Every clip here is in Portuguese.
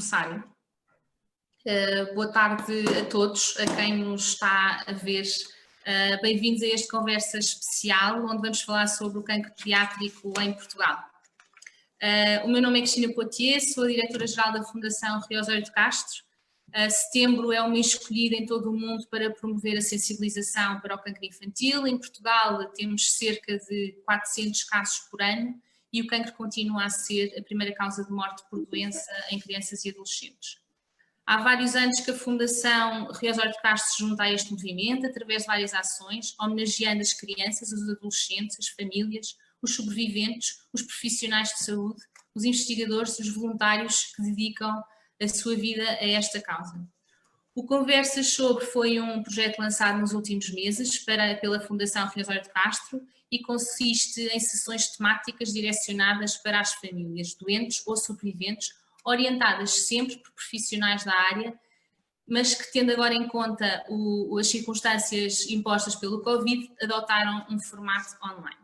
começar. Boa tarde a todos, a quem nos está a ver. Bem-vindos a este conversa especial, onde vamos falar sobre o cancro pediátrico em Portugal. O meu nome é Cristina Poitier, sou a diretora-geral da Fundação Rui Osório de Castro. Setembro é o mês escolhido em todo o mundo para promover a sensibilização para o cancro infantil. Em Portugal temos cerca de 400 casos por ano e o cancro continua a ser a primeira causa de morte por doença em crianças e adolescentes. Há vários anos que a Fundação Rui Osório de Castro se junta a este movimento através de várias ações, homenageando as crianças, os adolescentes, as famílias, os sobreviventes, os profissionais de saúde, os investigadores e os voluntários que dedicam a sua vida a esta causa. O Conversas Sobre foi um projeto lançado nos últimos meses pela Fundação Rui Osório de Castro e consiste em sessões temáticas direcionadas para as famílias doentes ou sobreviventes, orientadas sempre por profissionais da área, mas que, tendo agora em conta as circunstâncias impostas pelo Covid, adotaram um formato online.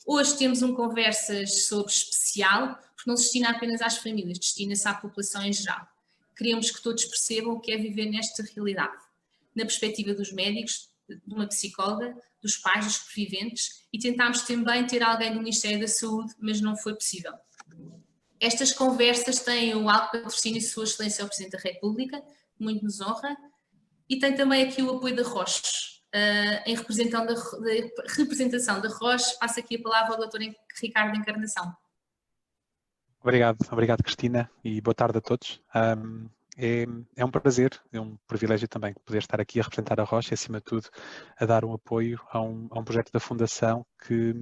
Hoje temos um Conversas Sobre especial, porque não se destina apenas às famílias, destina-se à população em geral. Queremos que todos percebam o que é viver nesta realidade, na perspectiva dos médicos, de uma psicóloga, dos pais, dos sobreviventes, e tentámos também ter alguém do Ministério da Saúde, mas não foi possível. Estas conversas têm o alto patrocínio de Sua Excelência o Presidente da República, muito nos honra, e tem também aqui o apoio da Roche. Em representação da Roche, passo aqui a palavra ao Dr. Ricardo Encarnação. Obrigado Cristina, e boa tarde a todos. É um prazer, é um privilégio também poder estar aqui a representar a Roche e, acima de tudo, a dar um apoio a um projeto da Fundação que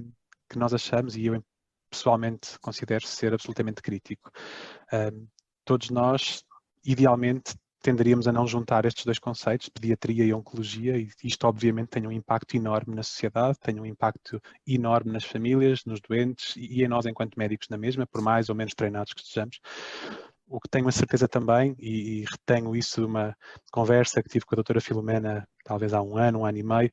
nós achamos, e eu pessoalmente considero ser absolutamente crítico. Todos nós, idealmente, tenderíamos a não juntar estes dois conceitos, pediatria e oncologia, e isto obviamente tem um impacto enorme na sociedade, tem um impacto enorme nas famílias, nos doentes e em nós enquanto médicos na mesma, por mais ou menos treinados que estejamos. O que tenho a certeza também, e retenho isso de uma conversa que tive com a doutora Filomena, talvez há um ano e meio,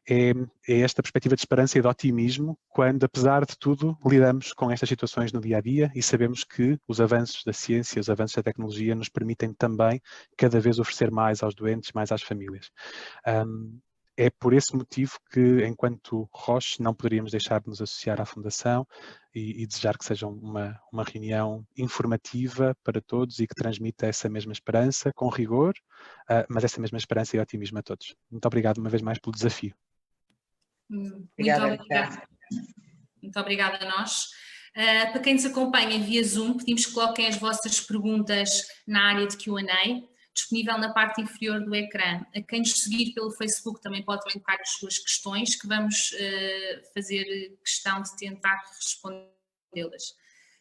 é esta perspectiva de esperança e de otimismo, quando, apesar de tudo, lidamos com estas situações no dia-a-dia e sabemos que os avanços da ciência, os avanços da tecnologia nos permitem também cada vez oferecer mais aos doentes, mais às famílias. É por esse motivo que, enquanto Roche, não poderíamos deixar de nos associar à Fundação e desejar que seja uma reunião informativa para todos e que transmita essa mesma esperança, com rigor, mas essa mesma esperança e otimismo a todos. Muito obrigado uma vez mais pelo desafio. Muito obrigada a nós. Para quem nos acompanha via Zoom, pedimos que coloquem as vossas perguntas na área de Q&A, disponível na parte inferior do ecrã. A quem nos seguir pelo Facebook também pode colocar as suas questões, que vamos fazer questão de tentar respondê-las.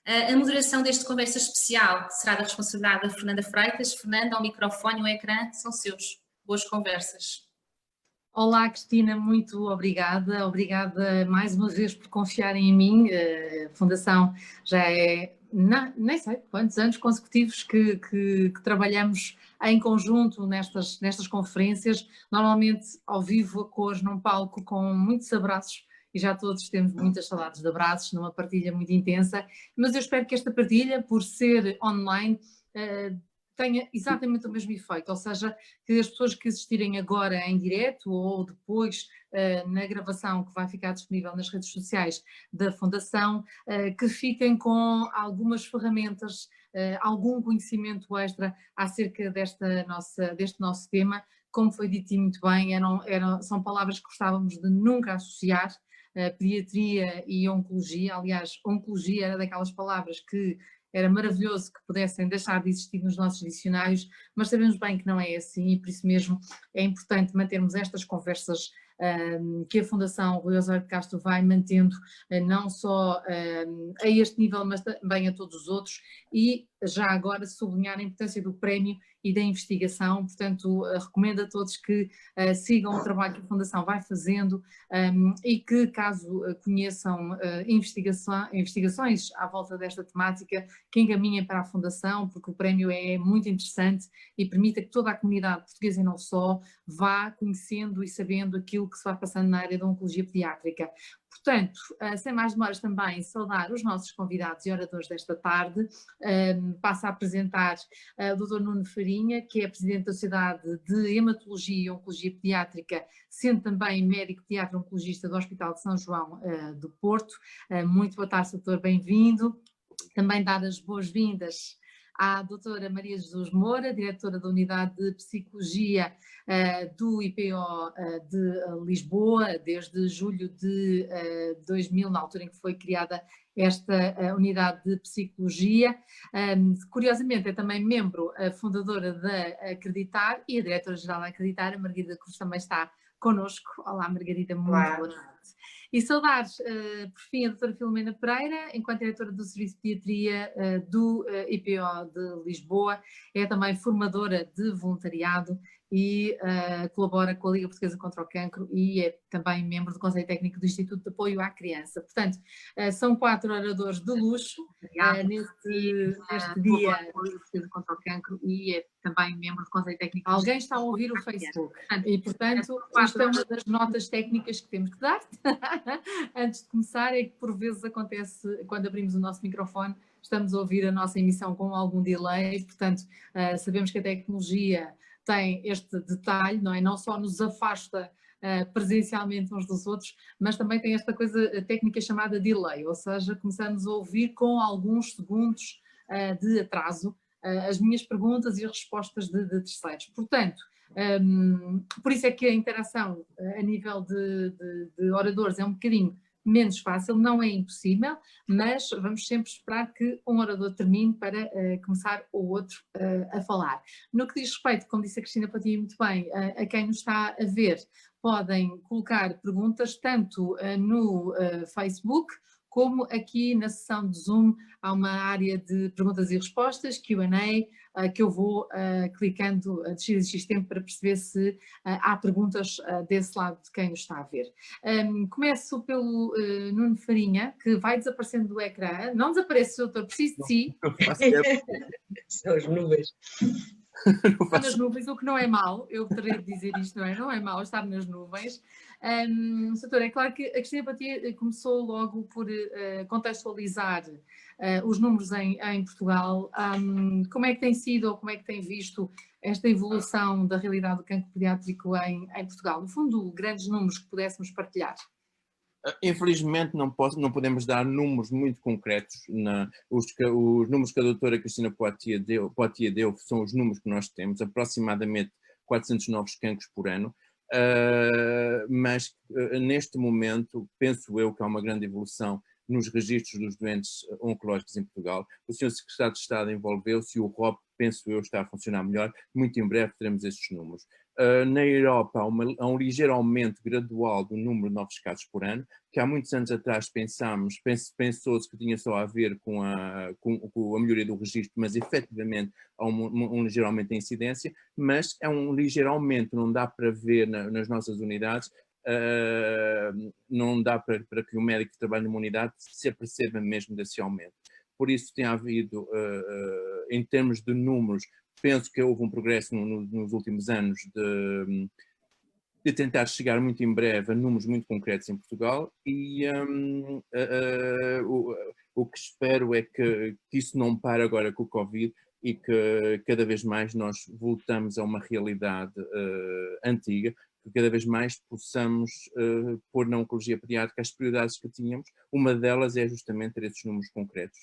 A moderação deste conversa especial será da responsabilidade da Fernanda Freitas. Fernanda, ao microfone e ao ecrã são seus. Boas conversas. Olá Cristina, muito obrigada. Obrigada mais uma vez por confiarem em mim. A Fundação já é, nem sei quantos anos consecutivos que trabalhamos em conjunto nestas conferências, normalmente ao vivo, a cores, num palco com muitos abraços, e já todos temos muitas saudades de abraços, numa partilha muito intensa, mas eu espero que esta partilha, por ser online, tenha exatamente o mesmo efeito, ou seja, que as pessoas que assistirem agora em direto ou depois na gravação que vai ficar disponível nas redes sociais da Fundação, que fiquem com algumas ferramentas, algum conhecimento extra acerca deste nosso tema. Como foi dito muito bem, são palavras que gostávamos de nunca associar, pediatria e oncologia. Aliás, oncologia era daquelas palavras que era maravilhoso que pudessem deixar de existir nos nossos dicionários, mas sabemos bem que não é assim, e por isso mesmo é importante mantermos estas conversas que a Fundação Rui Osório de Castro vai mantendo, não só a este nível, mas também a todos os outros, e já agora sublinhar a importância do prémio e da investigação. Portanto, recomendo a todos que sigam o trabalho que a Fundação vai fazendo e que, caso conheçam investigações à volta desta temática, que encaminhem para a Fundação, porque o prémio é muito interessante e permite que toda a comunidade portuguesa e não só vá conhecendo e sabendo aquilo que se vai passando na área da oncologia pediátrica. Portanto, sem mais demoras também, saudar os nossos convidados e oradores desta tarde. Passo a apresentar o Dr. Nuno Farinha, que é Presidente da Sociedade de Hematologia e Oncologia Pediátrica, sendo também médico pediatra oncologista do Hospital de São João do Porto. Muito boa tarde, doutor, bem-vindo. Também dar as boas-vindas à doutora Maria Jesus Moura, diretora da Unidade de Psicologia do IPO de Lisboa, desde julho de 2000, na altura em que foi criada esta unidade de psicologia. Curiosamente, é também membro fundadora da Acreditar e a diretora-geral da Acreditar, a Margarida Cruz, também está connosco. Olá, Margarida, muito boa tarde. E saudar, por fim, a doutora Filomena Pereira, enquanto diretora do Serviço de Pediatria do IPO de Lisboa, é também formadora de voluntariado e colabora com a Liga Portuguesa contra o Cancro e é também membro do Conselho Técnico do Instituto de Apoio à Criança. Portanto, são 4 oradores de luxo neste dia da Liga Portuguesa contra o Cancro e é também membro do Conselho Técnico. Alguém está a ouvir o Facebook e, portanto, isto é uma das notas técnicas que temos que dar antes de começar, é que por vezes acontece, quando abrimos o nosso microfone, estamos a ouvir a nossa emissão com algum delay, portanto, sabemos que a tecnologia tem este detalhe, não é? Não só nos afasta presencialmente uns dos outros, mas também tem esta coisa técnica chamada delay, ou seja, começamos a ouvir com alguns segundos de atraso as minhas perguntas e as respostas de terceiros. Portanto, por isso é que a interação a nível de oradores é um bocadinho menos fácil, não é impossível, mas vamos sempre esperar que um orador termine para começar o outro a falar. No que diz respeito, como disse a Cristina Patinha muito bem, a quem nos está a ver, podem colocar perguntas tanto no Facebook, como aqui na sessão de Zoom há uma área de perguntas e respostas, Q&A, que eu vou clicando de X em X tempo para perceber se há perguntas desse lado de quem nos está a ver. Começo pelo Nuno Farinha, que vai desaparecendo do ecrã. Não desaparece, doutor, preciso de si. São as nuvens. Está nas nuvens, o que não é mau, eu terei de dizer isto, não é mau estar nas nuvens. Doutor, é claro que a Cristina Patinha começou logo por contextualizar os números em Portugal. Como é que tem sido ou como é que tem visto esta evolução da realidade do cancro pediátrico em Portugal? No fundo, grandes números que pudéssemos partilhar. Infelizmente não podemos dar números muito concretos. Os números que a doutora Cristina Poitier deu são os números que nós temos, aproximadamente 400 novos cancros por ano, mas neste momento penso eu que há uma grande evolução nos registros dos doentes oncológicos em Portugal. O Sr. Secretário de Estado envolveu-se e o ROP, penso eu, está a funcionar melhor. Muito em breve teremos estes números. Na Europa há um ligeiro aumento gradual do número de novos casos por ano, que há muitos anos atrás pensou-se que tinha só a ver com a melhoria do registro, mas efetivamente há um ligeiro aumento da incidência, mas é um ligeiro aumento, não dá para ver nas nossas unidades, não dá para que o médico que trabalha numa unidade se aperceba mesmo desse aumento. Por isso tem havido, em termos de números, penso que houve um progresso nos últimos anos de tentar chegar muito em breve a números muito concretos em Portugal e o que espero é que isso não pare agora com o Covid e que cada vez mais nós voltamos a uma realidade antiga, que cada vez mais possamos pôr na oncologia pediátrica as prioridades que tínhamos. Uma delas é justamente ter esses números concretos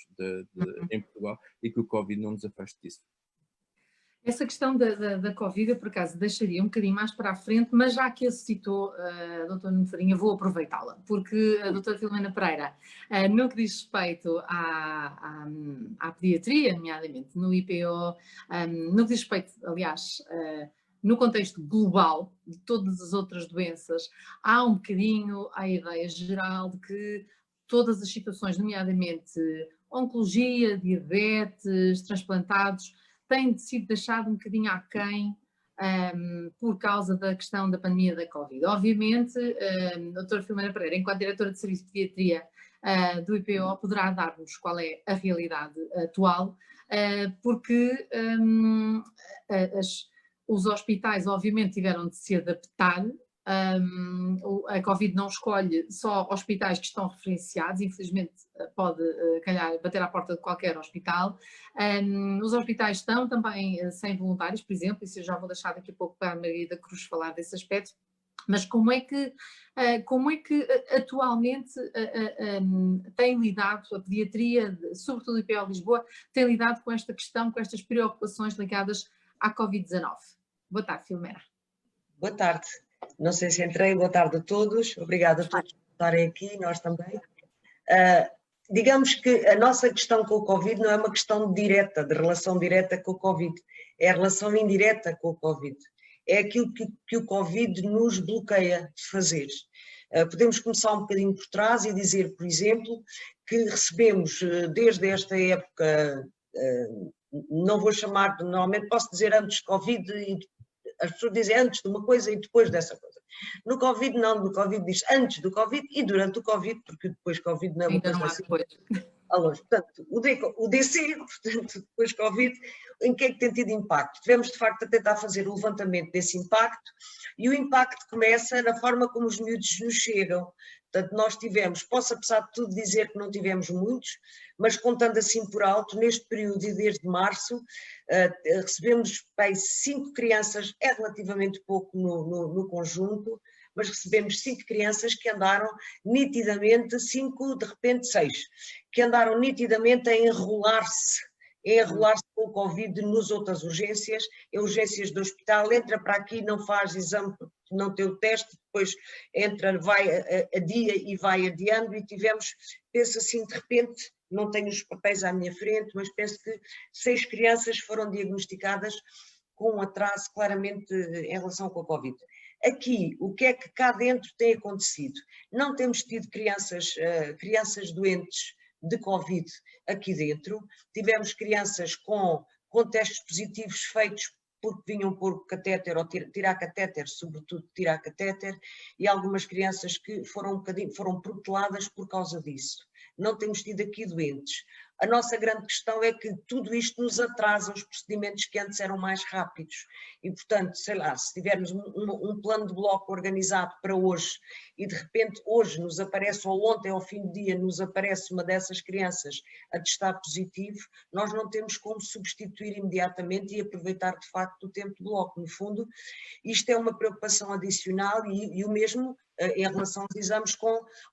em Portugal e que o Covid não nos afaste disso. Essa questão da Covid, eu por acaso deixaria um bocadinho mais para a frente, mas já que a citou a doutora Nuno Farinha, vou aproveitá-la, porque a doutora Filomena Pereira, no que diz respeito à pediatria, nomeadamente no IPO, no que diz respeito, aliás, no contexto global de todas as outras doenças, há um bocadinho a ideia geral de que todas as situações, nomeadamente oncologia, diabetes, transplantados, tem sido deixado um bocadinho aquém por causa da questão da pandemia da Covid. Obviamente, a doutora Filomena Pereira, enquanto diretora de Serviço de Pediatria do IPO, poderá dar-nos qual é a realidade atual, porque os hospitais, obviamente, tiveram de se adaptar A Covid não escolhe só hospitais que estão referenciados, infelizmente pode, calhar, bater à porta de qualquer hospital. Os hospitais estão também sem voluntários, por exemplo, isso eu já vou deixar daqui a pouco para a Margarida Cruz falar desse aspecto. Mas como é que atualmente tem lidado a pediatria, sobretudo o IPO Lisboa, tem lidado com esta questão, com estas preocupações ligadas à Covid-19? Boa tarde, Filomena. Boa tarde. Não sei se entrei. Boa tarde a todos. Obrigada a todos por estarem aqui, nós também. Digamos que a nossa questão com o Covid não é uma questão direta, de relação direta com o Covid, é a relação indireta com o Covid. É aquilo que o Covid nos bloqueia de fazer. Podemos começar um bocadinho por trás e dizer, por exemplo, que recebemos desde esta época, não vou chamar, normalmente posso dizer antes de Covid, e as pessoas dizem antes de uma coisa e depois dessa coisa. No Covid não, no Covid diz antes do Covid e durante o Covid, porque depois Covid não é uma coisa assim. Portanto, o DC, portanto, depois Covid, em que é que tem tido impacto? Tivemos de facto a tentar fazer o levantamento desse impacto e o impacto começa na forma como os miúdos nos chegam. Portanto, nós tivemos, posso apesar de tudo dizer que não tivemos muitos, mas contando assim por alto, neste período e desde março, recebemos 5 crianças, é relativamente pouco no conjunto, mas recebemos 5 crianças que andaram nitidamente, 5, de repente 6, que andaram nitidamente a enrolar-se com o Covid nas outras urgências, em urgências do hospital, entra para aqui, não faz exame porque não tem o teste, depois entra, vai adia e vai adiando e tivemos, penso assim, de repente, não tenho os papéis à minha frente, mas penso que 6 crianças foram diagnosticadas com um atraso claramente em relação com a Covid. Aqui, o que é que cá dentro tem acontecido? Não temos tido crianças doentes de Covid aqui dentro, tivemos crianças com testes positivos feitos porque vinham pôr catéter ou tirar catéter, sobretudo tirar catéter, e algumas crianças que foram proteladas por causa disso. Não temos tido aqui doentes. A nossa grande questão é que tudo isto nos atrasa os procedimentos que antes eram mais rápidos e, portanto, sei lá, se tivermos um plano de bloco organizado para hoje e de repente hoje nos aparece, ou ontem ao fim do dia nos aparece uma dessas crianças a testar positivo, nós não temos como substituir imediatamente e aproveitar de facto o tempo de bloco. No fundo, isto é uma preocupação adicional e o mesmo em relação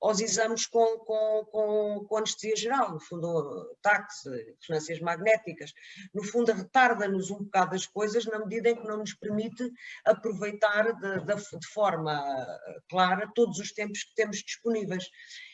aos exames com anestesia geral, no fundo, TACS, ressonâncias magnéticas, no fundo retarda-nos um bocado as coisas na medida em que não nos permite aproveitar de forma clara todos os tempos que temos disponíveis.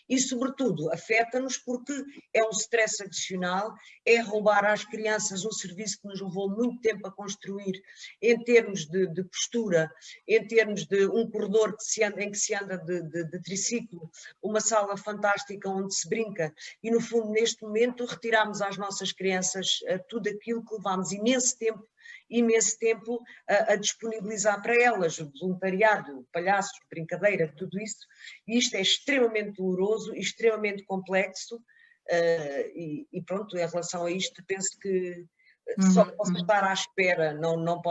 E, sobretudo, afeta-nos porque é um stress adicional, é roubar às crianças um serviço que nos levou muito tempo a construir em termos de postura, em termos de um corredor em que se anda de triciclo, uma sala fantástica onde se brinca e, no fundo, neste momento, retiramos às nossas crianças tudo aquilo que levámos imenso tempo a disponibilizar para elas, o voluntariado, palhaços, brincadeira, tudo isso, e isto é extremamente doloroso e extremamente complexo, e pronto, em relação a isto penso que só posso estar à espera, não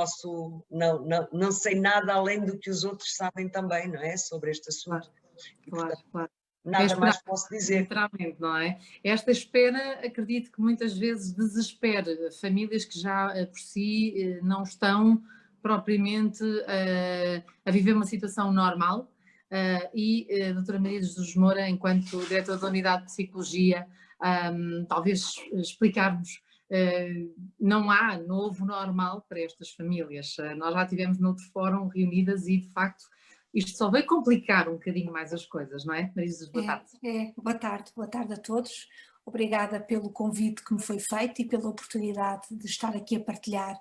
sei nada além do que os outros sabem também, não é, sobre este assunto. Claro. Nada mais posso dizer. Literalmente, não é? Esta espera, acredito que muitas vezes desespera famílias que já por si não estão propriamente a viver uma situação normal e a doutora Maria Jesus Moura, enquanto diretora da Unidade de Psicologia, talvez explicar-nos, não há novo normal para estas famílias. Nós já tivemos noutro fórum reunidas e, de facto, isto só vai complicar um bocadinho mais as coisas, não é? Maria Jesus, boa tarde. Boa tarde a todos. Obrigada pelo convite que me foi feito e pela oportunidade de estar aqui a partilhar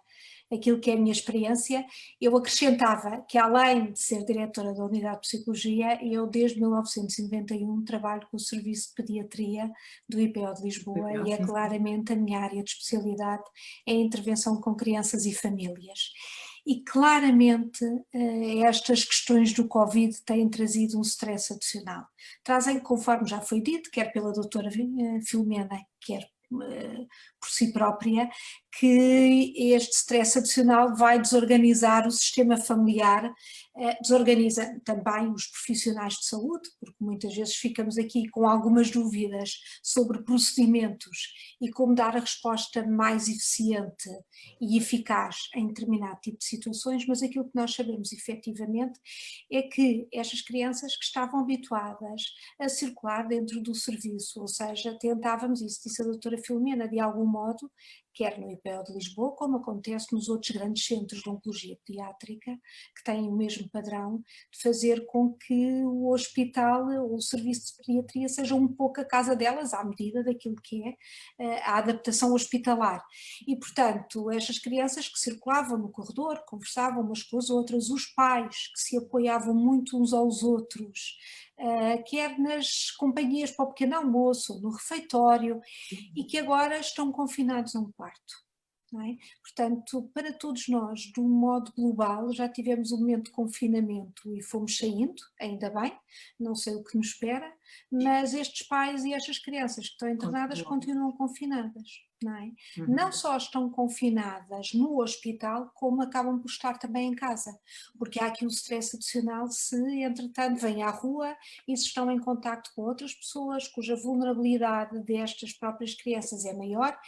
aquilo que é a minha experiência. Eu acrescentava que, além de ser diretora da Unidade de Psicologia, eu desde 1991 trabalho com o Serviço de Pediatria do IPO de Lisboa e é claramente a minha área de especialidade é a intervenção com crianças e famílias. E claramente estas questões do Covid têm trazido um stress adicional. Trazem, conforme já foi dito, quer pela doutora Filomena, quer por si própria, que este stress adicional vai desorganizar o sistema familiar Desorganiza também os profissionais de saúde, porque muitas vezes ficamos aqui com algumas dúvidas sobre procedimentos e como dar a resposta mais eficiente e eficaz em determinado tipo de situações, mas aquilo que nós sabemos efetivamente é que estas crianças que estavam habituadas a circular dentro do serviço, ou seja, tentávamos, isso disse a doutora Filomena, de algum modo, quer no IPO de Lisboa, como acontece nos outros grandes centros de oncologia pediátrica, que têm o mesmo padrão, de fazer com que o hospital ou o serviço de pediatria seja um pouco a casa delas, à medida daquilo que é a adaptação hospitalar. E, portanto, estas crianças que circulavam no corredor, conversavam umas com as outras, os pais que se apoiavam muito uns aos outros, quer nas companhias para o pequeno almoço, no refeitório, e que agora estão confinados a um quarto. Não é? Portanto, para todos nós, de um modo global, já tivemos um momento de confinamento e fomos saindo, ainda bem, não sei o que nos espera, mas estes pais e estas crianças que estão internadas continuam confinadas. Não é? Não só estão confinadas no hospital, como acabam por estar também em casa, porque há aqui um stress adicional se, entretanto, vêm à rua e se estão em contacto com outras pessoas cuja vulnerabilidade destas próprias crianças é maior,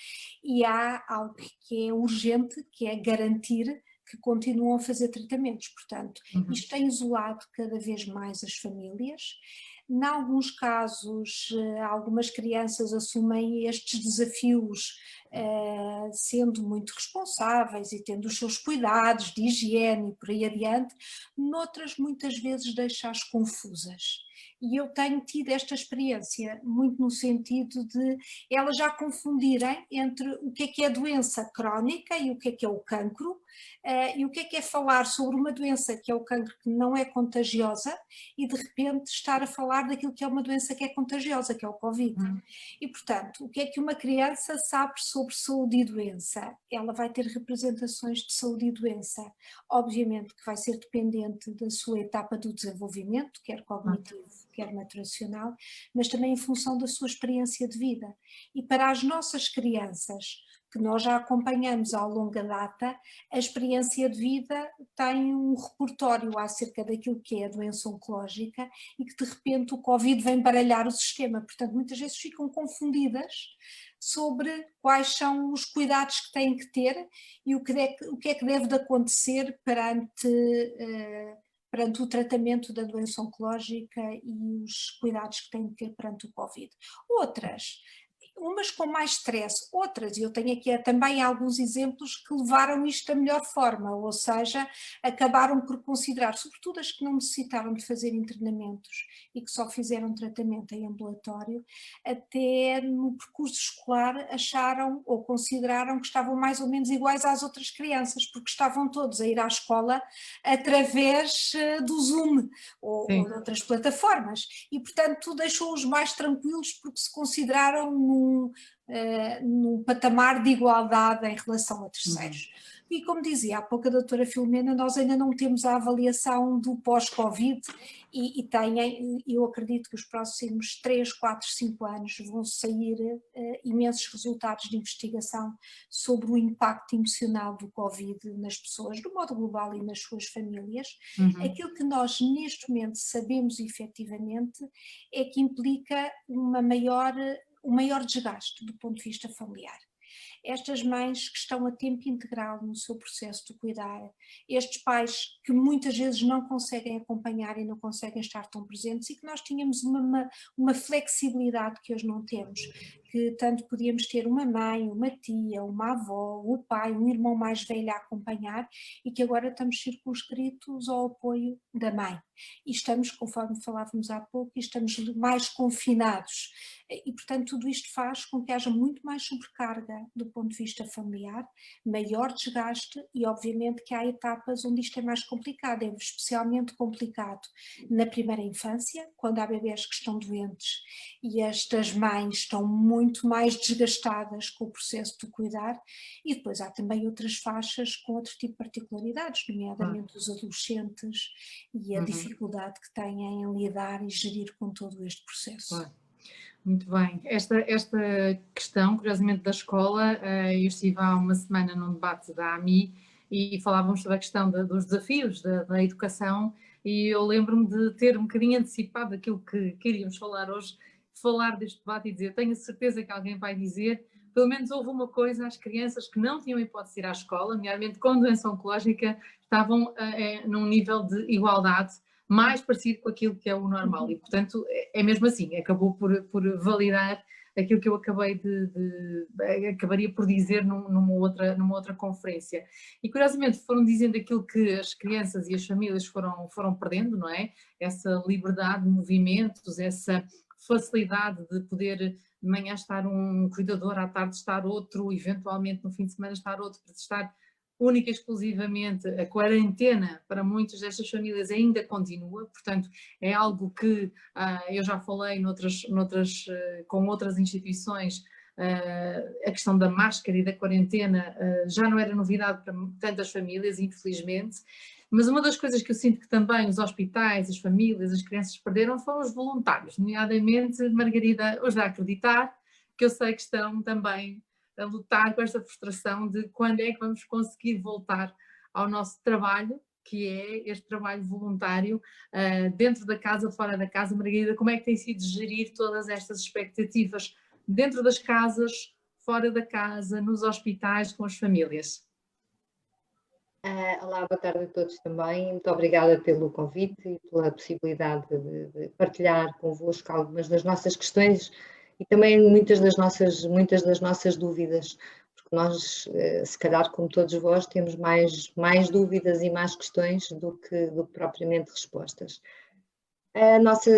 e há algo que é urgente, que é garantir que continuam a fazer tratamentos. Portanto, isto tem isolado cada vez mais as famílias. Em alguns casos, algumas crianças assumem estes desafios sendo muito responsáveis e tendo os seus cuidados de higiene e por aí adiante, noutras muitas vezes deixa-as confusas. E eu tenho tido esta experiência muito no sentido de elas já confundirem entre o que é a doença crónica e o que é o cancro, e o que é falar sobre uma doença que é o cancro que não é contagiosa e de repente estar a falar daquilo que é uma doença que é contagiosa, que é o Covid. E portanto, o que é que uma criança sabe sobre saúde e doença? Ela vai ter representações de saúde e doença, obviamente que vai ser dependente da sua etapa do desenvolvimento, quer cognitivo, quer maturacional, mas também em função da sua experiência de vida. E para as nossas crianças, que nós já acompanhamos ao longa data, a experiência de vida tem um repertório acerca daquilo que é a doença oncológica e que de repente o Covid vem baralhar o sistema, portanto muitas vezes ficam confundidas sobre quais são os cuidados que têm que ter e o que é que deve de acontecer perante o tratamento da doença oncológica e os cuidados que têm que ter perante o Covid. Outras, umas com mais stress, outras, e eu tenho aqui também alguns exemplos que levaram isto da melhor forma, ou seja, acabaram por considerar, sobretudo as que não necessitaram de fazer internamentos e que só fizeram tratamento em ambulatório, até no percurso escolar acharam ou consideraram que estavam mais ou menos iguais às outras crianças, porque estavam todos a ir à escola através do Zoom ou de outras plataformas, e portanto deixou-os mais tranquilos porque se consideraram num patamar de igualdade em relação a terceiros. E como dizia há pouco a doutora Filomena, nós ainda não temos a avaliação do pós-Covid e eu acredito que os próximos 3, 4, 5 anos vão sair imensos resultados de investigação sobre o impacto emocional do Covid nas pessoas, do modo global e nas suas famílias. Aquilo que nós neste momento sabemos efetivamente é que implica um maior desgaste do ponto de vista familiar. Estas mães que estão a tempo integral no seu processo de cuidar, estes pais que muitas vezes não conseguem acompanhar e não conseguem estar tão presentes e que nós tínhamos uma flexibilidade que hoje não temos, que tanto podíamos ter uma mãe, uma tia, uma avó, o pai, um irmão mais velho a acompanhar e que agora estamos circunscritos ao apoio da mãe. E estamos, conforme falávamos há pouco, estamos mais confinados e portanto tudo isto faz com que haja muito mais sobrecarga do ponto de vista familiar, maior desgaste e obviamente que há etapas onde isto é mais complicado, é especialmente complicado na primeira infância, quando há bebés que estão doentes e estas mães estão muito mais desgastadas com o processo de cuidar, e depois há também outras faixas com outro tipo de particularidades, nomeadamente os adolescentes e a dificuldade que têm em lidar e gerir com todo este processo. Muito bem. Esta questão, curiosamente, da escola, eu estive há uma semana num debate da AMI e falávamos sobre a questão dos desafios da educação, e eu lembro-me de ter um bocadinho antecipado aquilo que iríamos falar hoje, falar deste debate e dizer, tenho a certeza que alguém vai dizer, pelo menos houve uma coisa, às crianças que não tinham hipótese de ir à escola, nomeadamente com doença oncológica, estavam num nível de igualdade mais parecido com aquilo que é o normal, e portanto é mesmo assim, acabou por validar aquilo que eu acabaria por dizer numa outra conferência. E curiosamente foram dizendo aquilo que as crianças e as famílias foram perdendo, não é? Essa liberdade de movimentos, essa facilidade de poder de manhã estar um cuidador, à tarde estar outro, eventualmente no fim de semana estar outro, para estar única e exclusivamente. A quarentena para muitas destas famílias ainda continua, portanto é algo que eu já falei com outras instituições, a questão da máscara e da quarentena já não era novidade para tantas famílias, infelizmente, mas uma das coisas que eu sinto que também os hospitais, as famílias, as crianças perderam foram os voluntários, nomeadamente Margarida, hoje a acreditar, que eu sei que estão também a lutar com esta frustração de quando é que vamos conseguir voltar ao nosso trabalho, que é este trabalho voluntário, dentro da casa, fora da casa. Margarida, como é que tem sido gerir todas estas expectativas dentro das casas, fora da casa, nos hospitais, com as famílias? Olá, boa tarde a todos também. Muito obrigada pelo convite e pela possibilidade de partilhar convosco algumas das nossas questões e também muitas das nossas dúvidas, porque nós, se calhar, como todos vós, temos mais dúvidas e mais questões do que propriamente respostas. A nossa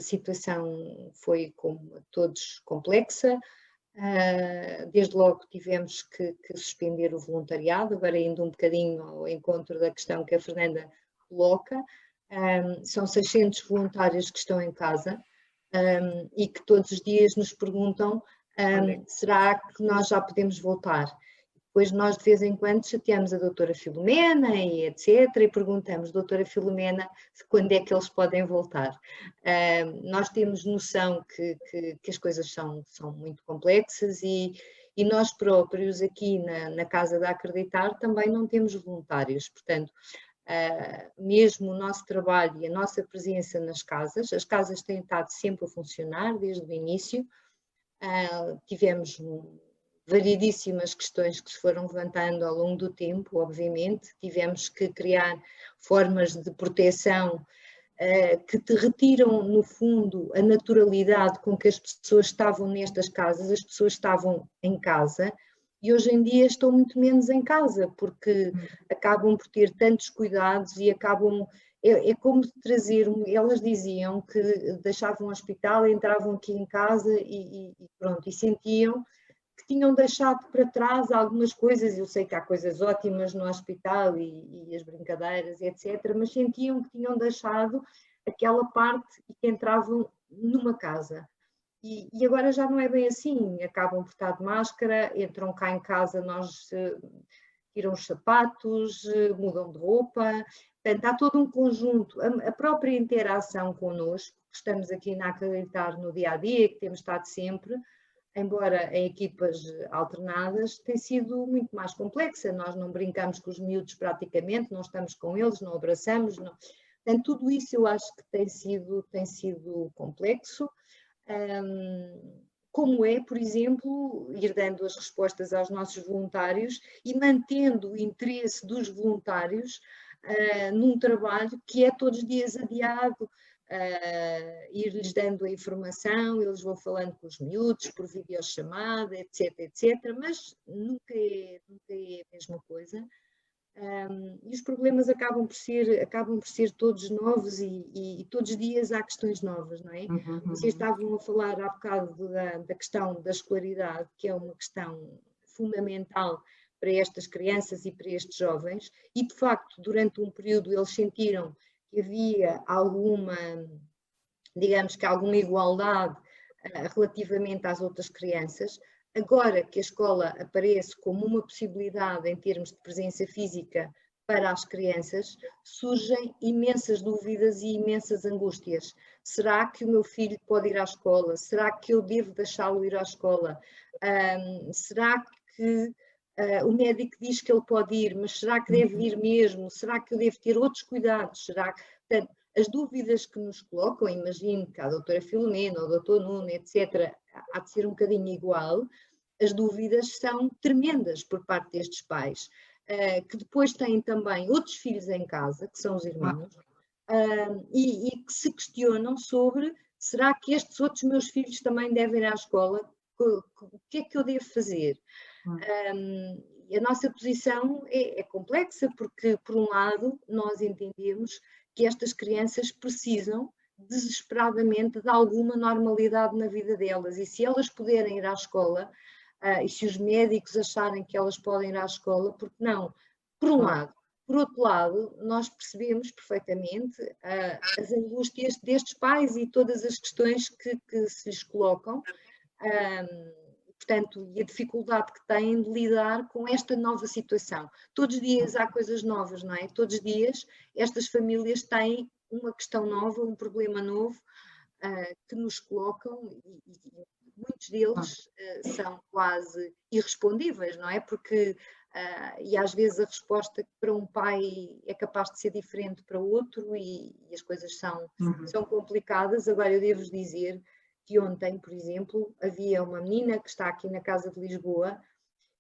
situação foi, como a todos, complexa. Desde logo tivemos que suspender o voluntariado, agora indo um bocadinho ao encontro da questão que a Fernanda coloca. São 600 voluntários que estão em casa e que todos os dias nos perguntam será que nós já podemos voltar? Depois nós de vez em quando chateamos a doutora Filomena e etc. e perguntamos, doutora Filomena, quando é que eles podem voltar? Nós temos noção que as coisas são muito complexas e nós próprios aqui na Casa da Acreditar também não temos voluntários, portanto, mesmo o nosso trabalho e a nossa presença nas casas, as casas têm estado sempre a funcionar desde o início, tivemos variedíssimas questões que se foram levantando ao longo do tempo, obviamente, tivemos que criar formas de proteção que te retiram, no fundo, a naturalidade com que as pessoas estavam nestas casas, as pessoas estavam em casa e hoje em dia estão muito menos em casa, porque acabam por ter tantos cuidados e acabam... É como trazer, elas diziam que deixavam o hospital, entravam aqui em casa e pronto, e sentiam que tinham deixado para trás algumas coisas. Eu sei que há coisas ótimas no hospital e as brincadeiras, etc., mas sentiam que tinham deixado aquela parte e que entravam numa casa. E agora já não é bem assim, acabam por estar de máscara, entram cá em casa, nós tiram os sapatos, mudam de roupa, portanto há todo um conjunto, a própria interação connosco, que estamos aqui na Acreditar no dia-a-dia, que temos estado sempre, embora em equipas alternadas, tem sido muito mais complexa. Nós não brincamos com os miúdos praticamente, não estamos com eles, não abraçamos. Não. Portanto, tudo isso eu acho que tem sido complexo. Como é, por exemplo, ir dando as respostas aos nossos voluntários e mantendo o interesse dos voluntários num trabalho que é todos os dias adiado, ir-lhes dando a informação, eles vão falando com os miúdos por videochamada, etc, mas nunca é a mesma coisa. E os problemas acabam por ser todos novos e todos os dias há questões novas, não é? Vocês estavam a falar há bocado da questão da escolaridade, que é uma questão fundamental para estas crianças e para estes jovens, e de facto durante um período eles sentiram que havia alguma igualdade relativamente às outras crianças. Agora que a escola aparece como uma possibilidade em termos de presença física para as crianças, surgem imensas dúvidas e imensas angústias. Será que o meu filho pode ir à escola? Será que eu devo deixá-lo ir à escola? Será que O médico diz que ele pode ir, mas será que deve ir mesmo? Será que eu devo ter outros cuidados? Será que... Portanto, as dúvidas que nos colocam, imagino que a doutora Filomena ou o doutor Nuno, etc., há de ser um bocadinho igual, as dúvidas são tremendas por parte destes pais, que depois têm também outros filhos em casa, que são os irmãos, e que se questionam sobre, será que estes outros meus filhos também devem ir à escola? O que é que eu devo fazer? A nossa posição é complexa porque, por um lado, nós entendemos que estas crianças precisam desesperadamente de alguma normalidade na vida delas, e se elas puderem ir à escola, e se os médicos acharem que elas podem ir à escola, porque não? Por um lado. Por outro lado, nós percebemos perfeitamente as angústias destes pais e todas as questões que se lhes colocam, portanto, e a dificuldade que têm de lidar com esta nova situação. Todos os dias há coisas novas, não é? Todos os dias estas famílias têm uma questão nova, um problema novo, que nos colocam, e muitos deles são quase irrespondíveis, não é? Porque, e às vezes a resposta para um pai é capaz de ser diferente para outro, e as coisas são complicadas. Agora, eu devo-vos dizer que ontem, por exemplo, havia uma menina que está aqui na Casa de Lisboa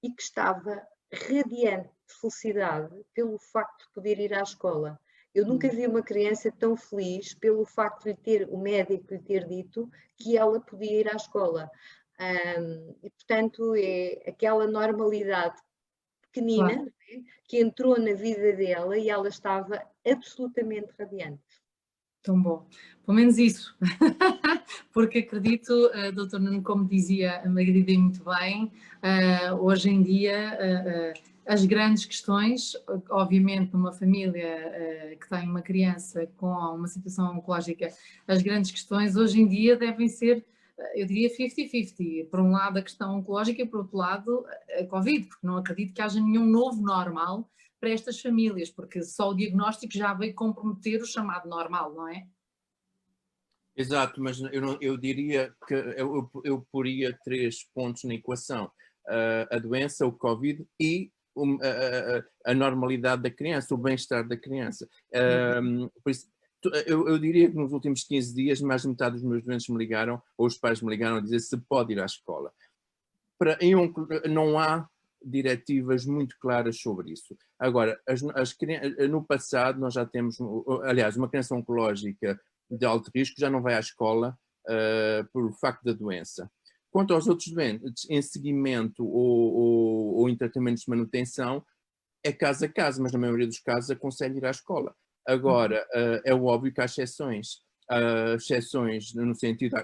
e que estava radiante de felicidade pelo facto de poder ir à escola. Eu nunca vi uma criança tão feliz pelo facto de ter o médico lhe ter dito que ela podia ir à escola. E, portanto, é aquela normalidade pequenina, que entrou na vida dela e ela estava absolutamente radiante. Tão bom. Pelo menos isso. Porque acredito, doutor Nuno, como dizia a Margarida muito bem, hoje em dia as grandes questões, obviamente numa família que tem uma criança com uma situação oncológica, as grandes questões hoje em dia devem ser, eu diria 50-50. Por um lado a questão oncológica e por outro lado a Covid, porque não acredito que haja nenhum novo normal para estas famílias, porque só o diagnóstico já veio comprometer o chamado normal, não é? Exato, mas eu diria que eu poria 3 pontos na equação: a doença, o Covid e a normalidade da criança, o bem-estar da criança. Por isso, eu diria que nos últimos 15 dias mais de metade dos meus doentes me ligaram, ou os pais me ligaram a dizer se pode ir à escola. Não há diretivas muito claras sobre isso. Agora, no passado nós já temos, aliás, uma criança oncológica de alto risco já não vai à escola por facto da doença. Quanto aos outros doentes, em seguimento ou em tratamentos de manutenção, é caso a caso, mas na maioria dos casos aconselho ir à escola. Agora, é óbvio que há exceções. Exceções no sentido,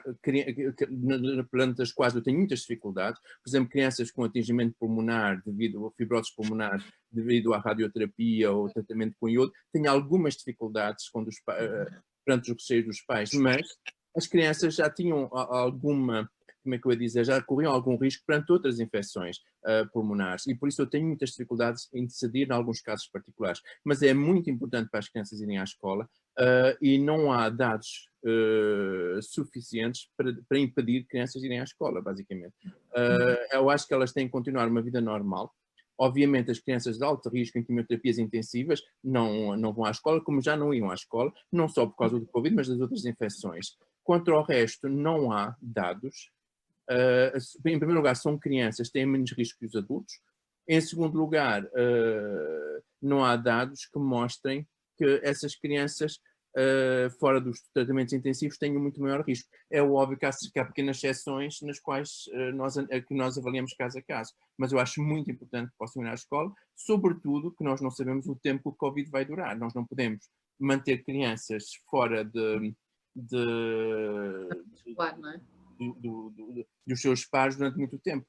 perante das quais eu tenho muitas dificuldades, por exemplo, crianças com atingimento pulmonar devido a fibrose pulmonar, devido à radioterapia ou tratamento com iodo, tenho algumas dificuldades quando perante os receios dos pais, mas as crianças já tinham alguma, como é que eu ia dizer, já corriam algum risco perante outras infecções pulmonares, e por isso eu tenho muitas dificuldades em decidir em alguns casos particulares, mas é muito importante para as crianças irem à escola, e não há dados suficientes para impedir crianças irem à escola, basicamente. Eu acho que elas têm que continuar uma vida normal. Obviamente, as crianças de alto risco em quimioterapias intensivas não vão à escola, como já não iam à escola, não só por causa do Covid, mas das outras infecções. Quanto ao resto, não há dados. Em primeiro lugar, são crianças, têm menos risco que os adultos. Em segundo lugar, não há dados que mostrem que essas crianças, fora dos tratamentos intensivos, tenham muito maior risco. É óbvio que há pequenas exceções nas quais nós avaliamos caso a caso, mas eu acho muito importante que possam ir à escola, sobretudo que nós não sabemos o tempo que o Covid vai durar. Nós não podemos manter crianças fora Claro, não é? dos seus pares durante muito tempo.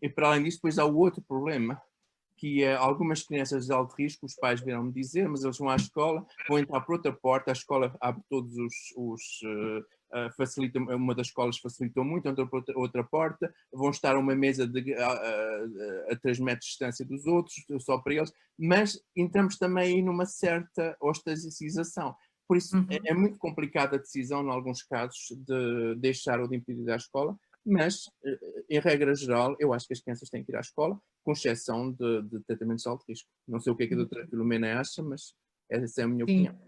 E para além disso, depois há o outro problema, que é algumas crianças de alto risco, os pais vieram-me dizer, mas eles vão à escola, vão entrar por outra porta, a escola abre todos facilita, uma das escolas facilitou muito, entram por outra porta, vão estar a uma mesa a 3 metros de distância dos outros, só para eles, mas entramos também numa certa ostracização. Por isso é muito complicada a decisão, em alguns casos, de deixar ou de impedir a escola, Mas, em regra geral, eu acho que as crianças têm que ir à escola, com exceção de tratamentos de alto risco. Não sei o que a doutora Filomena acha, mas essa é a minha opinião.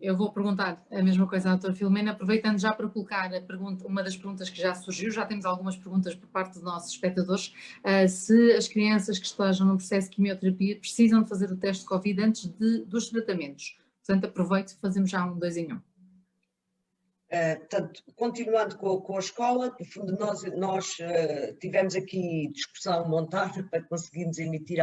Eu vou perguntar a mesma coisa à doutora Filomena, aproveitando já para colocar uma das perguntas que já surgiu, já temos algumas perguntas por parte dos nossos espectadores, se as crianças que estejam num processo de quimioterapia precisam de fazer o teste de Covid antes dos tratamentos. Portanto, aproveito e fazemos já um 2 em 1. Portanto, continuando com a escola, no fundo nós tivemos aqui discussão montada para conseguirmos emitir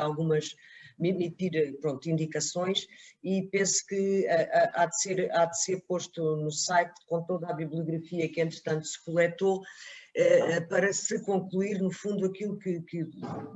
indicações, e penso que há de ser posto no site com toda a bibliografia que entretanto se coletou, para se concluir, no fundo, aquilo que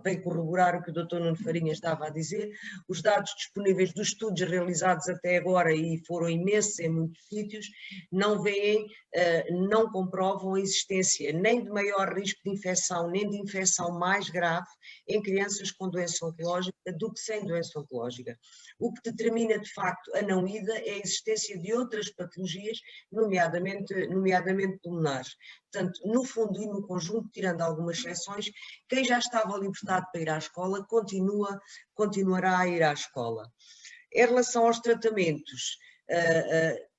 vem corroborar o que o Dr. Nuno Farinha estava a dizer. Os dados disponíveis dos estudos realizados até agora, e foram imensos em muitos sítios, não comprovam a existência nem de maior risco de infecção, nem de infecção mais grave em crianças com doença oncológica do que sem doença oncológica. O que determina, de facto, a não ida é a existência de outras patologias, nomeadamente pulmonares. Portanto, no fundo e no conjunto, tirando algumas exceções, quem já estava libertado para ir à escola continuará a ir à escola. Em relação aos tratamentos,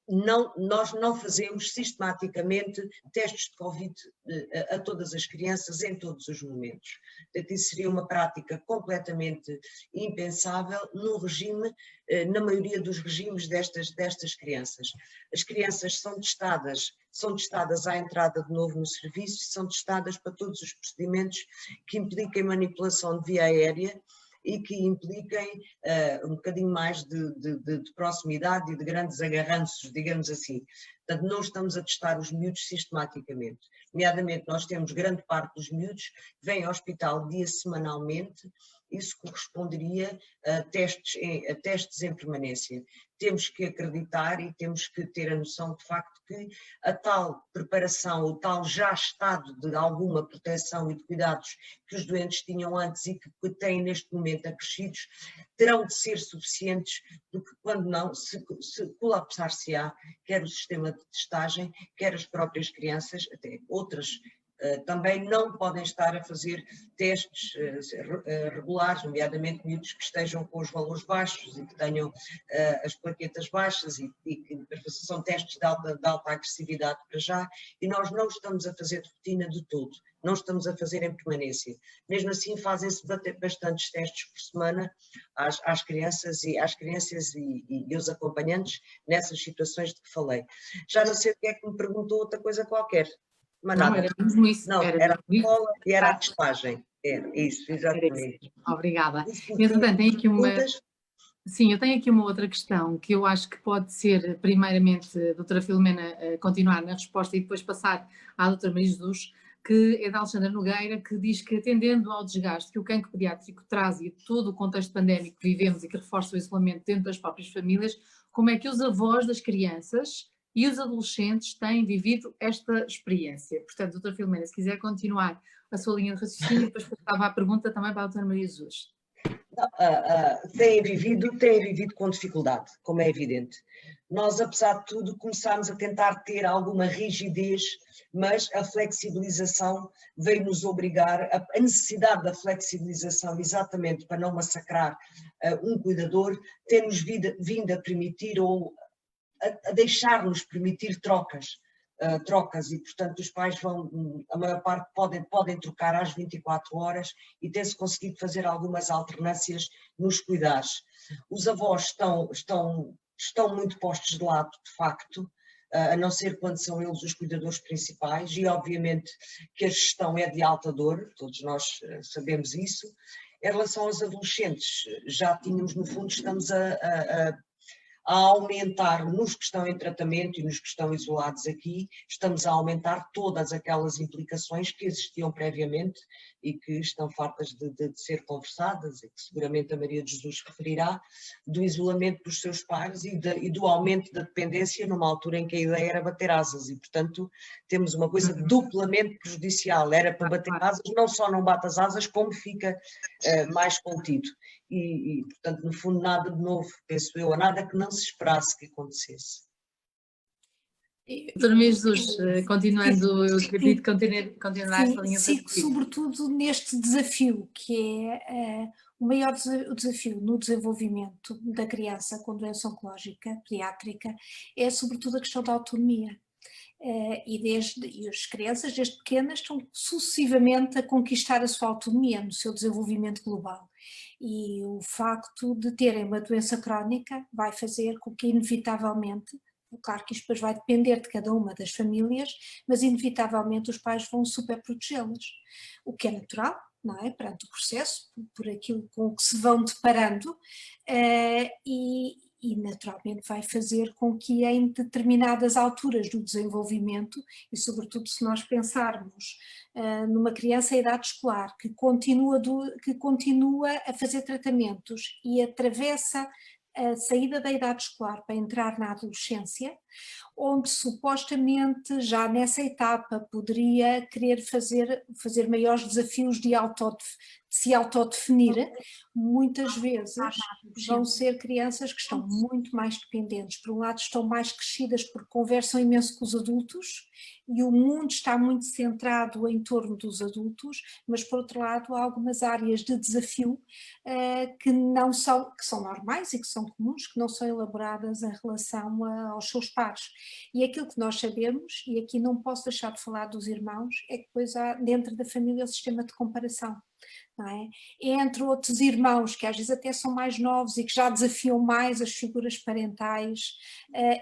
nós não fazemos sistematicamente testes de Covid a todas as crianças em todos os momentos. Portanto, isso seria uma prática completamente impensável no regime, na maioria dos regimes destas crianças. As crianças são testadas à entrada de novo no serviço, e são testadas para todos os procedimentos que impliquem manipulação de via aérea e que impliquem um bocadinho mais de proximidade e de grandes agarranços, digamos assim. Portanto, não estamos a testar os miúdos sistematicamente. Nomeadamente, nós temos grande parte dos miúdos que vêm ao hospital semanalmente. Isso corresponderia a testes em permanência. Temos que acreditar e temos que ter a noção de facto que a tal preparação, o tal já estado de alguma proteção e de cuidados que os doentes tinham antes e que têm neste momento acrescidos, terão de ser suficientes, porque quando não, se colapsar-se-á, quer o sistema de testagem, quer as próprias crianças, até outras também não podem estar a fazer testes regulares, nomeadamente miúdos que estejam com os valores baixos e que tenham as plaquetas baixas e que são testes de alta agressividade para já, e nós não estamos a fazer de rotina de todo, não estamos a fazer em permanência. Mesmo assim fazem-se bastantes testes por semana às crianças e os acompanhantes nessas situações de que falei. Já não sei o que é que me perguntou, outra coisa qualquer. Mas não, nada. era mesmo isso. Não, era a escola e era a testagem. Era isso, exatamente. Obrigada. Entretanto, tem aqui uma... Sim, eu tenho aqui uma outra questão que eu acho que pode ser, primeiramente, a doutora Filomena continuar na resposta e depois passar à doutora Maria Jesus, que é da Alexandra Nogueira, que diz que, atendendo ao desgaste que o cancro pediátrico traz e todo o contexto pandémico que vivemos e que reforça o isolamento dentro das próprias famílias, como é que os avós das crianças e os adolescentes têm vivido esta experiência? Portanto, doutora Filomena, se quiser continuar a sua linha de raciocínio, depois passava a pergunta também para a doutora Maria Jesus. Têm vivido com dificuldade, como é evidente. Nós, apesar de tudo, começámos a tentar ter alguma rigidez, mas a flexibilização veio-nos obrigar, a necessidade da flexibilização, exatamente para não massacrar um cuidador, tem-nos vindo a permitir ou a deixar-nos permitir trocas, e portanto os pais a maior parte podem trocar às 24 horas e tem-se conseguido fazer algumas alternâncias nos cuidados. Os avós estão muito postos de lado, de facto, a não ser quando são eles os cuidadores principais, e obviamente que a gestão é de alta dor, todos nós sabemos isso. Em relação aos adolescentes, já tínhamos, no fundo, estamos a aumentar nos que estão em tratamento e nos que estão isolados aqui, estamos a aumentar todas aquelas implicações que existiam previamente e que estão fartas de ser conversadas, e que seguramente a Maria de Jesus referirá, do isolamento dos seus pares e do aumento da dependência numa altura em que a ideia era bater asas, e portanto temos uma coisa duplamente prejudicial, era para bater asas, não só não bate as asas, como fica mais contido. E, portanto, no fundo, nada de novo, penso eu, nada que não se esperasse que acontecesse. Doutora Maria Jesus, continuando, eu acredito que continuar esta linha de Sim, raciocínio. sobretudo neste desafio, que é o maior desafio no desenvolvimento da criança com doença oncológica pediátrica, é sobretudo a questão da autonomia. E as crianças, desde pequenas, estão sucessivamente a conquistar a sua autonomia no seu desenvolvimento global. E o facto de terem uma doença crónica vai fazer com que, inevitavelmente, claro que isto depois vai depender de cada uma das famílias, mas inevitavelmente os pais vão super protegê-las, o que é natural, não é? Perante o processo, por aquilo com o que se vão deparando, e naturalmente vai fazer com que em determinadas alturas do desenvolvimento, e sobretudo se nós pensarmos numa criança em idade escolar que continua a fazer tratamentos e atravessa a saída da idade escolar para entrar na adolescência, onde supostamente já nessa etapa poderia querer fazer maiores desafios de se autodefinir, muitas vezes vão ser crianças que estão muito mais dependentes. Por um lado estão mais crescidas porque conversam imenso com os adultos e o mundo está muito centrado em torno dos adultos, mas por outro lado há algumas áreas de desafio que são normais e que são comuns, que não são elaboradas em relação aos seus pares. E aquilo que nós sabemos, e aqui não posso deixar de falar dos irmãos, é que depois há dentro da família o sistema de comparação. Não é? Entre outros irmãos que às vezes até são mais novos e que já desafiam mais as figuras parentais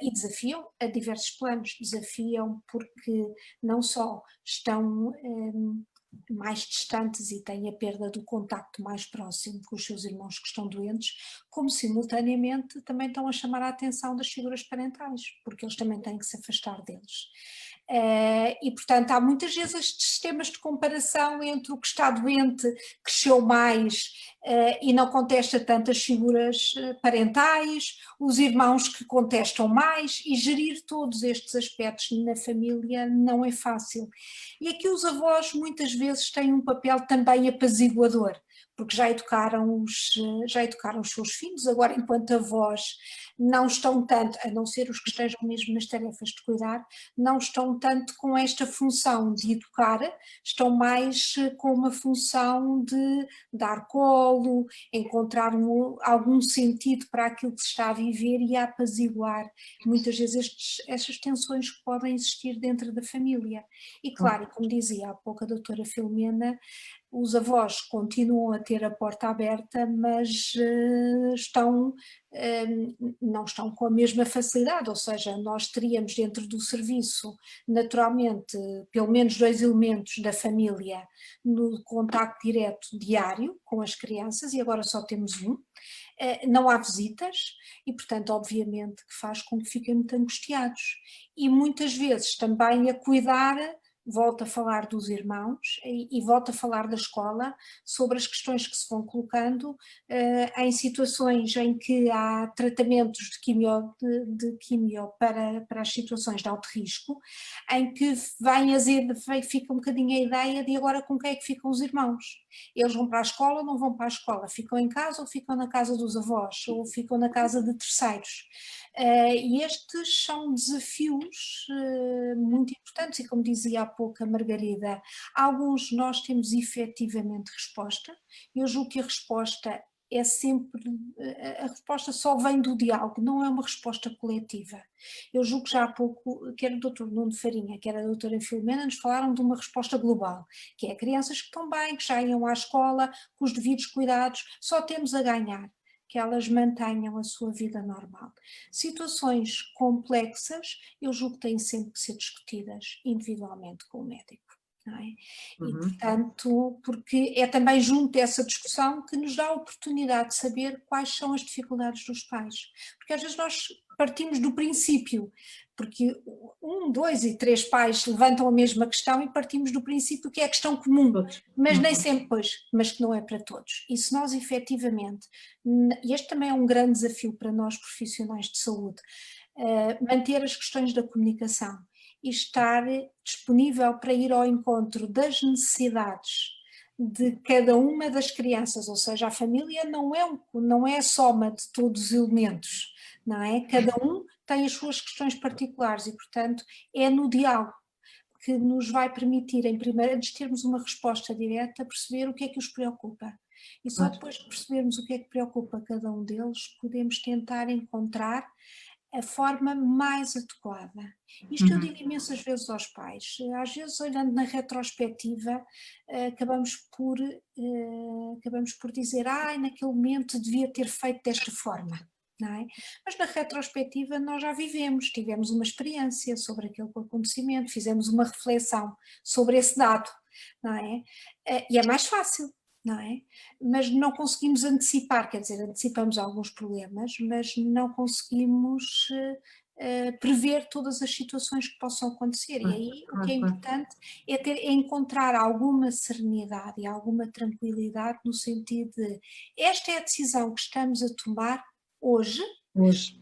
e desafiam a diversos planos, desafiam porque não só estão mais distantes e têm a perda do contacto mais próximo com os seus irmãos que estão doentes, como simultaneamente também estão a chamar a atenção das figuras parentais, porque eles também têm que se afastar deles. E portanto há muitas vezes estes sistemas de comparação entre o que está doente, cresceu mais e não contesta tantas figuras parentais, os irmãos que contestam mais, e gerir todos estes aspectos na família não é fácil. E aqui os avós muitas vezes têm um papel também apaziguador, porque já educaram os seus filhos, agora enquanto avós não estão tanto, a não ser os que estejam mesmo nas tarefas de cuidar, não estão tanto com esta função de educar, estão mais com uma função de dar colo, encontrar algum sentido para aquilo que se está a viver e a apaziguar muitas vezes estas tensões que podem existir dentro da família. E claro, como dizia há pouco a doutora Filomena, os avós continuam a ter a porta aberta, mas não estão com a mesma facilidade, ou seja, nós teríamos dentro do serviço, naturalmente, pelo menos 2 elementos da família no contacto direto diário com as crianças e agora só temos um. Não há visitas e, portanto, obviamente que faz com que fiquem muito angustiados e muitas vezes também a cuidar. Volto a falar dos irmãos e volto a falar da escola sobre as questões que se vão colocando em situações em que há tratamentos de quimio para as situações de alto risco, em que fica um bocadinho a ideia de agora com quem é que ficam os irmãos. Eles vão para a escola ou não vão para a escola? Ficam em casa ou ficam na casa dos avós? Ou ficam na casa de terceiros? E estes são desafios muito importantes e, como dizia há pouco a Margarida, alguns nós temos efetivamente resposta. Eu julgo que a resposta é sempre, a resposta só vem do diálogo, não é uma resposta coletiva. Eu julgo que já há pouco, quer o Dr. Nuno Farinha, quer a doutora Filomena, nos falaram de uma resposta global, que é crianças que estão bem, que já iam à escola, com os devidos cuidados, só temos a ganhar que elas mantenham a sua vida normal. Situações complexas, eu julgo que têm sempre que ser discutidas individualmente com o médico. Não é? E, portanto, porque é também junto dessa discussão que nos dá a oportunidade de saber quais são as dificuldades dos pais. Porque às vezes nós partimos do princípio, porque 1, 2 e 3 pais levantam a mesma questão e partimos do princípio que é a questão comum, mas nem sempre, mas que não é para todos. E se nós efetivamente, e este também é um grande desafio para nós profissionais de saúde, manter as questões da comunicação e estar disponível para ir ao encontro das necessidades de cada uma das crianças, ou seja, a família não é a soma de todos os elementos não é? Cada um tem as suas questões particulares e, portanto, é no diálogo que nos vai permitir, em primeiro, antes de termos uma resposta direta, perceber o que é que os preocupa. E só depois de percebermos o que é que preocupa cada um deles, podemos tentar encontrar a forma mais adequada. Isto eu digo imensas vezes aos pais. Às vezes, olhando na retrospectiva, acabamos por dizer, naquele momento devia ter feito desta forma. Não é? Mas na retrospectiva nós já vivemos, tivemos uma experiência sobre aquele acontecimento, fizemos uma reflexão sobre esse dado, não é? E é mais fácil. Não é? Mas não conseguimos antecipar, quer dizer, antecipamos alguns problemas, mas não conseguimos prever todas as situações que possam acontecer. E aí o que é importante é encontrar alguma serenidade e alguma tranquilidade no sentido de esta é a decisão que estamos a tomar hoje,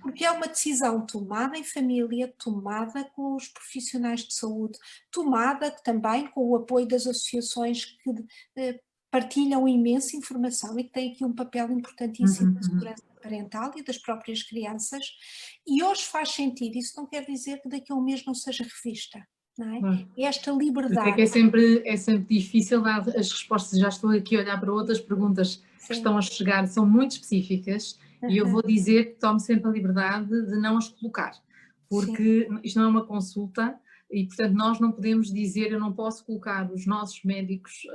porque é uma decisão tomada em família, tomada com os profissionais de saúde, tomada também com o apoio das associações que partilham imensa informação e que têm aqui um papel importantíssimo na segurança parental e das próprias crianças, e hoje faz sentido, isso não quer dizer que daqui a um mês não seja revista, não é? Esta liberdade. É sempre difícil dar as respostas, já estou aqui a olhar para outras perguntas que estão a chegar, são muito específicas, e eu vou dizer que tomo sempre a liberdade de não as colocar, porque isto não é uma consulta, e, portanto, nós não podemos dizer, eu não posso colocar os nossos médicos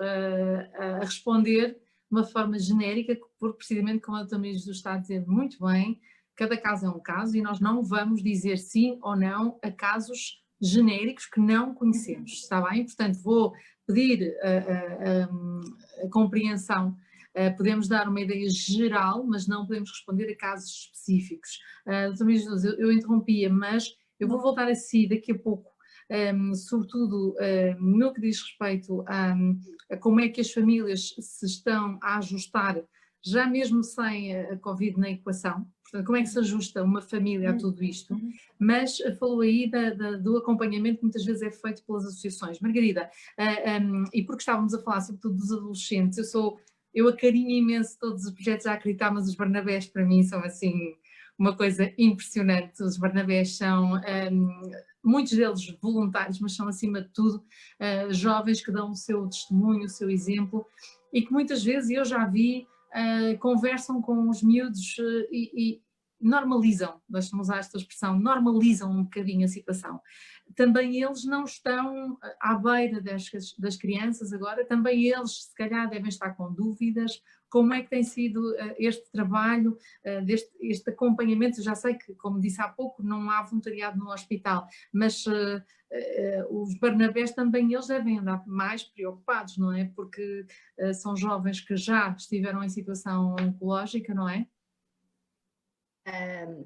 a responder de uma forma genérica, porque precisamente como a doutora Maria Jesus está a dizer muito bem, cada caso é um caso e nós não vamos dizer sim ou não a casos genéricos que não conhecemos, está bem? Portanto, vou pedir a compreensão. Podemos dar uma ideia geral, mas não podemos responder a casos específicos. Doutora Maria Jesus, eu interrompia, mas eu vou voltar a si daqui a pouco. Sobretudo no que diz respeito a como é que as famílias se estão a ajustar, já mesmo sem a Covid na equação, portanto, como é que se ajusta uma família a tudo isto, mas falou aí do acompanhamento que muitas vezes é feito pelas associações. Margarida, e porque estávamos a falar sobretudo dos adolescentes, eu acarinho imenso todos os projetos a acreditar, mas os Barnabés para mim são assim uma coisa impressionante. Os Barnabés são muitos deles voluntários, mas são acima de tudo jovens que dão o seu testemunho, o seu exemplo, e que muitas vezes eu já vi, conversam com os miúdos e normalizam, deixa-me usar esta expressão, normalizam um bocadinho a situação. Também eles não estão à beira das crianças agora, também eles se calhar devem estar com dúvidas. Como é que tem sido este trabalho, este acompanhamento? Eu já sei que, como disse há pouco, não há voluntariado no hospital, mas os Barnabés também eles devem andar mais preocupados, não é? Porque são jovens que já estiveram em situação oncológica, não é?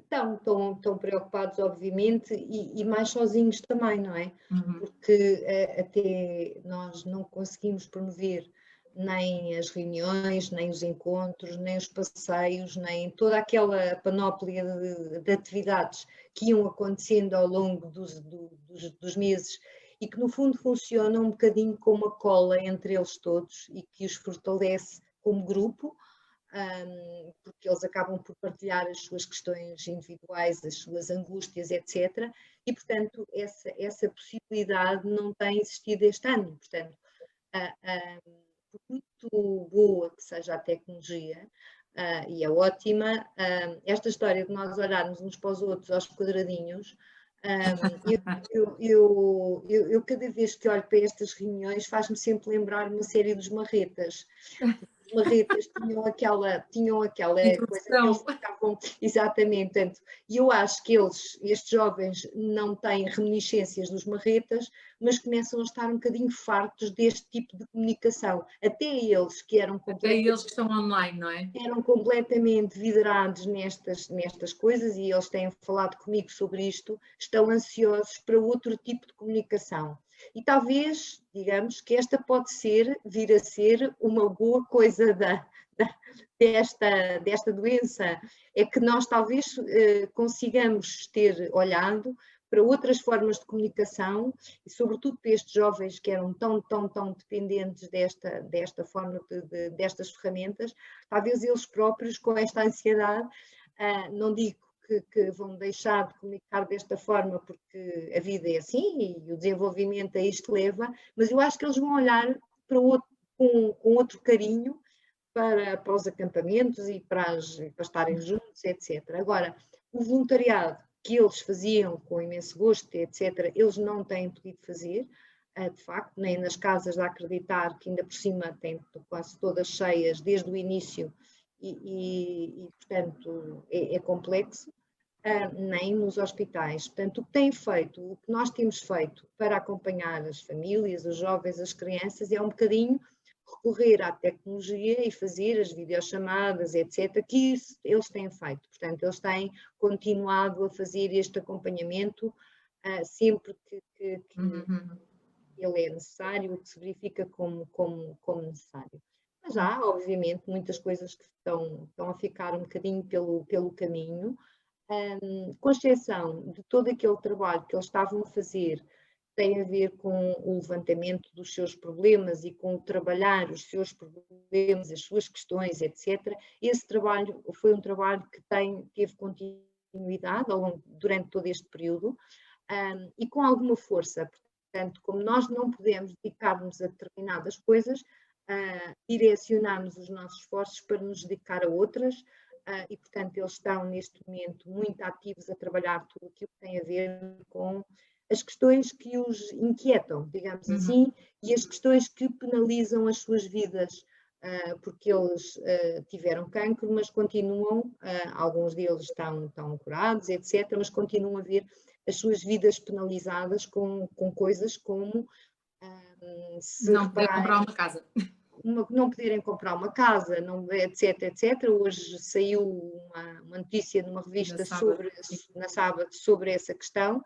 Estão preocupados, obviamente, e mais sozinhos também, não é? Porque até nós não conseguimos promover nem as reuniões, nem os encontros, nem os passeios, nem toda aquela panóplia de atividades que iam acontecendo ao longo dos meses e que no fundo funcionam um bocadinho como uma cola entre eles todos e que os fortalece como grupo, porque eles acabam por partilhar as suas questões individuais, as suas angústias, etc. E, portanto, essa possibilidade não tem existido este ano. Portanto, por muito boa que seja a tecnologia, e é ótima, esta história de nós olharmos uns para os outros aos quadradinhos, eu cada vez que olho para estas reuniões faz-me sempre lembrar uma série dos marretas. Os marretas tinham aquela coisa que eles ficavam, exatamente, portanto, e eu acho que estes jovens não têm reminiscências dos marretas, mas começam a estar um bocadinho fartos deste tipo de comunicação, até eles que eram completamente... Até eles que estão online, não é? Eram completamente vidrados nestas coisas e eles têm falado comigo sobre isto, estão ansiosos para outro tipo de comunicação. E talvez, digamos, que esta pode vir a ser uma boa coisa desta doença, é que nós talvez consigamos ter olhado para outras formas de comunicação e sobretudo para estes jovens que eram tão dependentes desta forma, destas ferramentas, talvez eles próprios com esta ansiedade, não digo que vão deixar de comunicar desta forma porque a vida é assim e o desenvolvimento a isto leva, mas eu acho que eles vão olhar para com outro carinho para os acampamentos e para estarem juntos, etc. Agora, o voluntariado que eles faziam com imenso gosto, etc., eles não têm podido fazer, de facto, nem nas casas de acreditar, que ainda por cima têm quase todas cheias desde o início e portanto, é complexo, nem nos hospitais. Portanto, o que têm feito, o que nós temos feito para acompanhar as famílias, os jovens, as crianças, é um bocadinho recorrer à tecnologia e fazer as videochamadas, etc., que eles têm feito. Portanto, eles têm continuado a fazer este acompanhamento sempre que ele é necessário, que se verifica como necessário. Mas há, obviamente, muitas coisas que estão a ficar um bocadinho pelo caminho, com exceção de todo aquele trabalho que eles estavam a fazer, tem a ver com o levantamento dos seus problemas e com trabalhar os seus problemas, as suas questões, etc. Esse trabalho foi um trabalho que teve continuidade durante todo este período e com alguma força. Portanto, como nós não podemos dedicar-nos a determinadas coisas, direcionamos os nossos esforços para nos dedicar a outras e, portanto, eles estão neste momento muito ativos a trabalhar tudo aquilo que tem a ver com as questões que os inquietam, digamos assim, e as questões que penalizam as suas vidas, porque eles tiveram cancro, mas continuam, alguns deles estão curados, etc., mas continuam a ver as suas vidas penalizadas com coisas como não poder comprar uma casa. Não poderem comprar uma casa, etc, etc. Hoje saiu uma notícia numa revista na sábado sobre essa questão,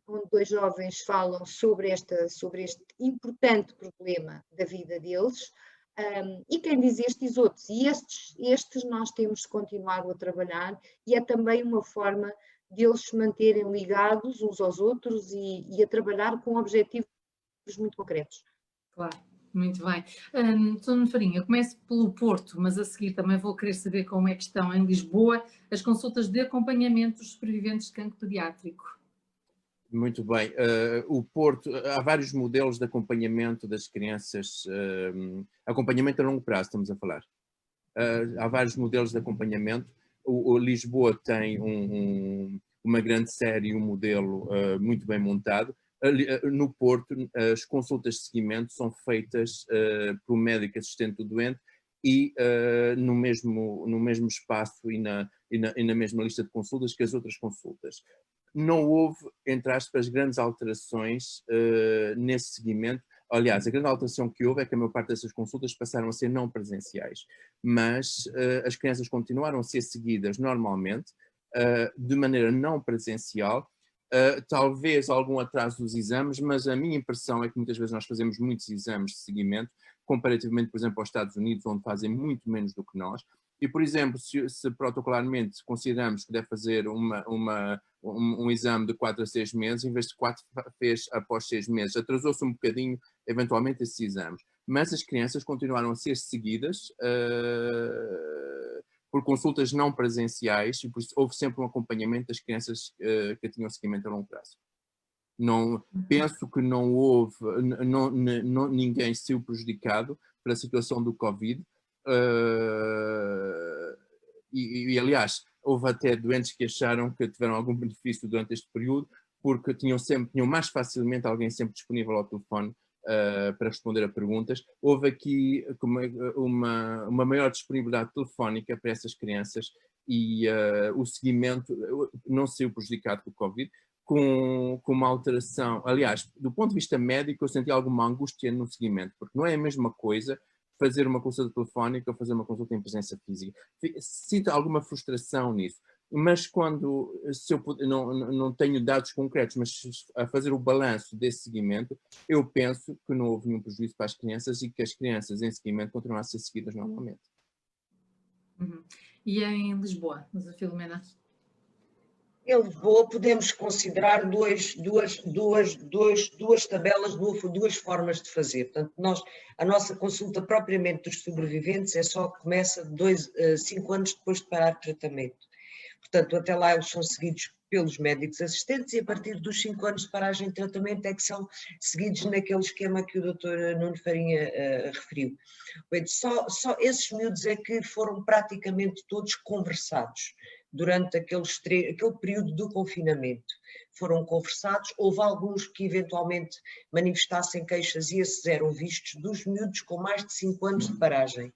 onde 2 jovens falam sobre este importante problema da vida deles, e quem diz estes outros, e estes nós temos de continuar a trabalhar, e é também uma forma de eles se manterem ligados uns aos outros e a trabalhar com objetivos muito concretos. Claro, muito bem. Dona Farinha, eu começo pelo Porto, mas a seguir também vou querer saber como é que estão em Lisboa as consultas de acompanhamento dos sobreviventes de cancro pediátrico. Muito bem. O Porto, há vários modelos de acompanhamento das crianças, acompanhamento a longo prazo, estamos a falar. Há vários modelos de acompanhamento. O Lisboa tem uma grande série, um modelo muito bem montado. No Porto, as consultas de seguimento são feitas por um médico assistente do doente e no mesmo espaço e na mesma lista de consultas que as outras consultas. Não houve, entre aspas, grandes alterações nesse seguimento. Aliás, a grande alteração que houve é que a maior parte dessas consultas passaram a ser não presenciais, mas as crianças continuaram a ser seguidas normalmente, de maneira não presencial, talvez algum atraso dos exames, mas a minha impressão é que muitas vezes nós fazemos muitos exames de seguimento, comparativamente, por exemplo, aos Estados Unidos, onde fazem muito menos do que nós. E, por exemplo, se protocolarmente consideramos que deve fazer um exame de 4 a 6 meses, em vez de 4 fez após 6 meses. Atrasou-se um bocadinho, eventualmente, esses exames. Mas as crianças continuaram a ser seguidas por consultas não presenciais e por isso houve sempre um acompanhamento das crianças que tinham seguimento a longo prazo. Não, penso que não houve, ninguém saiu prejudicado pela situação do Covid. Aliás, houve até doentes que acharam que tiveram algum benefício durante este período porque tinham mais facilmente alguém sempre disponível ao telefone para responder a perguntas. Houve aqui uma maior disponibilidade telefónica para essas crianças e o seguimento não saiu prejudicado pelo Covid, com uma alteração. Aliás, do ponto de vista médico, eu senti alguma angústia no seguimento, porque não é a mesma coisa fazer uma consulta telefónica ou fazer uma consulta em presença física. Sinto alguma frustração nisso. Mas se eu não tenho dados concretos, mas a fazer o balanço desse seguimento, eu penso que não houve nenhum prejuízo para as crianças e que as crianças em seguimento continuam a ser seguidas normalmente. E em Lisboa, Rosa Filomena? Em Lisboa podemos considerar duas tabelas, duas formas de fazer. Portanto, a nossa consulta propriamente dos sobreviventes é só que começa 5 anos depois de parar o tratamento. Portanto, até lá eles são seguidos pelos médicos assistentes e a partir dos 5 anos de paragem de tratamento é que são seguidos naquele esquema que o Dr. Nuno Farinha referiu. Bem, só esses miúdos é que foram praticamente todos conversados durante aquele período do confinamento. Foram conversados, houve alguns que eventualmente manifestassem queixas e esses eram vistos dos miúdos com mais de 5 anos de paragem.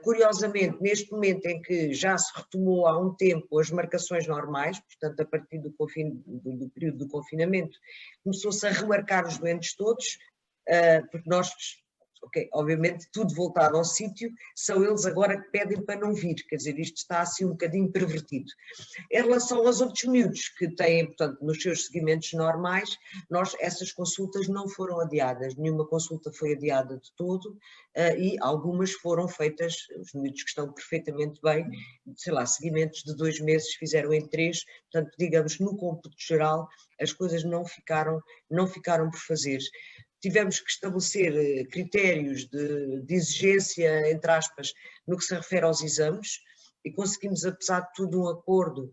Curiosamente, neste momento em que já se retomou há um tempo as marcações normais, portanto a partir do período do confinamento, começou-se a remarcar os doentes todos, porque nós... Ok, obviamente tudo voltado ao sítio, são eles agora que pedem para não vir, quer dizer, isto está assim um bocadinho pervertido. Em relação aos outros miúdos que têm, portanto, nos seus seguimentos normais, essas consultas não foram adiadas, nenhuma consulta foi adiada de todo e algumas foram feitas, os miúdos que estão perfeitamente bem, sei lá, seguimentos de 2 meses fizeram em 3, portanto, digamos, no cômputo geral, as coisas não ficaram por fazer. Tivemos que estabelecer critérios de exigência, entre aspas, no que se refere aos exames e conseguimos, apesar de tudo, um acordo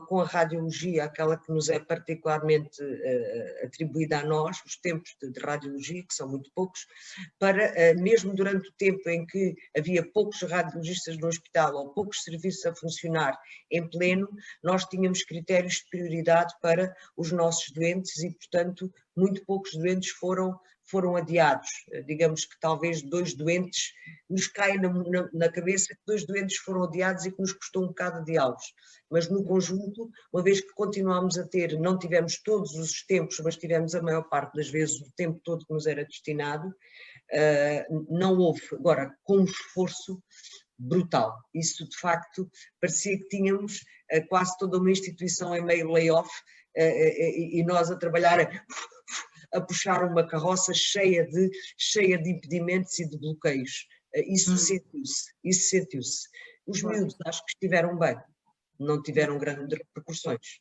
com a radiologia, aquela que nos é particularmente atribuída a nós, os tempos de radiologia, que são muito poucos, para, mesmo durante o tempo em que havia poucos radiologistas no hospital ou poucos serviços a funcionar em pleno, nós tínhamos critérios de prioridade para os nossos doentes e, portanto, muito poucos doentes foram adiados. Digamos que talvez 2 doentes, nos caia na cabeça que 2 doentes foram adiados e que nos custou um bocado adiá-los. Mas no conjunto, uma vez que continuámos a ter, não tivemos todos os tempos, mas tivemos a maior parte das vezes o tempo todo que nos era destinado, não houve, agora, com um esforço brutal. Isso, de facto, parecia que tínhamos quase toda uma instituição em meio layoff e nós a trabalhar a puxar uma carroça cheia de impedimentos e de bloqueios. Isso sentiu-se. Os miúdos acho que estiveram bem, não tiveram grandes repercussões.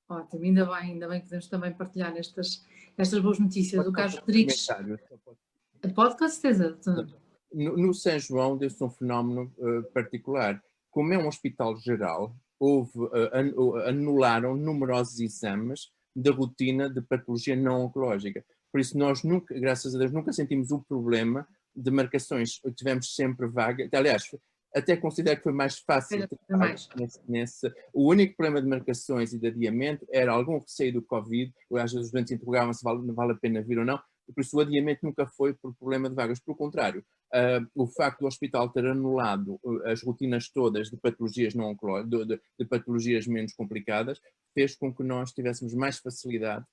Ótimo, ainda bem que podemos também partilhar estas boas notícias. O Carlos Rodrigues... Pode, com certeza. No São João deu-se um fenómeno particular. Como é um hospital geral, anularam numerosos exames da rotina de patologia não oncológica. Por isso nós nunca, graças a Deus, nunca sentimos o problema de marcações, tivemos sempre vaga. Aliás, até considero que foi mais fácil. O único problema de marcações e de adiamento era algum receio do Covid, ou às vezes os doentes interrogavam se vale a pena vir ou não, e por isso o adiamento nunca foi por problema de vagas. Pelo contrário, o facto do hospital ter anulado as rotinas todas de patologias não oncológicas, de patologias menos complicadas, fez com que nós tivéssemos mais facilidade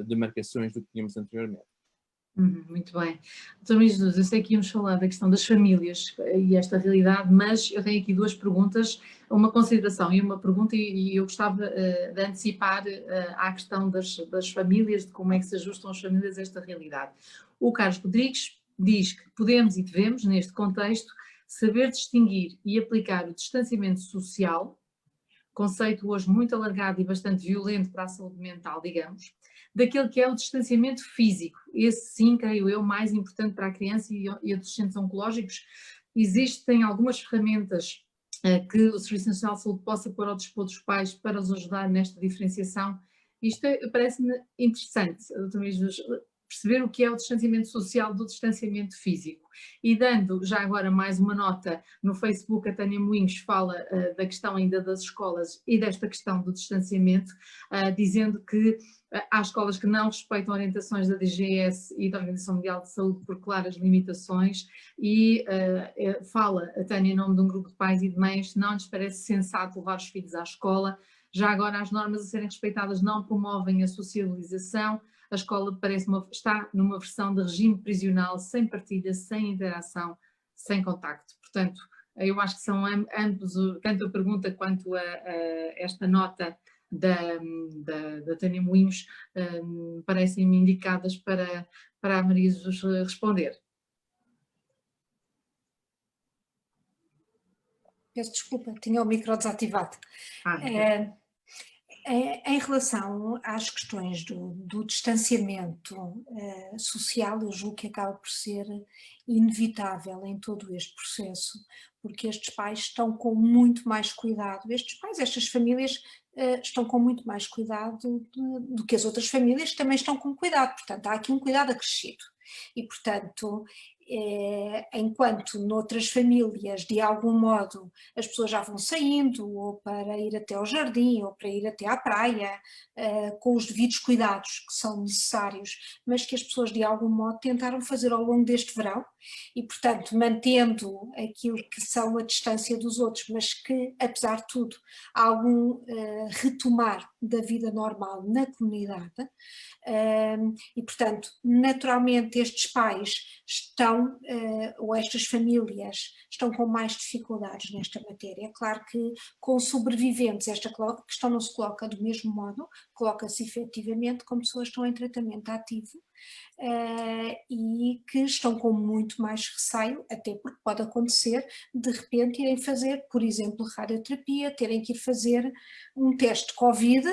de marcações do que tínhamos anteriormente. Muito bem. Doutor Maria Jesus, eu sei que íamos falar da questão das famílias e esta realidade, mas eu tenho aqui 2 perguntas, uma consideração e uma pergunta, e eu gostava de antecipar à questão das famílias, de como é que se ajustam as famílias a esta realidade. O Carlos Rodrigues diz que podemos e devemos, neste contexto, saber distinguir e aplicar o distanciamento social, conceito hoje muito alargado e bastante violento para a saúde mental, digamos, daquele que é o distanciamento físico. Esse sim, creio eu, mais importante para a criança e adolescentes oncológicos. Existem algumas ferramentas que o Serviço Nacional de Saúde possa pôr ao dispor dos pais para os ajudar nesta diferenciação. Isto parece-me interessante, Dr. Jesus, perceber o que é o distanciamento social do distanciamento físico. E dando já agora mais uma nota, no Facebook a Tânia Moinhos fala da questão ainda das escolas e desta questão do distanciamento, dizendo que há escolas que não respeitam orientações da DGS e da Organização Mundial de Saúde por claras limitações e fala a Tânia em nome de um grupo de pais e de mães, não lhes parece sensato levar os filhos à escola. Já agora as normas a serem respeitadas não promovem a socialização. A escola está numa versão de regime prisional, sem partilha, sem interação, sem contacto. Portanto, eu acho que são ambos, tanto a pergunta quanto esta nota da Tânia Moinhos, parecem-me indicadas para a Maria Jesus responder. Peço desculpa, tinha o micro desativado. Em relação às questões do distanciamento social, eu julgo que acaba por ser inevitável em todo este processo, porque estes pais estão com muito mais cuidado, estes pais, estas famílias estão com muito mais cuidado do que as outras famílias que também estão com cuidado, portanto há aqui um cuidado acrescido e portanto enquanto noutras famílias de algum modo as pessoas já vão saindo ou para ir até ao jardim ou para ir até à praia com os devidos cuidados que são necessários, mas que as pessoas de algum modo tentaram fazer ao longo deste verão e portanto mantendo aquilo que são a distância dos outros, mas que apesar de tudo há algum retomar da vida normal na comunidade e portanto naturalmente estes pais estão ou estas famílias estão com mais dificuldades nesta matéria. É claro que com sobreviventes esta questão não se coloca do mesmo modo, coloca-se efetivamente como pessoas que estão em tratamento ativo e que estão com muito mais receio, até porque pode acontecer de repente irem fazer, por exemplo, radioterapia, terem que ir fazer um teste de Covid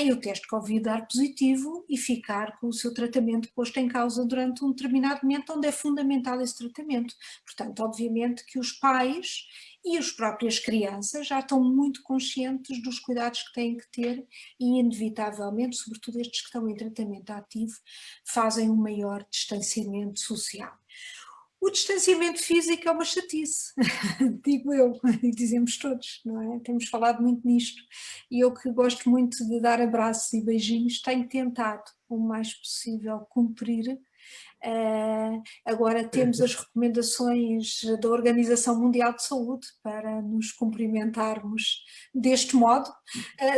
e o teste de Covid dar positivo e ficar com o seu tratamento posto em causa durante um determinado momento onde é fundamental esse tratamento. Portanto, obviamente que os pais e as próprias crianças já estão muito conscientes dos cuidados que têm que ter e inevitavelmente, sobretudo estes que estão em tratamento ativo, fazem um maior distanciamento social. O distanciamento físico é uma chatice, digo eu, e dizemos todos, não é? Temos falado muito nisto e eu que gosto muito de dar abraços e beijinhos tenho tentado o mais possível cumprir. Agora temos as recomendações da Organização Mundial de Saúde para nos cumprimentarmos deste modo,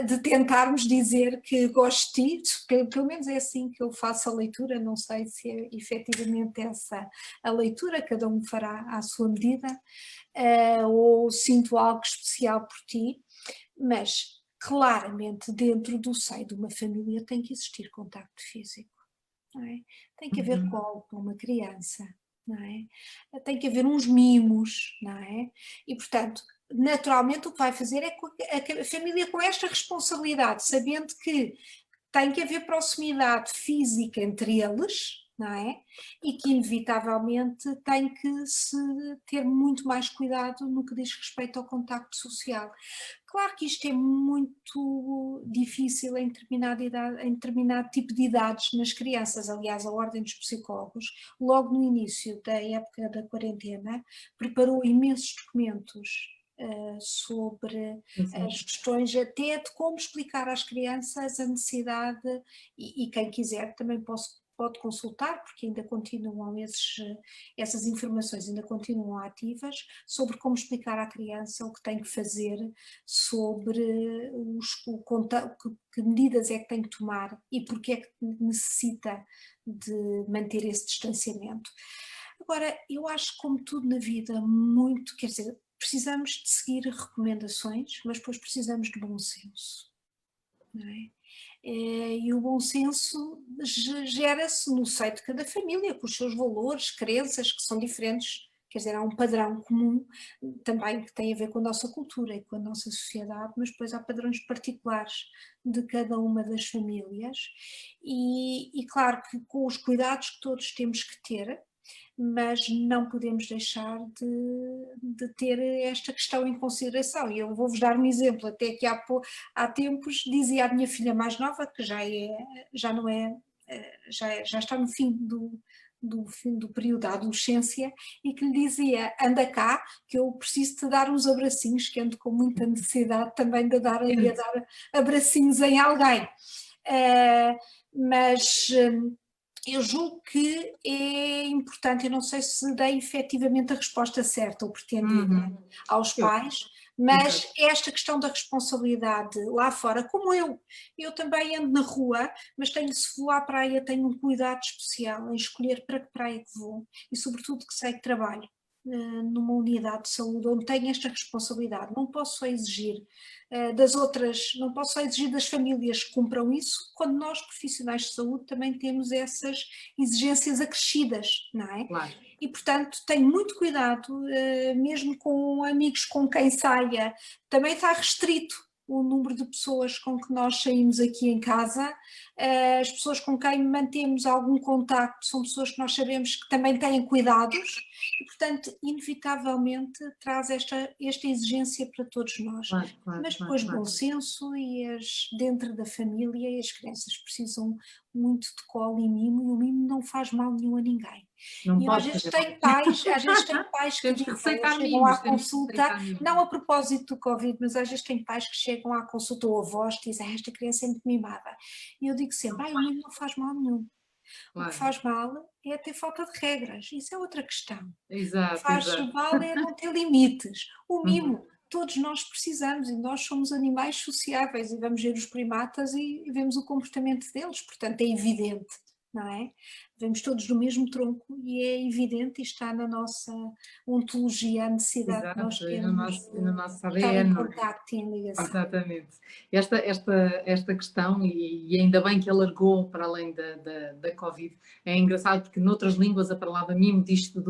de tentarmos dizer que gosto de ti, pelo menos é assim que eu faço a leitura, não sei se é efetivamente essa a leitura, cada um fará à sua medida, ou sinto algo especial por ti, mas claramente dentro do seio de uma família tem que existir contacto físico. Não é? Tem que haver colo para uma criança, não é? Tem que haver uns mimos, não é? E portanto, naturalmente o que vai fazer é que a família com esta responsabilidade, sabendo que tem que haver proximidade física entre eles, não é? E que inevitavelmente tem que se ter muito mais cuidado no que diz respeito ao contacto social. Claro que isto é muito difícil em determinada idade, em determinado tipo de idades nas crianças. Aliás, a Ordem dos Psicólogos, logo no início da época da quarentena, preparou imensos documentos sobre as questões até de como explicar às crianças a necessidade e quem quiser também pode consultar, porque ainda continuam essas informações ainda continuam ativas, sobre como explicar à criança o que tem que fazer, sobre que medidas é que tem que tomar e porque é que necessita de manter esse distanciamento. Agora, eu acho que como tudo na vida, muito, quer dizer, precisamos de seguir recomendações, mas depois precisamos de bom senso, não é? E o bom senso gera-se no seio de cada família, com os seus valores, crenças que são diferentes, quer dizer, há um padrão comum também que tem a ver com a nossa cultura e com a nossa sociedade, mas depois há padrões particulares de cada uma das famílias e claro que com os cuidados que todos temos que ter, mas não podemos deixar de ter esta questão em consideração. E eu vou-vos dar um exemplo, até que há tempos dizia a minha filha mais nova, que já está no fim do período da adolescência, e que lhe dizia, anda cá, que eu preciso te dar uns abracinhos, que ando com muita necessidade também de dar abracinhos em alguém. Mas eu julgo que é importante, eu não sei se dei efetivamente a resposta certa ou pretendida aos pais, mas esta questão da responsabilidade lá fora, como eu também ando na rua, mas se vou à praia tenho um cuidado especial em escolher para que praia que vou e sobretudo que sei que trabalho numa unidade de saúde onde tenho esta responsabilidade, não posso só exigir das outras, não posso só exigir das famílias que cumpram isso, quando nós profissionais de saúde também temos essas exigências acrescidas, não é? Claro. E portanto tenho muito cuidado, mesmo com amigos com quem saia, também está restrito, o número de pessoas com que nós saímos aqui em casa. As pessoas com quem mantemos algum contacto são pessoas que nós sabemos que também têm cuidados e, portanto, inevitavelmente traz esta exigência para todos nós. Mas depois bom senso e dentro da família as crianças precisam muito de colo e mimo, e o mimo não faz mal nenhum a ninguém. E às vezes tem pais que chegam à consulta, não a propósito do Covid, mas às vezes tem pais que chegam à consulta ou avós que dizem esta criança é muito mimada. E eu digo sempre, o mimo não faz mal nenhum. O que faz mal é ter falta de regras, isso é outra questão. Exato, o que faz mal é não ter limites. O mimo, todos nós precisamos, e nós somos animais sociáveis e vamos ver os primatas e vemos o comportamento deles, portanto é evidente, não é? Vemos todos do mesmo tronco e é evidente e está na nossa ontologia a necessidade de nós termos no nosso ADN, estar em contacto e em ligação. Exatamente. Esta questão, e ainda bem que alargou para além da Covid, é engraçado porque noutras línguas a palavra mimo diz-se de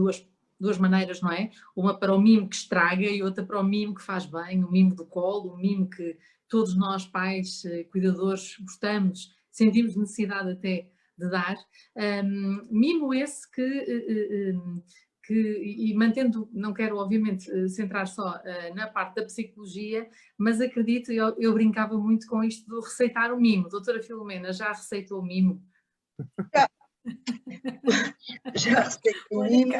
duas maneiras, não é? Uma para o mimo que estraga e outra para o mimo que faz bem, o mimo do colo, o mimo que todos nós, pais, cuidadores, gostamos, sentimos necessidade até de dar. Mimo esse e mantendo, não quero obviamente centrar só na parte da psicologia, mas acredito, eu brincava muito com isto do receitar o mimo. Doutora Filomena, já receitou o mimo? Já receitei mimo,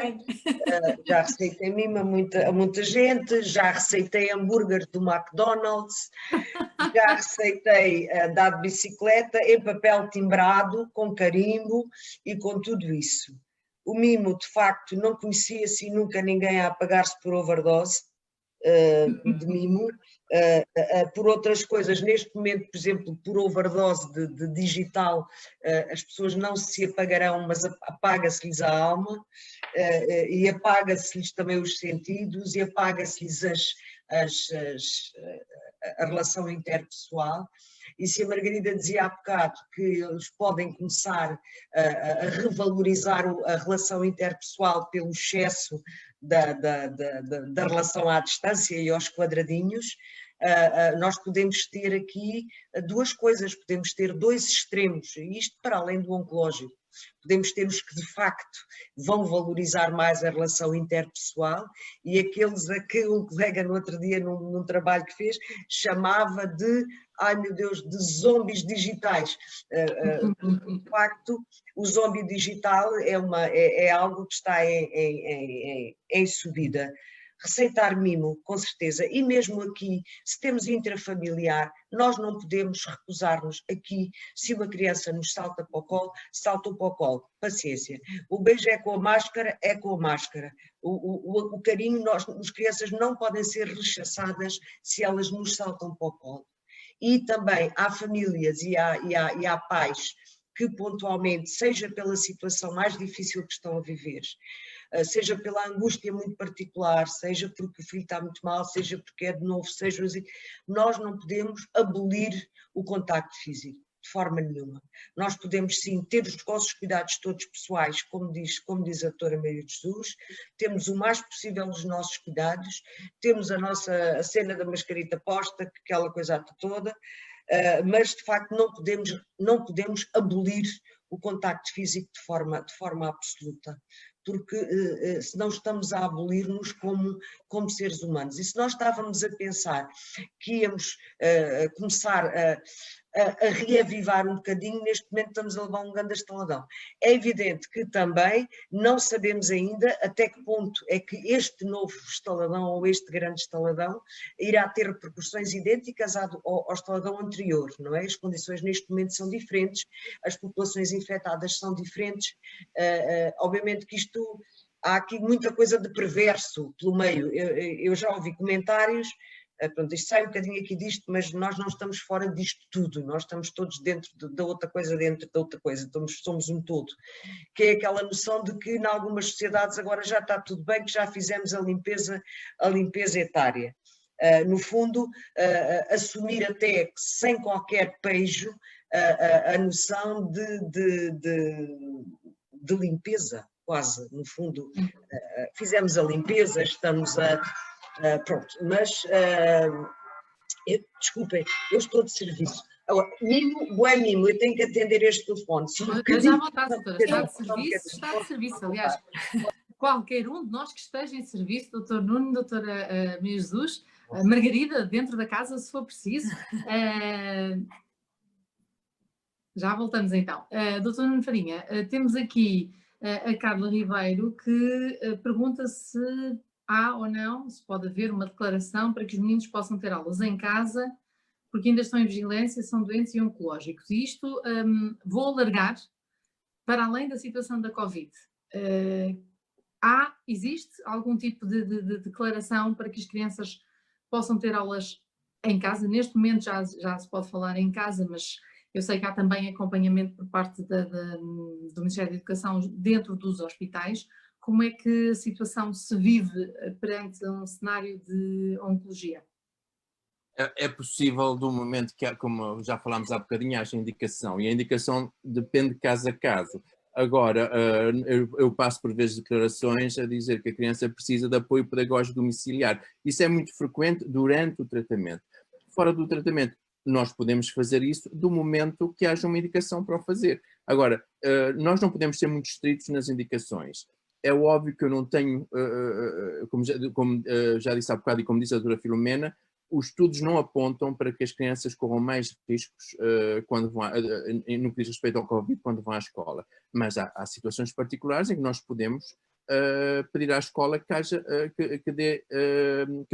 já receitei mimo a muita gente, já receitei hambúrguer do McDonald's, já receitei andar de bicicleta em papel timbrado, com carimbo e com tudo isso. O mimo, de facto, não conhecia assim nunca ninguém a apagar-se por overdose de mimo. Por outras coisas, neste momento, por exemplo, por overdose de digital, as pessoas não se apagarão, mas apaga-se-lhes a alma e apaga-se-lhes também os sentidos e apaga-se-lhes a relação interpessoal. E se a Margarida dizia há bocado que eles podem começar a revalorizar a relação interpessoal pelo excesso da relação à distância e aos quadradinhos, nós podemos ter aqui duas coisas, podemos ter dois extremos, isto para além do oncológico. Podemos ter os que de facto vão valorizar mais a relação interpessoal e aqueles a que um colega no outro dia num trabalho que fez chamava de, ai meu Deus, de zombies digitais. De facto, o zombie digital é algo que está em subida. Receitar mimo, com certeza, e mesmo aqui, se temos intrafamiliar, nós não podemos recusar-nos aqui, se uma criança nos salta para o colo, salta para o colo, paciência. O beijo é com a máscara, é com a máscara. O carinho, as crianças não podem ser rechaçadas se elas nos saltam para o colo. E também há famílias e há pais que pontualmente, seja pela situação mais difícil que estão a viver, seja pela angústia muito particular, seja porque o filho está muito mal, seja porque é de novo, seja assim, nós não podemos abolir o contacto físico, de forma nenhuma. Nós podemos sim ter os nossos cuidados todos pessoais, como diz a doutora Maria de Jesus, temos o mais possível os nossos cuidados, temos a cena da mascarita posta, aquela coisa toda, mas de facto não podemos abolir o contacto físico de forma absoluta, porque senão estamos a abolir-nos como seres humanos. E se nós estávamos a pensar que íamos começar a reavivar um bocadinho, neste momento estamos a levar um grande estaladão. É evidente que também não sabemos ainda até que ponto é que este novo estaladão ou este grande estaladão irá ter repercussões idênticas ao estaladão anterior, não é? As condições neste momento são diferentes, as populações infectadas são diferentes, obviamente que há aqui muita coisa de perverso pelo meio. Eu já ouvi comentários, pronto, isto sai um bocadinho aqui disto, mas nós não estamos fora disto tudo, nós estamos todos dentro da outra coisa, somos um todo, que é aquela noção de que em algumas sociedades agora já está tudo bem, que já fizemos a limpeza etária. No fundo, assumir até sem qualquer pejo a noção de limpeza, quase, no fundo, fizemos a limpeza, estamos pronto, mas Desculpem, eu estou de serviço. Agora, mimo, bué mimo, eu tenho que atender este telefone. Esteja à vontade, doutora, está de serviço, aliás. Qualquer um de nós que esteja em serviço, doutor Nuno, doutora Maria Jesus, Margarida, dentro da casa, se for preciso. Já voltamos então. Doutor Nuno Farinha, temos aqui a Carla Ribeiro que pergunta se há ou não, se pode haver uma declaração para que os meninos possam ter aulas em casa, porque ainda estão em vigilância, são doentes e oncológicos. E isto vou alargar para além da situação da Covid. Existe algum tipo de declaração para que as crianças possam ter aulas em casa? Neste momento já se pode falar em casa, mas eu sei que há também acompanhamento por parte do Ministério da Educação dentro dos hospitais. Como é que a situação se vive perante um cenário de oncologia? É possível, do momento que, como já falámos há bocadinho, haja indicação, e a indicação depende de caso a caso. Agora, eu passo por vezes declarações a dizer que a criança precisa de apoio pedagógico domiciliar. Isso é muito frequente durante o tratamento. Fora do tratamento, nós podemos fazer isso do momento que haja uma indicação para o fazer. Agora, nós não podemos ser muito estritos nas indicações. É óbvio que eu não tenho, como já disse há bocado e como disse a doutora Filomena, os estudos não apontam para que as crianças corram mais riscos quando vão, no que diz respeito ao Covid, quando vão à escola. Mas há situações particulares em que nós podemos pedir à escola que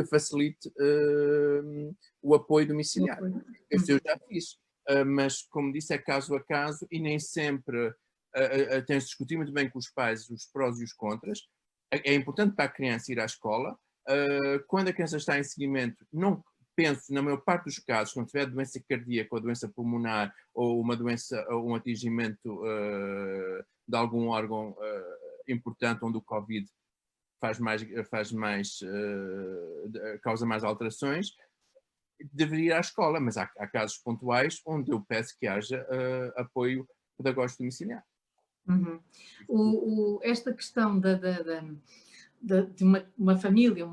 facilite o apoio domiciliar. Isso eu já fiz. Mas, como disse, é caso a caso e nem sempre tem-se discutir muito bem com os pais os prós e os contras. É importante para a criança ir à escola. Quando a criança está em seguimento, não penso, na maior parte dos casos, quando tiver doença cardíaca ou doença pulmonar ou uma doença ou um atingimento de algum órgão importante onde o Covid causa mais alterações, deveria ir à escola, mas há casos pontuais onde eu peço que haja apoio pedagógico domiciliar. Uhum. Esta questão de uma família,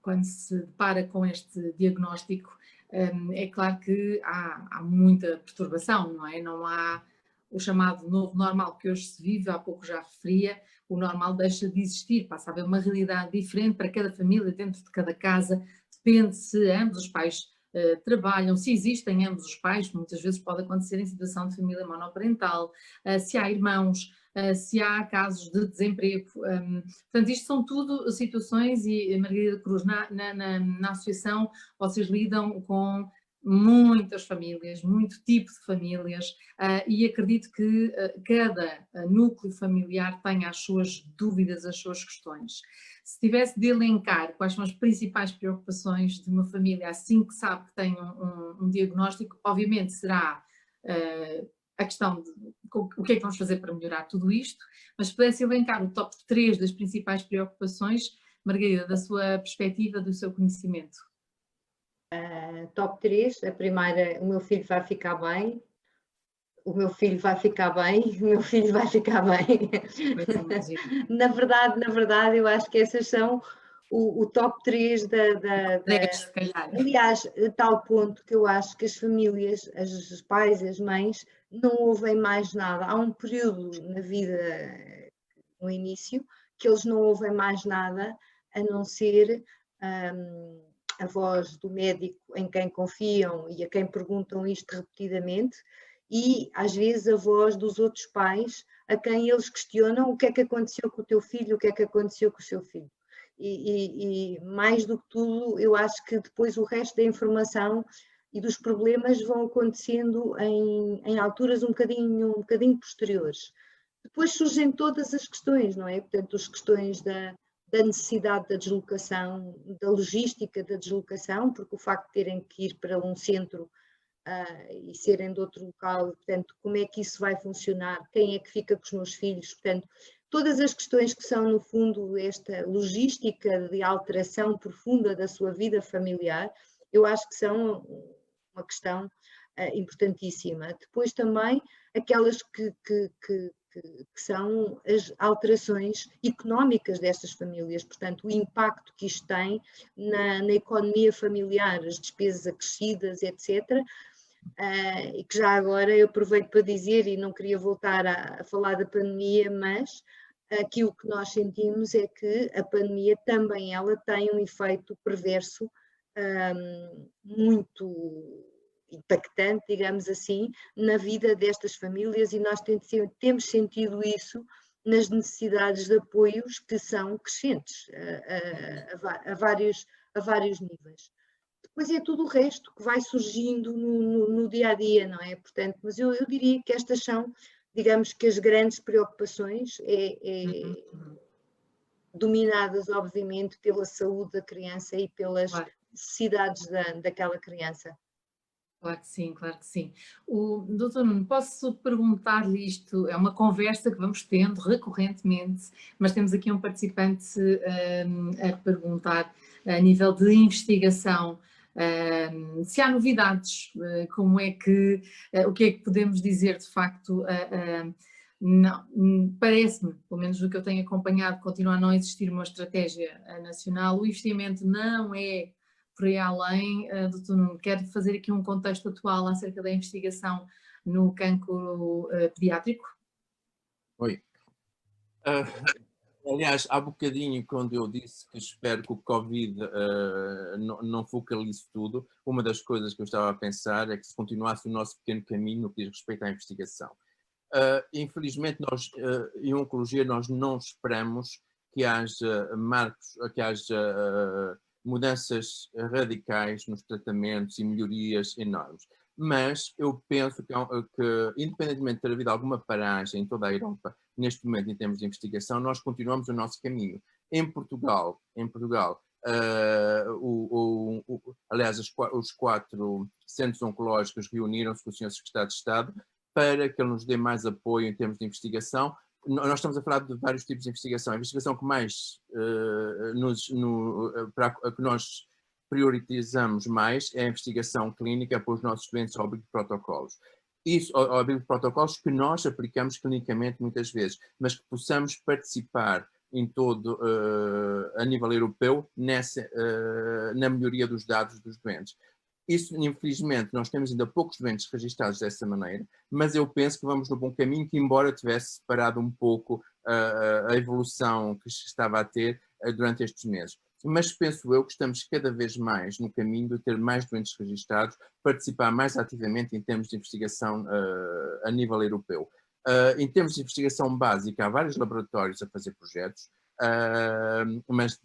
quando se depara com este diagnóstico, é claro que há muita perturbação, não é? Não há o chamado novo normal que hoje se vive, há pouco já referia, o normal deixa de existir, passa a haver uma realidade diferente para cada família, dentro de cada casa, depende se ambos os pais trabalham, se existem ambos os pais, muitas vezes pode acontecer em situação de família monoparental, se há irmãos, se há casos de desemprego. Portanto, isto são tudo situações e, Margarida Cruz, na associação vocês lidam com muitas famílias, muito tipo de famílias, e acredito que cada núcleo familiar tenha as suas dúvidas, as suas questões. Se tivesse de elencar quais são as principais preocupações de uma família assim que sabe que tem um diagnóstico, obviamente será a questão de o que é que vamos fazer para melhorar tudo isto, mas se pudesse elencar o top 3 das principais preocupações, Margarida, da sua perspectiva, do seu conhecimento. Top 3, a primeira, o meu filho vai ficar bem, o meu filho vai ficar bem, o meu filho vai ficar bem. Na verdade, eu acho que essas são o top 3 se calhar. Aliás, a tal ponto que eu acho que as famílias, os pais, as mães, não ouvem mais nada. Há um período na vida, no início, que eles não ouvem mais nada, a não ser a voz do médico em quem confiam e a quem perguntam isto repetidamente, e às vezes a voz dos outros pais a quem eles questionam o que é que aconteceu com o teu filho, o que é que aconteceu com o seu filho. E mais do que tudo, eu acho que depois o resto da informação e dos problemas vão acontecendo em alturas um bocadinho posteriores. Depois surgem todas as questões, não é? Portanto, as questões da necessidade da deslocação, da logística da deslocação, porque o facto de terem que ir para um centro e serem de outro local, portanto, como é que isso vai funcionar, quem é que fica com os meus filhos, portanto, todas as questões que são, no fundo, esta logística de alteração profunda da sua vida familiar, eu acho que são uma questão importantíssima. Depois também aquelas que são as alterações económicas destas famílias, portanto, o impacto que isto tem na economia familiar, as despesas acrescidas, etc. E que já agora eu aproveito para dizer, e não queria voltar a falar da pandemia, mas aquilo que nós sentimos é que a pandemia também ela tem um efeito perverso muito impactante, digamos assim, na vida destas famílias, e nós temos sentido isso nas necessidades de apoios que são crescentes a vários níveis. Depois é tudo o resto que vai surgindo no dia a dia, não é? Portanto, mas eu diria que estas são, digamos que as grandes preocupações, dominadas obviamente pela saúde da criança e pelas necessidades daquela criança. Claro que sim, claro que sim. Doutor Nuno, posso perguntar-lhe isto? É uma conversa que vamos tendo recorrentemente, mas temos aqui um participante a perguntar a nível de investigação. Se há novidades, como é que, o que é que podemos dizer de facto? Não, parece-me, pelo menos do que eu tenho acompanhado, continua a não existir uma estratégia nacional. O investimento não é por aí além. Doutor Nuno, quero fazer aqui um contexto atual acerca da investigação no cancro pediátrico? Oi. Aliás, há bocadinho, quando eu disse que espero que o Covid não focalize tudo, uma das coisas que eu estava a pensar é que se continuasse o nosso pequeno caminho no que diz respeito à investigação. Infelizmente, nós, em oncologia, nós não esperamos que haja mudanças radicais nos tratamentos e melhorias enormes. Mas eu penso que independentemente de ter havido alguma paragem em toda a Europa, neste momento, em termos de investigação, nós continuamos o nosso caminho. Em Portugal, aliás, os 4 centros oncológicos reuniram-se com o Sr. Secretário de Estado para que ele nos dê mais apoio em termos de investigação. Nós estamos a falar de vários tipos de investigação. A investigação que mais que nós priorizamos mais é a investigação clínica para os nossos doentes ao abrigo de protocolos. Isso, ao abrigo de protocolos que nós aplicamos clinicamente muitas vezes, mas que possamos participar em todo, a nível europeu, na melhoria dos dados dos doentes. Isso, infelizmente, nós temos ainda poucos doentes registados dessa maneira, mas eu penso que vamos no bom caminho, que embora tivesse separado um pouco a evolução que se estava a ter durante estes meses. Mas penso eu que estamos cada vez mais no caminho de ter mais doentes registados, participar mais ativamente em termos de investigação a nível europeu. Em termos de investigação básica, há vários laboratórios a fazer projetos, mas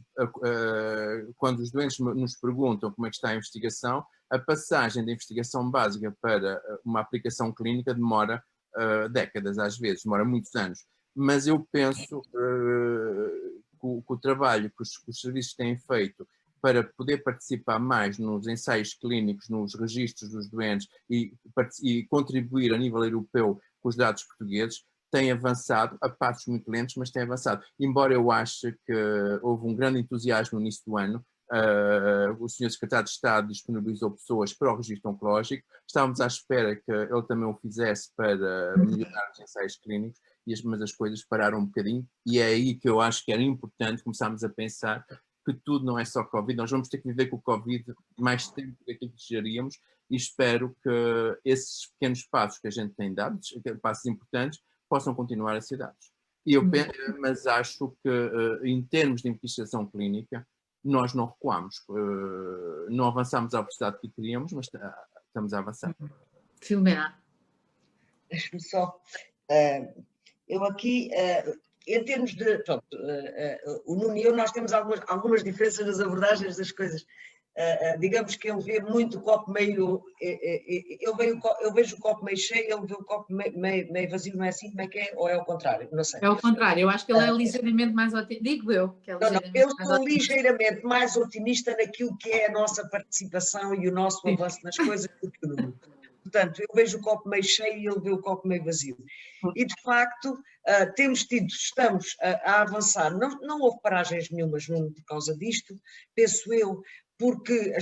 quando os doentes nos perguntam como é que está a investigação, a passagem da investigação básica para uma aplicação clínica demora décadas, às vezes, demora muitos anos. Mas eu penso que o trabalho que os serviços têm feito para poder participar mais nos ensaios clínicos, nos registros dos doentes e contribuir a nível europeu com os dados portugueses, tem avançado a passos muito lentos, mas tem avançado. Embora eu ache que houve um grande entusiasmo no início do ano, o Sr. Secretário de Estado disponibilizou pessoas para o registro oncológico, estávamos à espera que ele também o fizesse para melhorar os ensaios clínicos, mas as coisas pararam um bocadinho, e é aí que eu acho que era importante começarmos a pensar que tudo não é só Covid, nós vamos ter que viver com o Covid mais tempo do que aquilo que desejaríamos, e espero que esses pequenos passos que a gente tem dado, passos importantes, possam continuar a ser dados. Mas acho que, em termos de investigação clínica, nós não recuamos, não avançamos à velocidade que queríamos, mas estamos a avançar. Filomena. Deixa-me só... eu aqui, em termos de... Pronto, o Nuno e eu, nós temos algumas diferenças nas abordagens das coisas. Digamos que ele vê muito o copo meio... Eu vejo o copo meio cheio, ele vê o copo meio vazio, não é assim? Como é que é? Ou é ao contrário? Não sei. É ao contrário, eu acho que ele é ligeiramente mais otimista. Digo eu que é ligeiramente eu estou ligeiramente mais otimista naquilo que é a nossa participação e o nosso avanço nas coisas do que o Nuno. Portanto, eu vejo o copo meio cheio e ele vê o copo meio vazio. E, de facto, estamos a avançar. Não houve paragens nenhumas por causa disto, penso eu, porque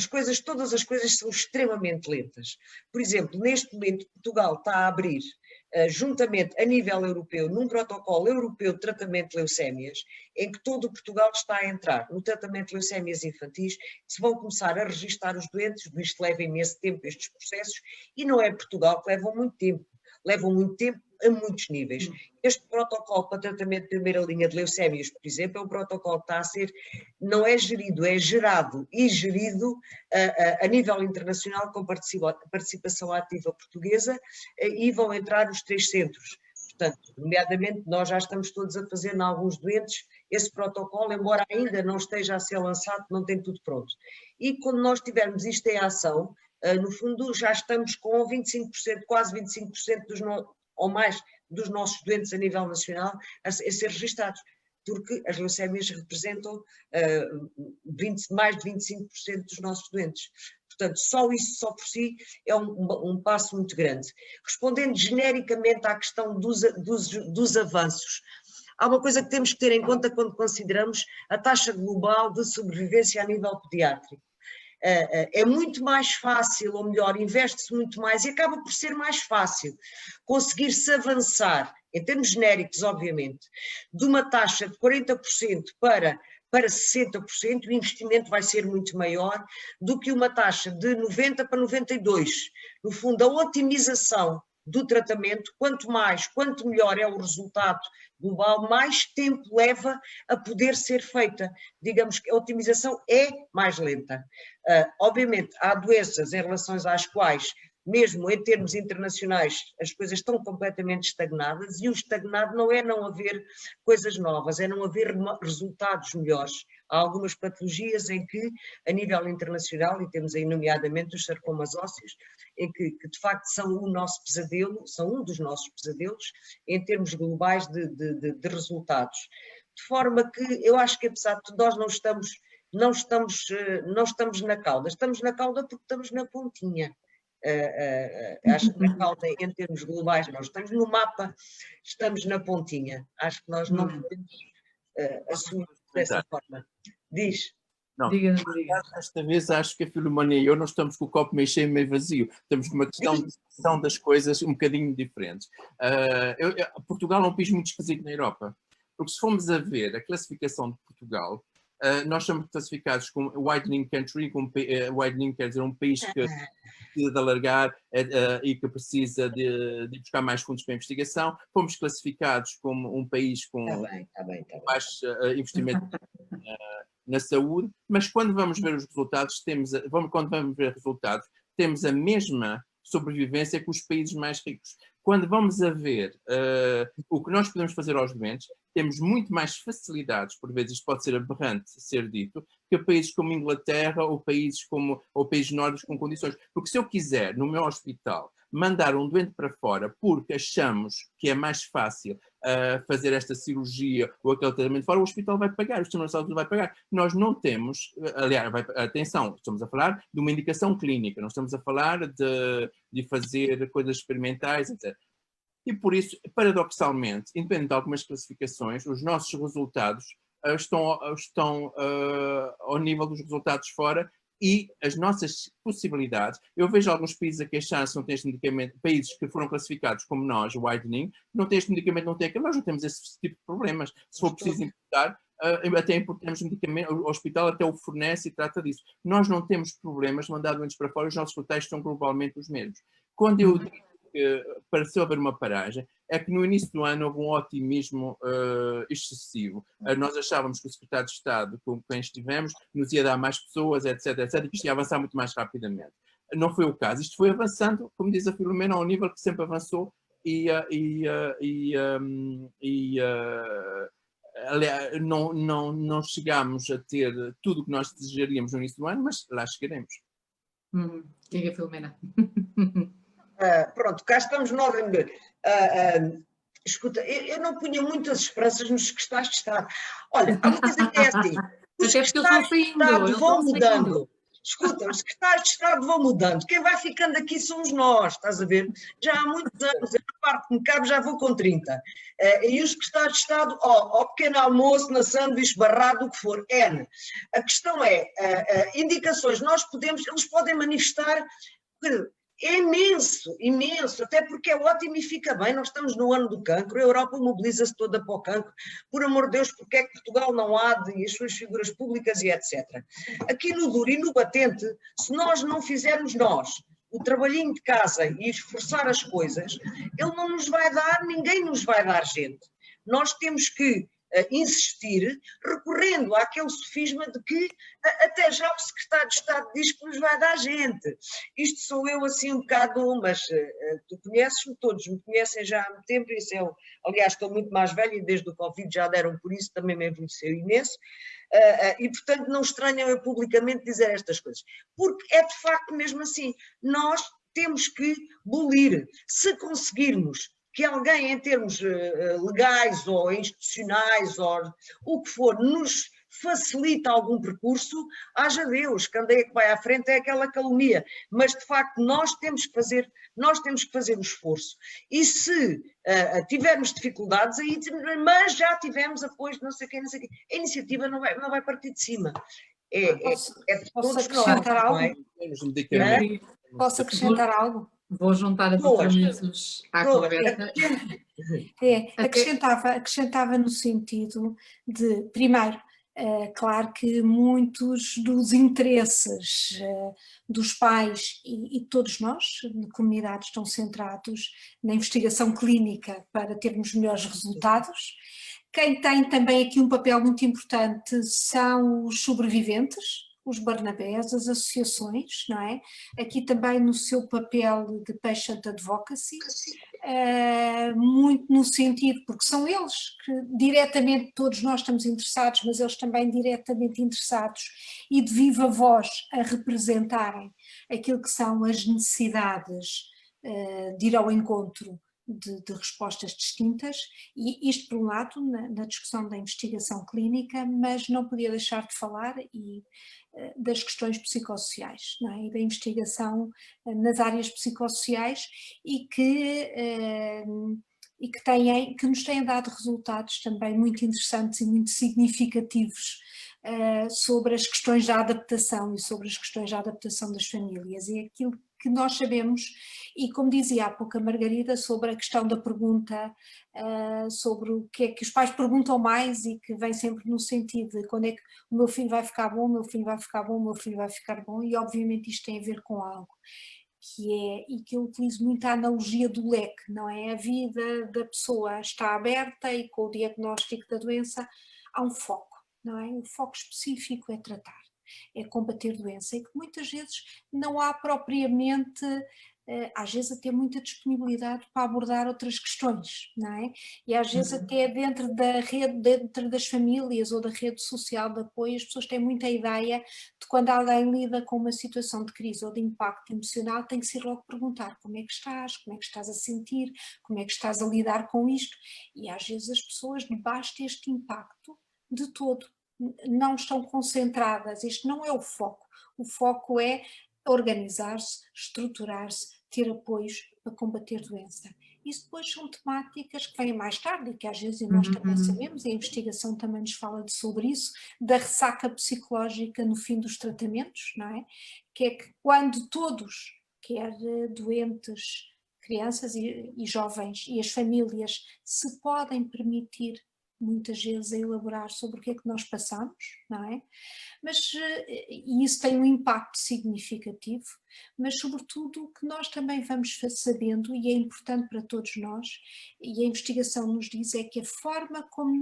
todas as coisas são extremamente lentas. Por exemplo, neste momento, Portugal está a abrir juntamente a nível europeu, num protocolo europeu de tratamento de leucémias, em que todo o Portugal está a entrar no tratamento de leucémias infantis, se vão começar a registar os doentes, isto leva imenso tempo, estes processos, e não é Portugal que levam muito tempo a muitos níveis. Este protocolo para tratamento de primeira linha de leucémias, por exemplo, é um protocolo que está a ser, não é gerido, é gerado e gerido a nível internacional com participação ativa portuguesa, e vão entrar os 3 centros. Portanto, nomeadamente, nós já estamos todos a fazer em alguns doentes esse protocolo, embora ainda não esteja a ser lançado, não tem tudo pronto. E quando nós tivermos isto em ação, no fundo já estamos com 25%, quase 25% ou mais dos nossos doentes a nível nacional a ser registados, porque as leucémias representam mais de 25% dos nossos doentes. Portanto, só isso, só por si, é um passo muito grande. Respondendo genericamente à questão dos avanços, há uma coisa que temos que ter em conta quando consideramos a taxa global de sobrevivência a nível pediátrico. É muito mais fácil, ou melhor, investe-se muito mais e acaba por ser mais fácil conseguir-se avançar, em termos genéricos, obviamente, de uma taxa de 40% para 60%, o investimento vai ser muito maior do que uma taxa de 90% para 92%. No fundo, a otimização do tratamento, quanto melhor é o resultado global, mais tempo leva a poder ser feita. Digamos que a otimização é mais lenta. Obviamente, há doenças em relação às quais, mesmo em termos internacionais, as coisas estão completamente estagnadas, e o estagnado não é não haver coisas novas, é não haver resultados melhores. Há algumas patologias em que, a nível internacional, e temos aí nomeadamente os sarcomas ósseos, em que de facto são o nosso pesadelo, são um dos nossos pesadelos, em termos globais de resultados. De forma que eu acho que, apesar de tudo, nós não estamos na cauda. Estamos na cauda porque estamos na pontinha. Acho que na cauda, em termos globais, nós estamos no mapa, estamos na pontinha. Acho que nós não podemos assumir dessa forma. Diz. Não, esta vez acho que a Filomena e eu não estamos com o copo meio cheio, meio vazio. Estamos numa questão das coisas um bocadinho diferentes. Portugal é um país muito esquisito na Europa, porque se formos a ver a classificação de Portugal, nós somos classificados como widening country, widening quer dizer um país que precisa de alargar e que precisa de buscar mais fundos para a investigação. Fomos classificados como um país com baixo investimento na saúde, mas quando vamos ver os resultados, temos a mesma sobrevivência que os países mais ricos. Quando vamos a ver o que nós podemos fazer aos doentes, temos muito mais facilidades, por vezes isto pode ser aberrante ser dito, que países como Inglaterra ou países nórdicos com condições. Porque se eu quiser, no meu hospital, mandar um doente para fora porque achamos que é mais fácil fazer esta cirurgia ou aquele tratamento fora, o hospital vai pagar, o sistema de saúde vai pagar. Nós não temos, aliás, atenção, estamos a falar de uma indicação clínica, não estamos a falar de fazer coisas experimentais, etc. E por isso, paradoxalmente, independente de algumas classificações, os nossos resultados estão ao nível dos resultados fora, e as nossas possibilidades. Eu vejo alguns países a queixar-se, não têm este medicamento, países que foram classificados como nós, o widening, não têm este medicamento, não têm aquele, nós não temos esse tipo de problemas. Se for preciso importar, até importamos medicamento, o hospital até o fornece e trata disso. Nós não temos problemas de mandar doentes para fora, os nossos resultados são globalmente os mesmos. Quando eu digo que pareceu haver uma paragem, é que no início do ano houve um otimismo excessivo. Nós achávamos que o secretário de Estado, com quem estivemos, nos ia dar mais pessoas, etc, etc, e que isto ia avançar muito mais rapidamente. Não foi o caso. Isto foi avançando, como diz a Filomena, ao nível que sempre avançou aliás, não chegámos a ter tudo o que nós desejaríamos no início do ano, mas lá chegaremos. Diga, Filomena. Pronto, cá estamos nós. Escuta, eu não punha muitas esperanças nos secretários de Estado. Olha, há uma coisa que é assim, os secretários de Estado vão mudando. Escuta, os secretários de Estado vão mudando. Quem vai ficando aqui somos nós, estás a ver? Já há muitos anos, eu na parte que me cabe já vou com 30. E os secretários de Estado, ao pequeno almoço, na sanduíche, barrado, o que for, N. A questão é, indicações, eles podem manifestar. É imenso, imenso, até porque é ótimo e fica bem, nós estamos no ano do cancro, a Europa mobiliza-se toda para o cancro, por amor de Deus, porque é que Portugal não há de as suas figuras públicas e etc. Aqui no duro e no batente, se nós não fizermos o trabalhinho de casa e esforçar as coisas, ele não nos vai dar, ninguém nos vai dar gente. Nós temos que insistir, recorrendo àquele sofisma de que até já o secretário de Estado diz que nos vai dar gente. Isto sou eu assim um bocado, mas tu conheces-me, todos me conhecem já há muito tempo, isso aliás estou muito mais velha e desde o Covid já deram por isso, também me envelheceu imenso, e portanto não estranham eu publicamente dizer estas coisas, porque é de facto mesmo assim, nós temos que bolir, se conseguirmos que alguém em termos legais ou institucionais ou o que for, nos facilita algum percurso, haja Deus, que andeia que vai à frente é aquela calomnia, mas de facto nós temos que fazer o esforço, e se tivermos dificuldades, aí, mas já tivemos apoio de não sei quem, a iniciativa não vai partir de cima, é de todos nós, acrescentar algo? não é? Posso acrescentar algo? Vou juntar as elementos à conversa. Acrescentava no sentido de, primeiro, claro que muitos dos interesses dos pais e todos nós, na comunidade, estão centrados na investigação clínica para termos melhores resultados. Quem tem também aqui um papel muito importante são os sobreviventes, os Barnabés, as associações, não é? Aqui também no seu papel de patient advocacy, muito no sentido, porque são eles que diretamente, todos nós estamos interessados, mas eles também diretamente interessados e de viva voz a representarem aquilo que são as necessidades de ir ao encontro de respostas distintas, e isto por um lado na discussão da investigação clínica, mas não podia deixar de falar das questões psicossociais, não é? E da investigação nas áreas psicossociais e que nos têm dado resultados também muito interessantes e muito significativos sobre as questões da adaptação e sobre as questões da adaptação das famílias, e aquilo que nós sabemos, e como dizia há pouco a Margarida, sobre a questão da pergunta, sobre o que é que os pais perguntam mais e que vem sempre no sentido de quando é que o meu filho vai ficar bom, o meu filho vai ficar bom, o meu filho vai ficar bom, e obviamente isto tem a ver com algo e que eu utilizo muito a analogia do leque, não é? A vida da pessoa está aberta e com o diagnóstico da doença há um foco, não é? O foco específico é tratar, é combater doença, e que muitas vezes não há propriamente, às vezes até muita disponibilidade para abordar outras questões, não é? E às vezes até dentro da rede, dentro das famílias ou da rede social de apoio, as pessoas têm muita ideia de quando alguém lida com uma situação de crise ou de impacto emocional, tem que ser logo perguntar como é que estás a sentir, como é que estás a lidar com isto, e às vezes as pessoas debaixo deste impacto de todo não estão concentradas, isto não é o foco é organizar-se, estruturar-se, ter apoios para combater doença. Isso depois são temáticas que vêm mais tarde e que às vezes nós também sabemos, e a investigação também nos fala sobre isso, da ressaca psicológica no fim dos tratamentos, não é? Que é que quando todos, quer doentes, crianças e jovens e as famílias se podem permitir muitas vezes a elaborar sobre o que é que nós passamos, não é? Mas, e isso tem um impacto significativo, mas sobretudo o que nós também vamos sabendo, e é importante para todos nós, e a investigação nos diz, é que a forma como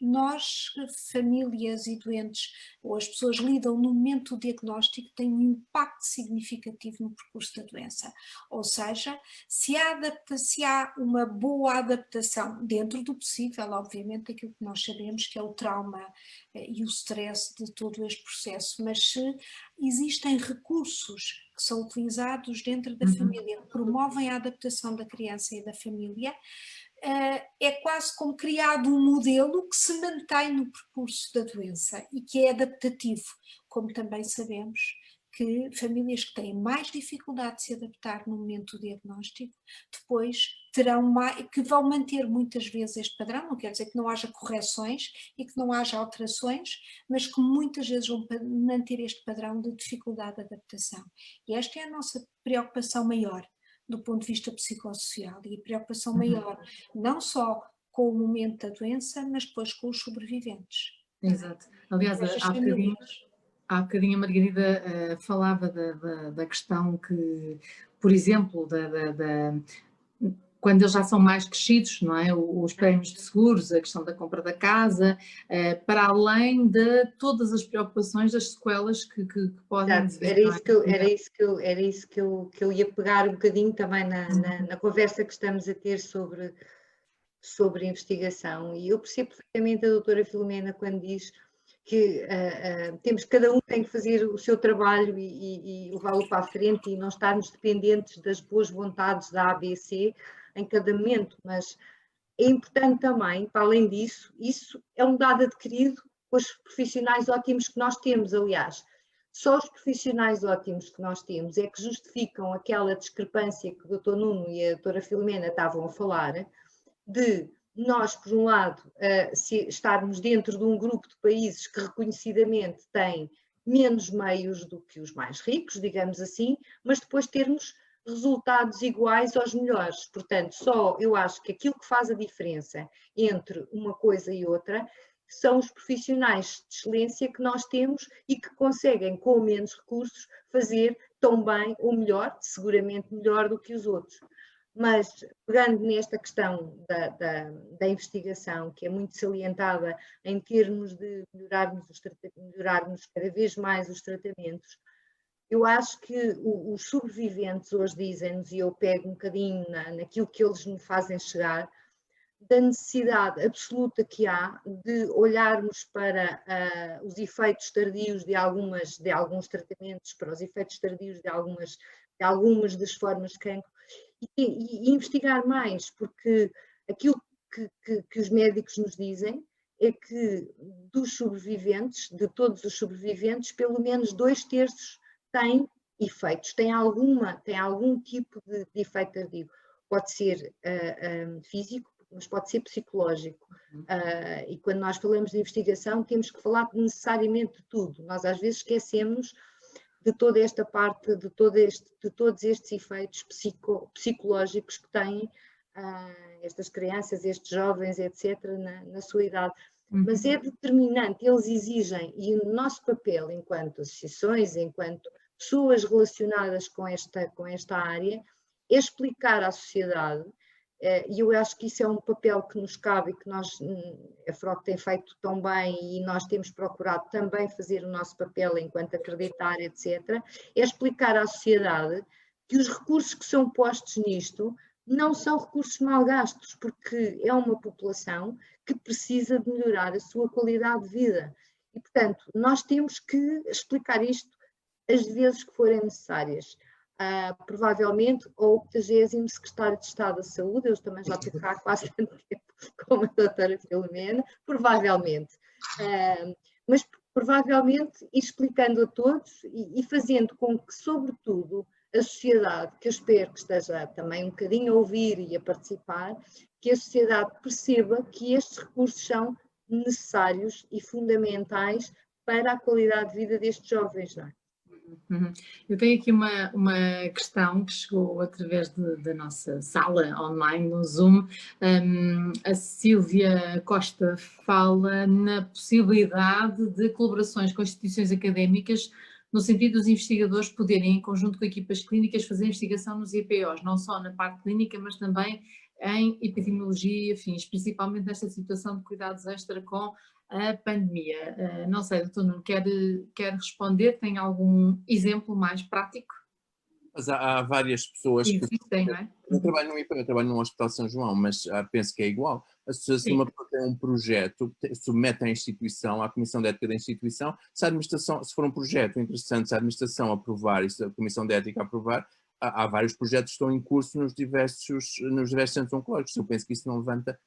nós famílias e doentes, ou as pessoas lidam no momento do diagnóstico, tem um impacto significativo no percurso da doença. Ou seja, se há uma boa adaptação, dentro do possível, obviamente, aquilo que nós sabemos que é o trauma e o stress de todo este processo, mas se existem recursos que são utilizados dentro da família, que promovem a adaptação da criança e da família, é quase como criado um modelo que se mantém no percurso da doença e que é adaptativo, como também sabemos que famílias que têm mais dificuldade de se adaptar no momento do diagnóstico, depois que vão manter muitas vezes este padrão, não quer dizer que não haja correções e que não haja alterações, mas que muitas vezes vão manter este padrão de dificuldade de adaptação. E esta é a nossa preocupação maior do ponto de vista psicossocial, e a preocupação maior não só com o momento da doença, mas depois com os sobreviventes. Exato. Aliás, há bocadinho a Margarida falava da questão que, por exemplo, quando eles já são mais crescidos, não é? Os prémios de seguros, a questão da compra da casa, para além de todas as preocupações das sequelas que podem... Exato, era isso que eu ia pegar um bocadinho também na conversa que estamos a ter sobre investigação, e eu percebo perfeitamente a doutora Filomena quando diz que cada um tem que fazer o seu trabalho e levá-lo para a frente e não estarmos dependentes das boas vontades da ABC em cada momento, mas é importante também, para além disso, isso é um dado adquirido com os profissionais ótimos que nós temos. Aliás, só os profissionais ótimos que nós temos é que justificam aquela discrepância que o Dr. Nuno e a doutora Filomena estavam a falar, de nós, por um lado, estarmos dentro de um grupo de países que reconhecidamente têm menos meios do que os mais ricos, digamos assim, mas depois termos resultados iguais aos melhores. Portanto, eu acho que aquilo que faz a diferença entre uma coisa e outra são os profissionais de excelência que nós temos e que conseguem, com menos recursos, fazer tão bem ou melhor, seguramente melhor do que os outros. Mas, pegando nesta questão da investigação, que é muito salientada em termos de melhorarmos cada vez mais os tratamentos, eu acho que os sobreviventes hoje dizem-nos, e eu pego um bocadinho naquilo que eles me fazem chegar, da necessidade absoluta que há de olharmos para os efeitos tardios de alguns tratamentos, para os efeitos tardios de algumas das formas de cancro, e investigar mais, porque aquilo que os médicos nos dizem é que dos sobreviventes, de todos os sobreviventes, pelo menos 2/3 têm efeitos, têm algum tipo de efeito tardio. Pode ser físico, mas pode ser psicológico. E quando nós falamos de investigação, temos que falar necessariamente de tudo. Nós às vezes esquecemos de toda esta parte, de todos estes efeitos psicológicos que têm estas crianças, estes jovens, etc., na sua idade. Mas é determinante, eles exigem, e o nosso papel enquanto associações, enquanto pessoas relacionadas com esta área, é explicar à sociedade, e eu acho que isso é um papel que nos cabe e que a FROC tem feito tão bem, e nós temos procurado também fazer o nosso papel enquanto acreditar, etc., é explicar à sociedade que os recursos que são postos nisto não são recursos mal gastos, porque é uma população que precisa de melhorar a sua qualidade de vida. E, portanto, nós temos que explicar isto as vezes que forem necessárias. Provavelmente ao 80º secretário de Estado da Saúde, eu também já estou cá quase tanto tempo como a doutora Filomena, provavelmente. Mas provavelmente explicando a todos e fazendo com que, sobretudo, a sociedade, que eu espero que esteja também um bocadinho a ouvir e a participar, que a sociedade perceba que estes recursos são necessários e fundamentais para a qualidade de vida destes jovens, não é? Eu tenho aqui uma questão que chegou através da nossa sala online no Zoom. A Sílvia Costa fala na possibilidade de colaborações com instituições académicas, no sentido dos investigadores poderem, em conjunto com equipas clínicas, fazer investigação nos IPOs, não só na parte clínica, mas também em epidemiologia e afins, principalmente nesta situação de cuidados extra com a pandemia. Não sei, doutor Nuno, quer responder? Tem algum exemplo mais prático? Mas há várias pessoas que existem, não é? Eu trabalho num IPO, eu trabalho num Hospital São João, mas penso que é igual. Se uma pessoa tem um projeto, submete à instituição, à Comissão de Ética da instituição, se a administração, se for um projeto interessante, se a administração aprovar e se a Comissão de Ética aprovar, há vários projetos que estão em curso nos diversos centros oncológicos. Eu penso que isso não levanta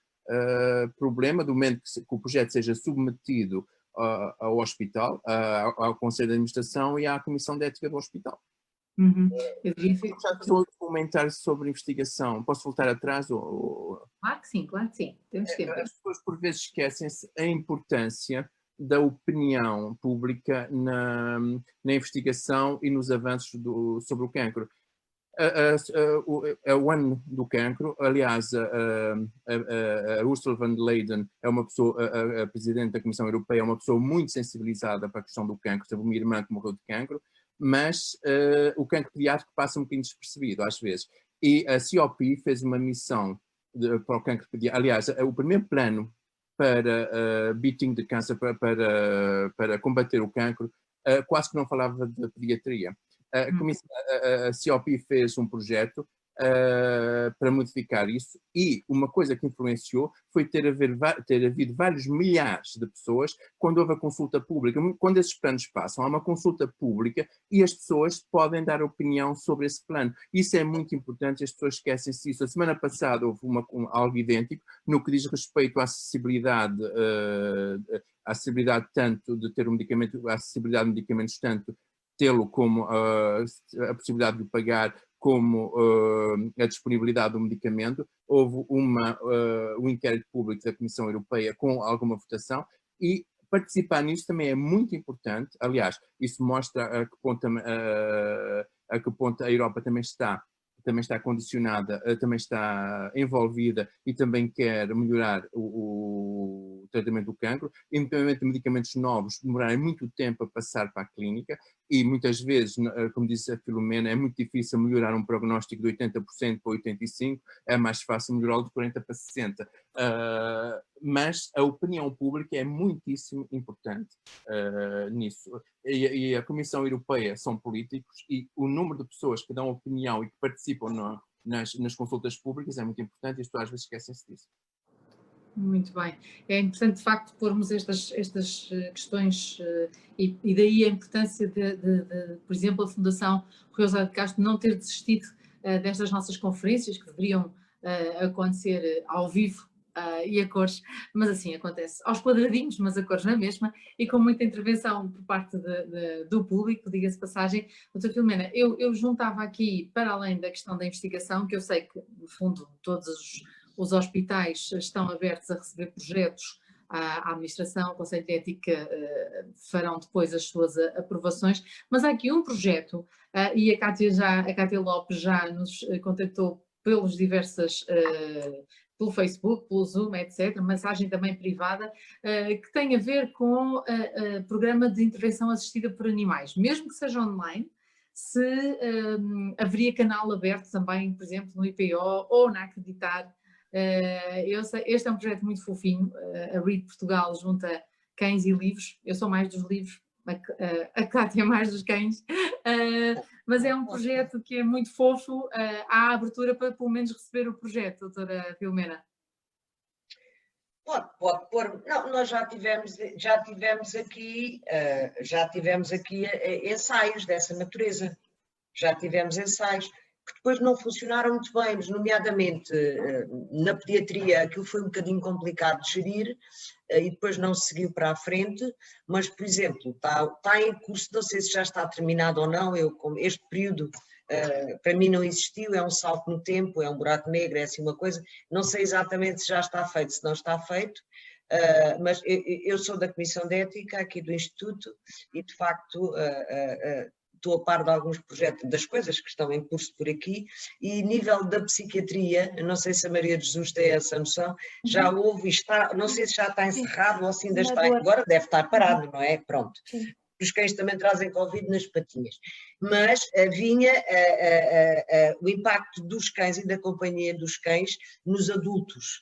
problema, do momento que o projeto seja submetido ao hospital, ao Conselho de Administração e à Comissão de Ética do hospital. Eu diria... comentário sobre investigação. Posso voltar atrás? Claro que sim, temos tempo. As pessoas por vezes esquecem-se a importância da opinião pública na investigação e nos avanços sobre o cancro. O ano do cancro, aliás, a Ursula von der Leyen é uma pessoa, a Presidente da Comissão Europeia é uma pessoa muito sensibilizada para a questão do cancro, teve uma irmã que morreu de cancro, mas o cancro pediátrico passa um bocadinho despercebido às vezes. E a COP fez uma missão para o cancro pediátrico, aliás, o primeiro plano para beating the cancer, para combater o cancro, quase que não falava de pediatria. A COP fez um projeto para modificar isso e uma coisa que influenciou foi ter havido vários milhares de pessoas quando houve a consulta pública. Quando esses planos passam, há uma consulta pública e as pessoas podem dar opinião sobre esse plano. Isso é muito importante, as pessoas esquecem-se disso. A semana passada houve algo idêntico no que diz respeito à acessibilidade, tanto de ter um medicamento, a acessibilidade de medicamentos, tanto tê-lo como a possibilidade de pagar, como a disponibilidade do medicamento. Houve um inquérito público da Comissão Europeia com alguma votação e participar nisso também é muito importante. Aliás, isso mostra a que ponto a Europa também está condicionada, também está envolvida e também quer melhorar o tratamento do cancro, independentemente de medicamentos novos demorarem muito tempo a passar para a clínica e muitas vezes, como disse a Filomena, é muito difícil melhorar um prognóstico de 80% para 85%, é mais fácil melhorá-lo de 40% para 60%. Mas a opinião pública é muitíssimo importante nisso. E a Comissão Europeia são políticos e o número de pessoas que dão opinião e que participam nas consultas públicas é muito importante e as pessoas às vezes esquecem-se disso. Muito bem. É importante, de facto, pormos estas questões e daí a importância por exemplo, a Fundação Rui Osório de Castro não ter desistido destas nossas conferências, que deveriam acontecer ao vivo e a cores, mas assim acontece aos quadradinhos, mas a cores na mesma, e com muita intervenção por parte do público, diga-se passagem. Doutora Filomena, eu juntava aqui, para além da questão da investigação, que eu sei que, no fundo, todos os hospitais estão abertos a receber projetos à administração, ao Conselho de Ética farão depois as suas aprovações, mas há aqui um projeto, e a Cátia Lopes já nos contactou pelo Facebook, pelo Zoom, etc., mensagem também privada, que tem a ver com o programa de intervenção assistida por animais, mesmo que seja online, se haveria canal aberto também, por exemplo, no IPO ou na Acreditar. Eu sei, este é um projeto muito fofinho, a Read Portugal junta cães e livros, eu sou mais dos livros, a Cátia é mais dos cães, mas é um projeto que é muito fofo. Há abertura para pelo menos receber o projeto, doutora Filomena? Pode pôr. Não, nós já tivemos aqui ensaios dessa natureza, já tivemos ensaios que depois não funcionaram muito bem, mas nomeadamente na pediatria aquilo foi um bocadinho complicado de gerir e depois não se seguiu para a frente, mas, por exemplo, está em curso, não sei se já está terminado ou não, este período para mim não existiu, é um salto no tempo, é um buraco negro, é assim uma coisa, não sei exatamente se já está feito, se não está feito, mas eu sou da Comissão de Ética aqui do Instituto e, de facto, estou a par de alguns projetos, das coisas que estão em curso por aqui, e nível da psiquiatria, não sei se a Maria de Jesus tem essa noção, já houve, está, não sei se já está encerrado ou se ainda está, agora deve estar parado, não é? Pronto. Os cães também trazem Covid nas patinhas, mas vinha o impacto dos cães e da companhia dos cães nos adultos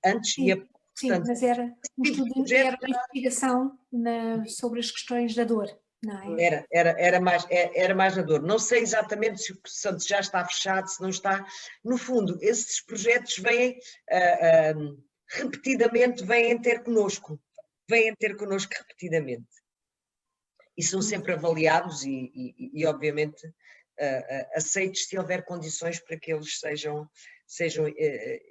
antes sim, e portanto, mas era um estudo, era uma investigação sobre as questões da dor. Não é? Era mais na dor. Não sei exatamente se já está fechado, se não está. No fundo, esses projetos vêm repetidamente, vêm ter connosco repetidamente. E são sempre avaliados e obviamente, aceitos se houver condições para que eles sejam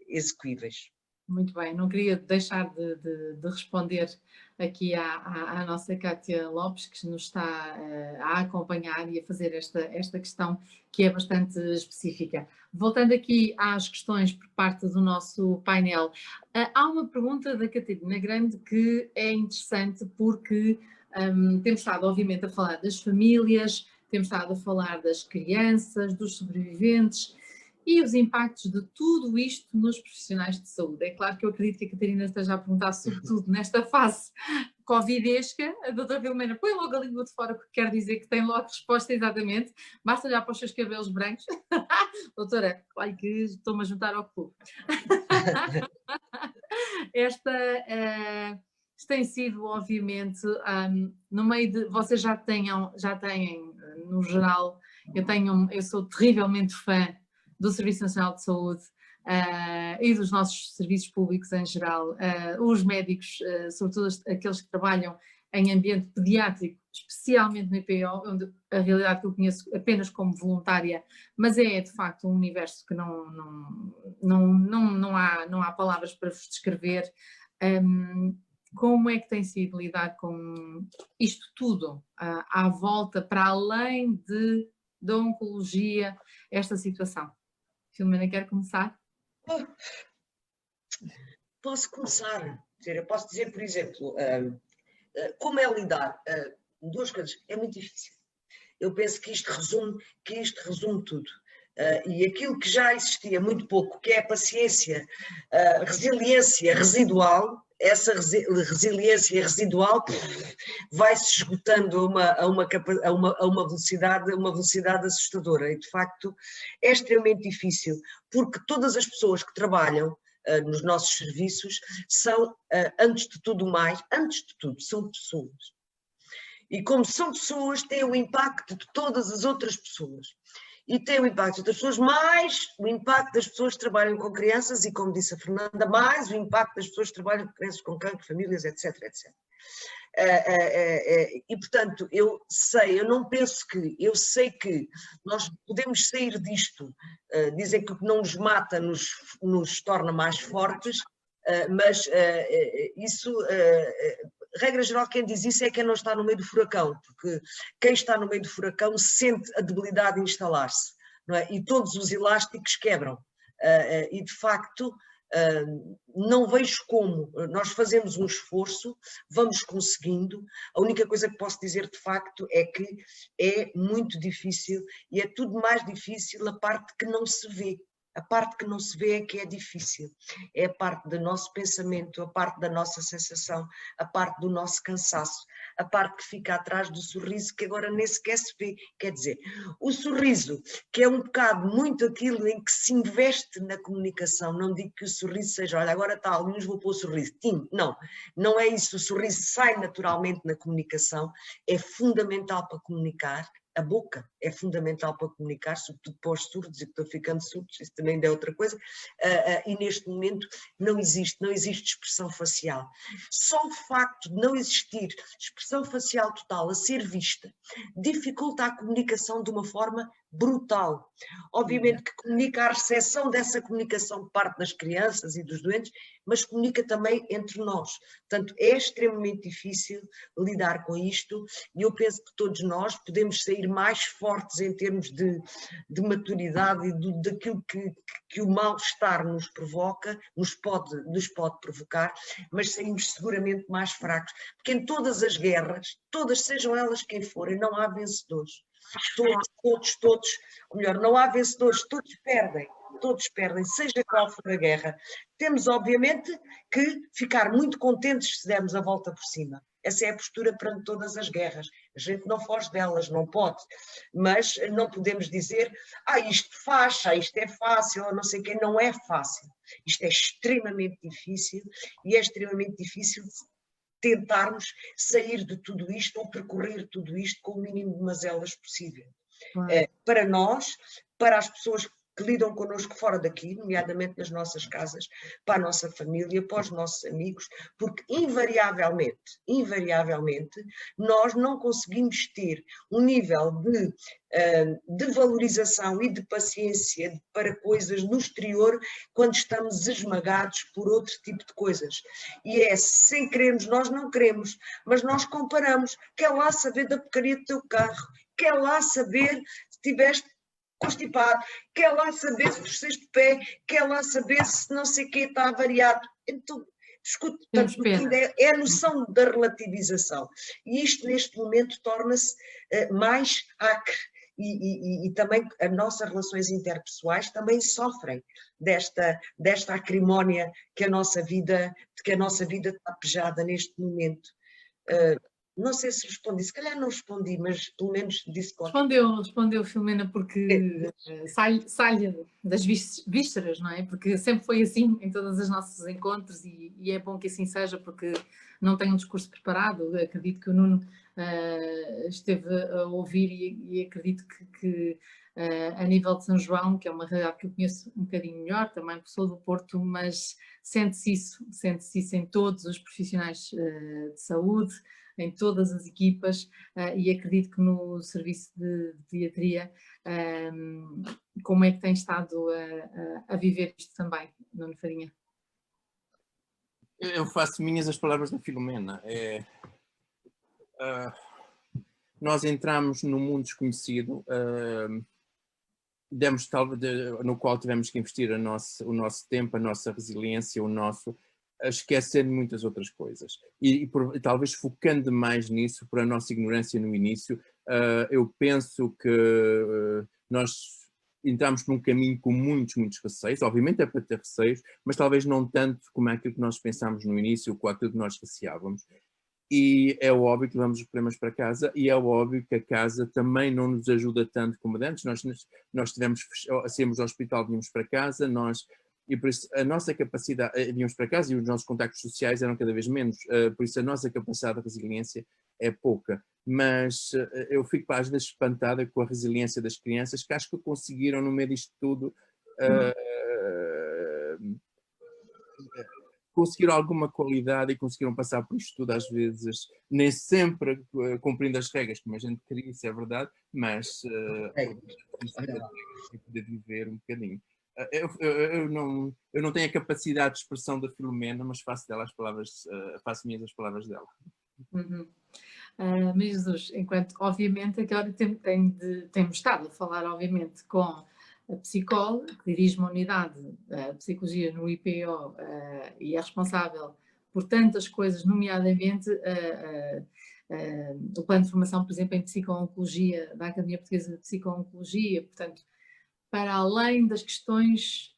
execuíveis. Muito bem, não queria deixar de responder aqui à nossa Cátia Lopes, que nos está a acompanhar e a fazer esta questão que é bastante específica. Voltando aqui às questões por parte do nosso painel, há uma pergunta da Catarina Grande que é interessante porque temos estado, obviamente, a falar das famílias, temos estado a falar das crianças, dos sobreviventes e os impactos de tudo isto nos profissionais de saúde. É claro que eu acredito que a Catarina esteja a perguntar, sobretudo nesta fase covidesca. A doutora Filomena põe logo a língua de fora, porque quer dizer que tem logo resposta exatamente. Basta olhar para os seus cabelos brancos. Doutora, olha que estou-me a juntar ao clube. Isto tem sido, obviamente, no meio de... Vocês já têm, no geral, eu sou terrivelmente fã do Serviço Nacional de Saúde e dos nossos serviços públicos em geral, os médicos, sobretudo aqueles que trabalham em ambiente pediátrico, especialmente no IPO, onde a realidade que eu conheço apenas como voluntária, mas é de facto um universo que não há palavras para vos descrever. Como é que tem sido lidar com isto tudo à volta, para além da oncologia, esta situação? Filomena, quer começar? Posso começar. Eu posso dizer, por exemplo, como é lidar? Duas coisas. É muito difícil. Eu penso que isto resume tudo. E aquilo que já existia muito pouco, que é a paciência, a resiliência residual, essa resiliência residual vai-se esgotando a uma velocidade assustadora. E, de facto, é extremamente difícil, porque todas as pessoas que trabalham nos nossos serviços são, antes de tudo, são pessoas. E como são pessoas, têm o impacto de todas as outras pessoas. E tem o impacto das pessoas, mais o impacto das pessoas que trabalham com crianças e, como disse a Fernanda, mais o impacto das pessoas que trabalham com crianças com cancro, famílias, etc, etc. E, portanto, eu sei que nós podemos sair disto, dizem que o que não nos mata nos torna mais fortes, mas isso... Regra geral, quem diz isso é quem não está no meio do furacão, porque quem está no meio do furacão sente a debilidade instalar-se, não é? E todos os elásticos quebram. E, de facto, não vejo como. Nós fazemos um esforço, vamos conseguindo. A única coisa que posso dizer, de facto, é que é muito difícil, e é tudo mais difícil a parte que não se vê. A parte que não se vê é que é difícil, é a parte do nosso pensamento, a parte da nossa sensação, a parte do nosso cansaço, a parte que fica atrás do sorriso, que agora nem sequer se vê. Quer dizer, o sorriso, que é um bocado muito aquilo em que se investe na comunicação, não digo que o sorriso seja, olha, agora está, alguns vou pôr o sorriso, não é isso, o sorriso sai naturalmente na comunicação, é fundamental para comunicar. A boca é fundamental para comunicar, sobretudo para os surdos, e que estão ficando surdos, isso também é outra coisa, e neste momento não existe expressão facial. Só o facto de não existir expressão facial total a ser vista dificulta a comunicação de uma forma brutal. Obviamente que comunica a recepção dessa comunicação de parte das crianças e dos doentes, mas comunica também entre nós. Portanto, é extremamente difícil lidar com isto, e eu penso que todos nós podemos sair mais fortes em termos de maturidade e daquilo que o mal-estar nos provoca, nos pode provocar, mas saímos seguramente mais fracos, porque em todas as guerras, todas, sejam elas quem forem, não há vencedores. Todos, ou melhor, não há vencedores, todos perdem, seja qual for a guerra. Temos, obviamente, que ficar muito contentes se dermos a volta por cima. Essa é a postura perante todas as guerras. A gente não foge delas, não pode. Mas não podemos dizer, isto é fácil, ou não sei o quê. Não é fácil. Isto é extremamente difícil, e é extremamente difícil tentarmos sair de tudo isto ou percorrer tudo isto com o mínimo de mazelas possível. Para nós, para as pessoas que lidam connosco fora daqui, nomeadamente nas nossas casas, para a nossa família, para os nossos amigos, porque invariavelmente, nós não conseguimos ter um nível de valorização e de paciência para coisas no exterior quando estamos esmagados por outro tipo de coisas. E é sem querermos, nós não queremos, mas nós comparamos. Quer lá saber da porcaria do teu carro, quer lá saber se tiveste constipado, quer lá saber se torceste o pé, quer lá saber se não sei o que está avariado. Então, escute, é a noção da relativização. E isto, neste momento, torna-se mais acre. E também as nossas relações interpessoais também sofrem desta acrimónia que a nossa vida está pejada neste momento. Não sei se respondi, se calhar não respondi, mas pelo menos disse qualquer coisa. Respondeu, Filomena, porque sai das vísceras, não é? Porque sempre foi assim em todos os nossos encontros e é bom que assim seja, porque não tenho um discurso preparado. Acredito que o Nuno esteve a ouvir e acredito que a nível de São João, que é uma realidade que eu conheço um bocadinho melhor, também porque sou do Porto, mas sente-se isso em todos os profissionais de saúde, em todas as equipas, e acredito que no serviço de pediatria, como é que tem estado a viver isto também, Nuno Farinha? Eu faço minhas as palavras da Filomena. Nós entramos num mundo desconhecido, no qual tivemos que investir o nosso tempo, a nossa resiliência, esquecendo muitas outras coisas. E talvez focando demais nisso, por a nossa ignorância no início, eu penso que nós entramos num caminho com muitos receios. Obviamente é para ter receios, mas talvez não tanto como aquilo que nós pensámos no início, com aquilo que nós receávamos. E é óbvio que levamos os problemas para casa, e é óbvio que a casa também não nos ajuda tanto como antes. Nós saímos do hospital, vínhamos para casa, e por isso a nossa capacidade, vínhamos para casa e os nossos contactos sociais eram cada vez menos, por isso a nossa capacidade de resiliência é pouca. Mas eu fico às vezes espantada com a resiliência das crianças, que acho que conseguiram no meio disto tudo conseguiram alguma qualidade e conseguiram passar por isto tudo, às vezes, nem sempre cumprindo as regras, como a gente queria, isso é verdade, mas poder viver um bocadinho. Eu não tenho a capacidade de expressão da Filomena, mas faço minhas as palavras dela. Mas Jesus, enquanto, obviamente, agora temos estado a falar, obviamente, com a psicóloga, que dirige uma unidade de psicologia no IPO e é responsável por tantas coisas, nomeadamente o plano de formação, por exemplo, em psico-oncologia, da Academia Portuguesa de Psico-Oncologia, portanto, para além das questões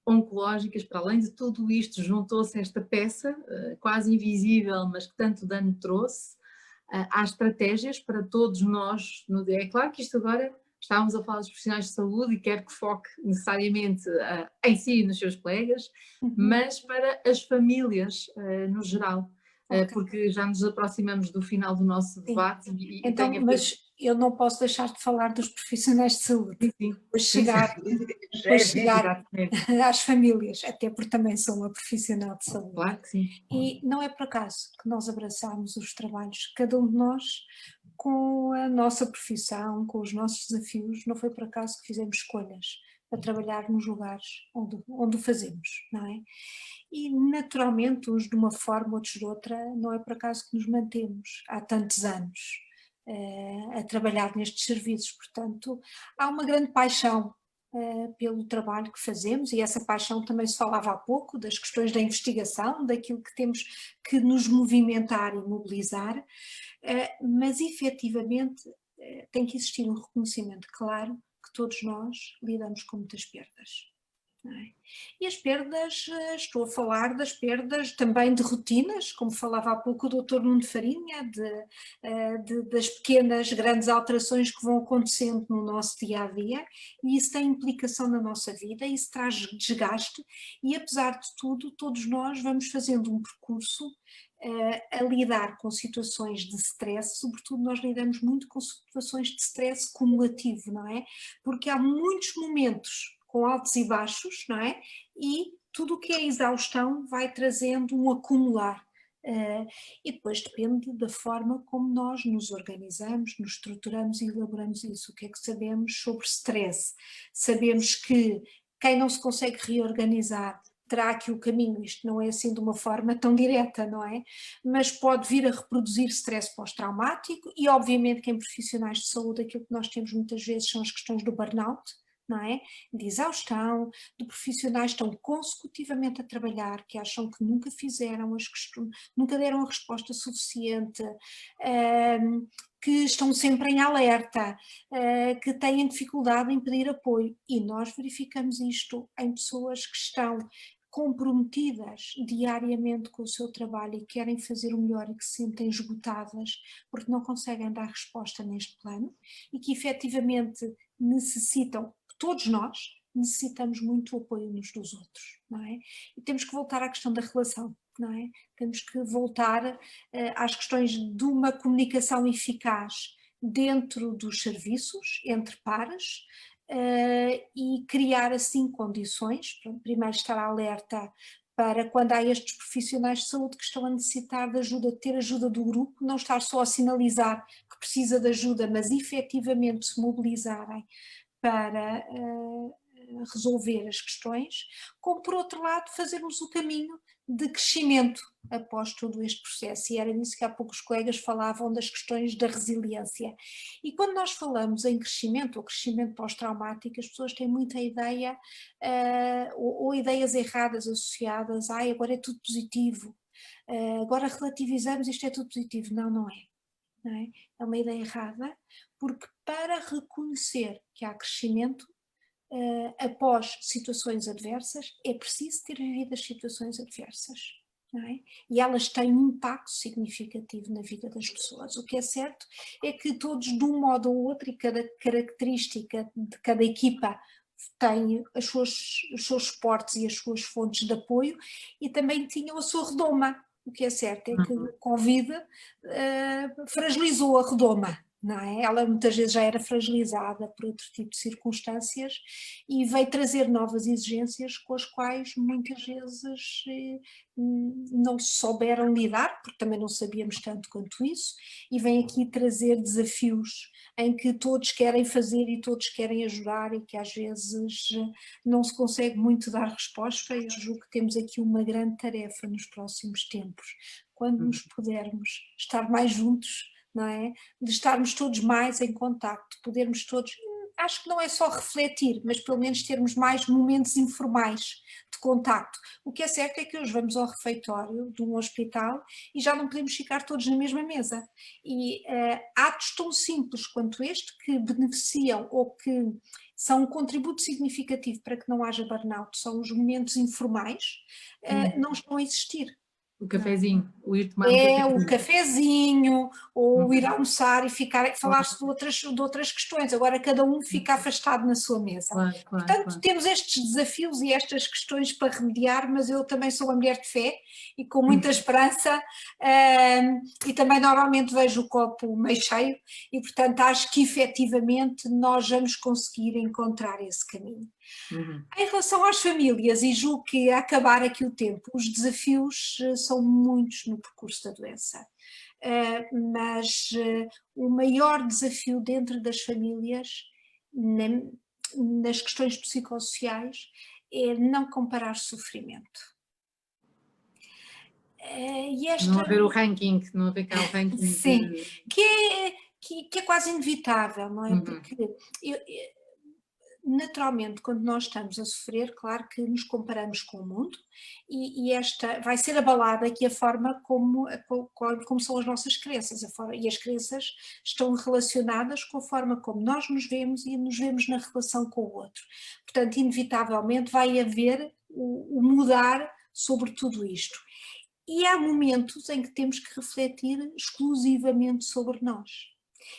oncológicas, para além de tudo isto, juntou-se esta peça, quase invisível, mas que tanto dano trouxe. Há estratégias para todos nós. É claro que isto agora, estávamos a falar dos profissionais de saúde e quero que foque necessariamente em si e nos seus colegas, mas para as famílias no geral. Porque já nos aproximamos do final do nosso debate. Então, mas eu não posso deixar de falar dos profissionais de saúde, depois chegar às famílias, até porque também sou uma profissional de saúde. Claro que sim. E não é por acaso que nós abraçamos os trabalhos, cada um de nós, com a nossa profissão, com os nossos desafios, não foi por acaso que fizemos escolhas para trabalhar nos lugares onde o fazemos, não é? E naturalmente, uns de uma forma, outros de outra, não é por acaso que nos mantemos há tantos anos a trabalhar nestes serviços. Portanto, há uma grande paixão pelo trabalho que fazemos, e essa paixão também se falava há pouco, das questões da investigação, daquilo que temos que nos movimentar e mobilizar, mas efetivamente tem que existir um reconhecimento claro que todos nós lidamos com muitas perdas. Não é? E as perdas, estou a falar das perdas também de rotinas, como falava há pouco o Dr. Nuno Farinha, das pequenas, grandes alterações que vão acontecendo no nosso dia-a-dia, e isso tem implicação na nossa vida, isso traz desgaste, e apesar de tudo, todos nós vamos fazendo um percurso a lidar com situações de stress, sobretudo nós lidamos muito com situações de stress cumulativo, não é? Porque há muitos momentos com altos e baixos, não é? E tudo o que é exaustão vai trazendo um acumular. E depois depende da forma como nós nos organizamos, nos estruturamos e elaboramos isso. O que é que sabemos sobre stress? Sabemos que quem não se consegue reorganizar terá aqui o caminho, isto não é assim de uma forma tão direta, não é? Mas pode vir a reproduzir stress pós-traumático e obviamente que em profissionais de saúde aquilo que nós temos muitas vezes são as questões do burnout, não é? De exaustão, de profissionais que estão consecutivamente a trabalhar, que acham que nunca fizeram as questões, nunca deram a resposta suficiente, que estão sempre em alerta, que têm dificuldade em pedir apoio. E nós verificamos isto em pessoas que estão comprometidas diariamente com o seu trabalho e querem fazer o melhor e que se sentem esgotadas porque não conseguem dar resposta neste plano e que efetivamente necessitam, todos nós necessitamos muito o apoio uns dos outros, não é? E temos que voltar à questão da relação, não é? Temos que voltar às questões de uma comunicação eficaz dentro dos serviços, entre pares, e criar assim condições, primeiro estar alerta para quando há estes profissionais de saúde que estão a necessitar de ajuda, ter ajuda do grupo, não estar só a sinalizar que precisa de ajuda, mas efetivamente se mobilizarem para resolver as questões, como por outro lado fazermos o caminho de crescimento após todo este processo, e era nisso que há pouco os colegas falavam das questões da resiliência. E quando nós falamos em crescimento, ou crescimento pós-traumático, as pessoas têm muita ideia, ou ideias erradas associadas, agora é tudo positivo, agora relativizamos, isto é tudo positivo. Não, não é. Não é? É uma ideia errada, porque para reconhecer que há crescimento após situações adversas, é preciso ter vivido as situações adversas, não é? E elas têm um impacto significativo na vida das pessoas. O que é certo é que todos, de um modo ou outro, e cada característica de cada equipa tem os seus suportes e as suas fontes de apoio, e também tinham a sua redoma. O que é certo é que o Covid fragilizou a redoma, não é? Ela muitas vezes já era fragilizada por outro tipo de circunstâncias e veio trazer novas exigências com as quais muitas vezes não souberam lidar, porque também não sabíamos tanto quanto isso, e vem aqui trazer desafios em que todos querem fazer e todos querem ajudar e que às vezes não se consegue muito dar resposta. Eu julgo que temos aqui uma grande tarefa nos próximos tempos, quando nos pudermos estar mais juntos, não é? De estarmos todos mais em contacto, podermos todos, acho que não é só refletir, mas pelo menos termos mais momentos informais de contacto. O que é certo é que hoje vamos ao refeitório de um hospital e já não podemos ficar todos na mesma mesa. E atos tão simples quanto este, que beneficiam ou que são um contributo significativo para que não haja burnout, são os momentos informais, não estão a existir. O cafezinho, o ir tomar um cafezinho. O cafezinho, ou ir almoçar e falar-se de outras questões. Agora cada um fica afastado na sua mesa. Portanto, temos estes desafios e estas questões para remediar, mas eu também sou uma mulher de fé e com muita esperança, e também normalmente vejo o copo meio cheio, e portanto acho que efetivamente nós vamos conseguir encontrar esse caminho. Em relação às famílias, e julgo que a acabar aqui o tempo, os desafios são muitos no percurso da doença, mas o maior desafio dentro das famílias, nas questões psicossociais, é não comparar sofrimento. Não haver o ranking, não haver cá o ranking. Sim, que é quase inevitável, não é? Porque naturalmente, quando nós estamos a sofrer, claro que nos comparamos com o mundo, e esta vai ser abalada aqui a forma como são as nossas crenças, e as crenças estão relacionadas com a forma como nós nos vemos e nos vemos na relação com o outro. Portanto, inevitavelmente vai haver o mudar sobre tudo isto. E há momentos em que temos que refletir exclusivamente sobre nós.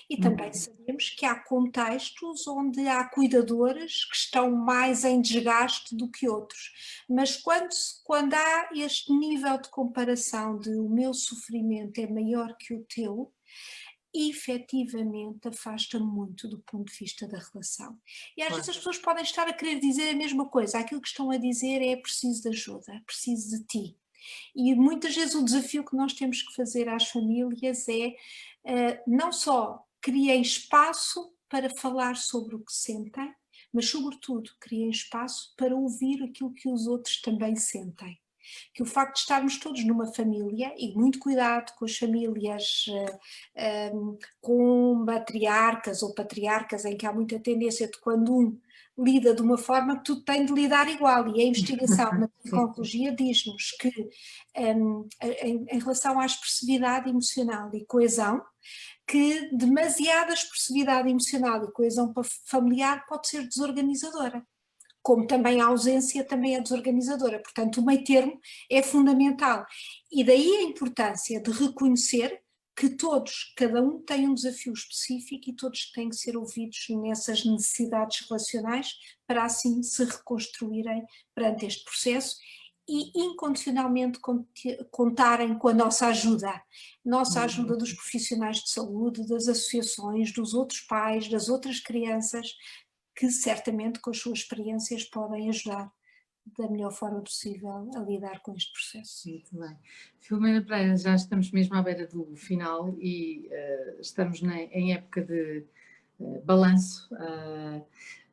E também sabemos que há contextos onde há cuidadores que estão mais em desgaste do que outros, mas quando há este nível de comparação de o meu sofrimento é maior que o teu, efetivamente afasta muito do ponto de vista da relação. E às vezes as pessoas podem estar a querer dizer a mesma coisa, aquilo que estão a dizer é preciso de ajuda, preciso de ti. E muitas vezes o desafio que nós temos que fazer às famílias é não só criem espaço para falar sobre o que sentem, mas sobretudo criem espaço para ouvir aquilo que os outros também sentem. Que o facto de estarmos todos numa família, e muito cuidado com as famílias com matriarcas ou patriarcas, em que há muita tendência de quando um lida de uma forma que tudo tem de lidar igual, e a investigação na psicologia diz-nos que em relação à expressividade emocional e coesão, que demasiada expressividade emocional e coesão familiar pode ser desorganizadora, como também a ausência também é desorganizadora, portanto o meio termo é fundamental, e daí a importância de reconhecer que todos, cada um tem um desafio específico e todos têm que ser ouvidos nessas necessidades relacionais para assim se reconstruírem perante este processo e incondicionalmente contarem com a nossa ajuda dos profissionais de saúde, das associações, dos outros pais, das outras crianças, que certamente com as suas experiências podem ajudar da melhor forma possível a lidar com este processo. Muito bem. Filomena Pereira, já estamos mesmo à beira do final e estamos em época de balanço.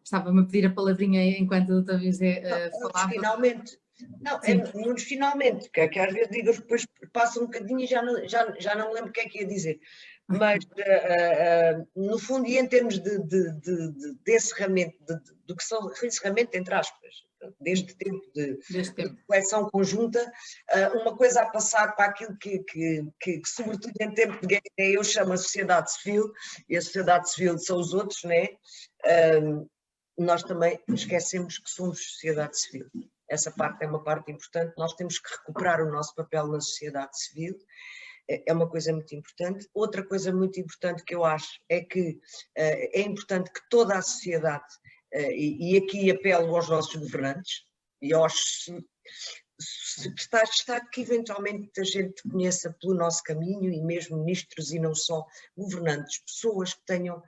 Estava-me a pedir a palavrinha enquanto o Dr. José falava. Finalmente. Não, muitos finalmente, que às vezes digo, depois passa um bocadinho e já não me lembro o que é que ia dizer. Mas, no fundo, e em termos de encerramento, do que são encerramento, entre aspas, deste tempo de reflexão conjunta, uma coisa a passar para aquilo que sobretudo em tempo de guerra, eu chamo a sociedade civil, e a sociedade civil são os outros, né? Nós também esquecemos que somos sociedade civil. Essa parte é uma parte importante, nós temos que recuperar o nosso papel na sociedade civil, é uma coisa muito importante. Outra coisa muito importante que eu acho é que é importante que toda a sociedade, e aqui apelo aos nossos governantes, e aos está que eventualmente a gente conheça pelo nosso caminho, e mesmo ministros e não só, governantes, pessoas que tenham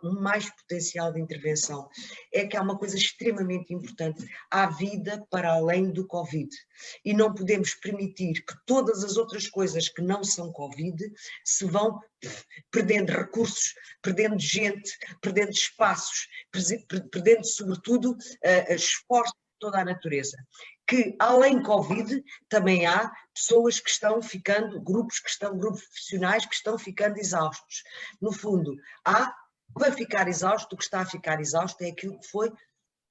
mais potencial de intervenção. É que há uma coisa extremamente importante, há vida para além do Covid, e não podemos permitir que todas as outras coisas que não são Covid se vão perdendo recursos, perdendo gente, perdendo espaços, perdendo sobretudo esforço de toda a natureza. Que além Covid também há pessoas que estão ficando, grupos profissionais que estão ficando exaustos. No fundo, vai ficar exausto, o que está a ficar exausto é aquilo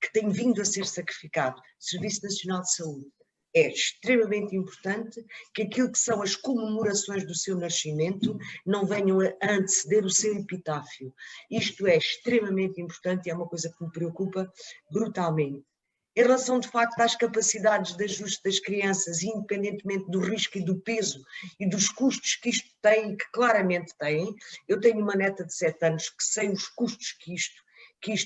que tem vindo a ser sacrificado. Serviço Nacional de Saúde. É extremamente importante que aquilo que são as comemorações do seu nascimento não venham a anteceder o seu epitáfio. Isto é extremamente importante e é uma coisa que me preocupa brutalmente. Em relação, de facto, às capacidades de ajuste das crianças, independentemente do risco e do peso e dos custos que isto tem, que claramente tem, eu tenho uma neta de 7 anos que sei os custos que isto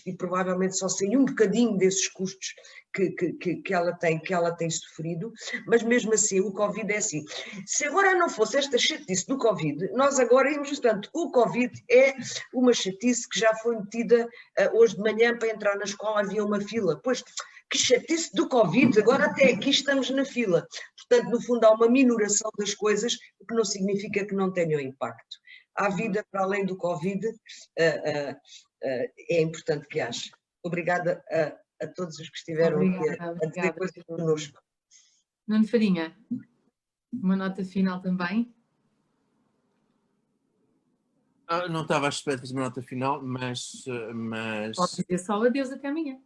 e provavelmente só sei um bocadinho desses custos que ela tem sofrido, mas mesmo assim o Covid é assim. Se agora não fosse esta chatice do Covid, nós agora íamos, portanto, o Covid é uma chatice que já foi metida hoje de manhã para entrar na escola, havia uma fila, pois que chatice do Covid, agora até aqui estamos na fila. Portanto, no fundo há uma minoração das coisas, o que não significa que não tenham impacto. Há vida para além do Covid, é importante que haja. Obrigada a todos os que estiveram aqui a dizer coisas connosco. Nuno Farinha, uma nota final também? Não estava à espera de fazer uma nota final, mas... Pode dizer só adeus até amanhã.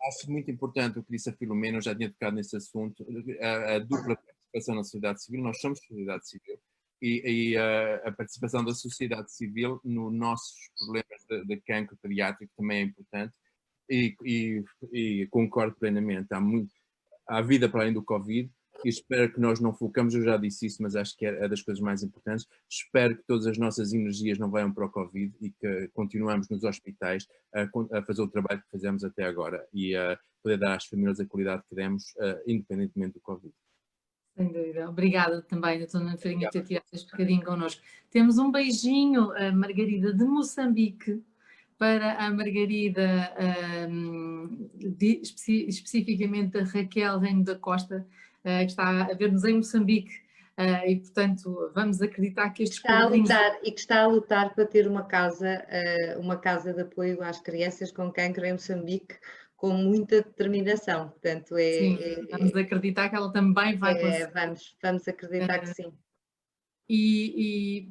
Acho muito importante o que disse a Filomena, eu já tinha tocado nesse assunto, a dupla participação na sociedade civil. Nós somos sociedade civil e a participação da sociedade civil nos nossos problemas de cancro pediátrico também é importante e concordo plenamente. Há vida para além do Covid e espero que nós não focamos, eu já disse isso, mas acho que é das coisas mais importantes. Espero que todas as nossas energias não venham para o Covid e que continuamos nos hospitais a fazer o trabalho que fazemos até agora e a poder dar às famílias a qualidade que demos, independentemente do Covid. Sem dúvida. Obrigada também, doutora Ana Farinha, por ter tirado este bocadinho connosco. Temos um beijinho, a Margarida de Moçambique, para a Margarida, especificamente a Raquel Reino da Costa, que está a ver-nos em Moçambique, e portanto vamos acreditar que estes peregrinos... E que está a lutar para ter uma casa de apoio às crianças com cancro em Moçambique, com muita determinação. Portanto, Sim, vamos acreditar que ela também vai conseguir. Vamos acreditar que sim. E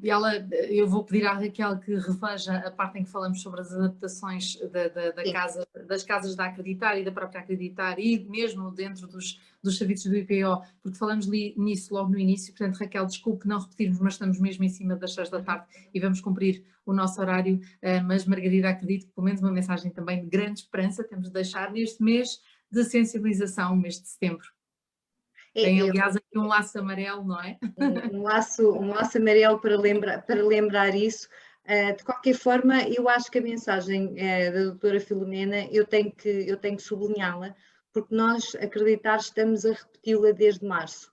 eu vou pedir à Raquel que reveja a parte em que falamos sobre as adaptações das casas da Acreditar e da própria Acreditar e mesmo dentro dos serviços do IPO, porque falamos nisso logo no início. Portanto, Raquel, desculpe não repetirmos, mas estamos mesmo em cima das 6 da tarde e vamos cumprir o nosso horário, mas Margarida, acredito que pelo menos uma mensagem também de grande esperança temos de deixar neste mês de sensibilização, o mês de setembro. Tem, aliás, aqui um laço amarelo, não é? Um laço amarelo para lembrar isso. De qualquer forma, eu acho que a mensagem da doutora Filomena, eu tenho que sublinhá-la, porque nós, Acreditar, estamos a repeti-la desde março.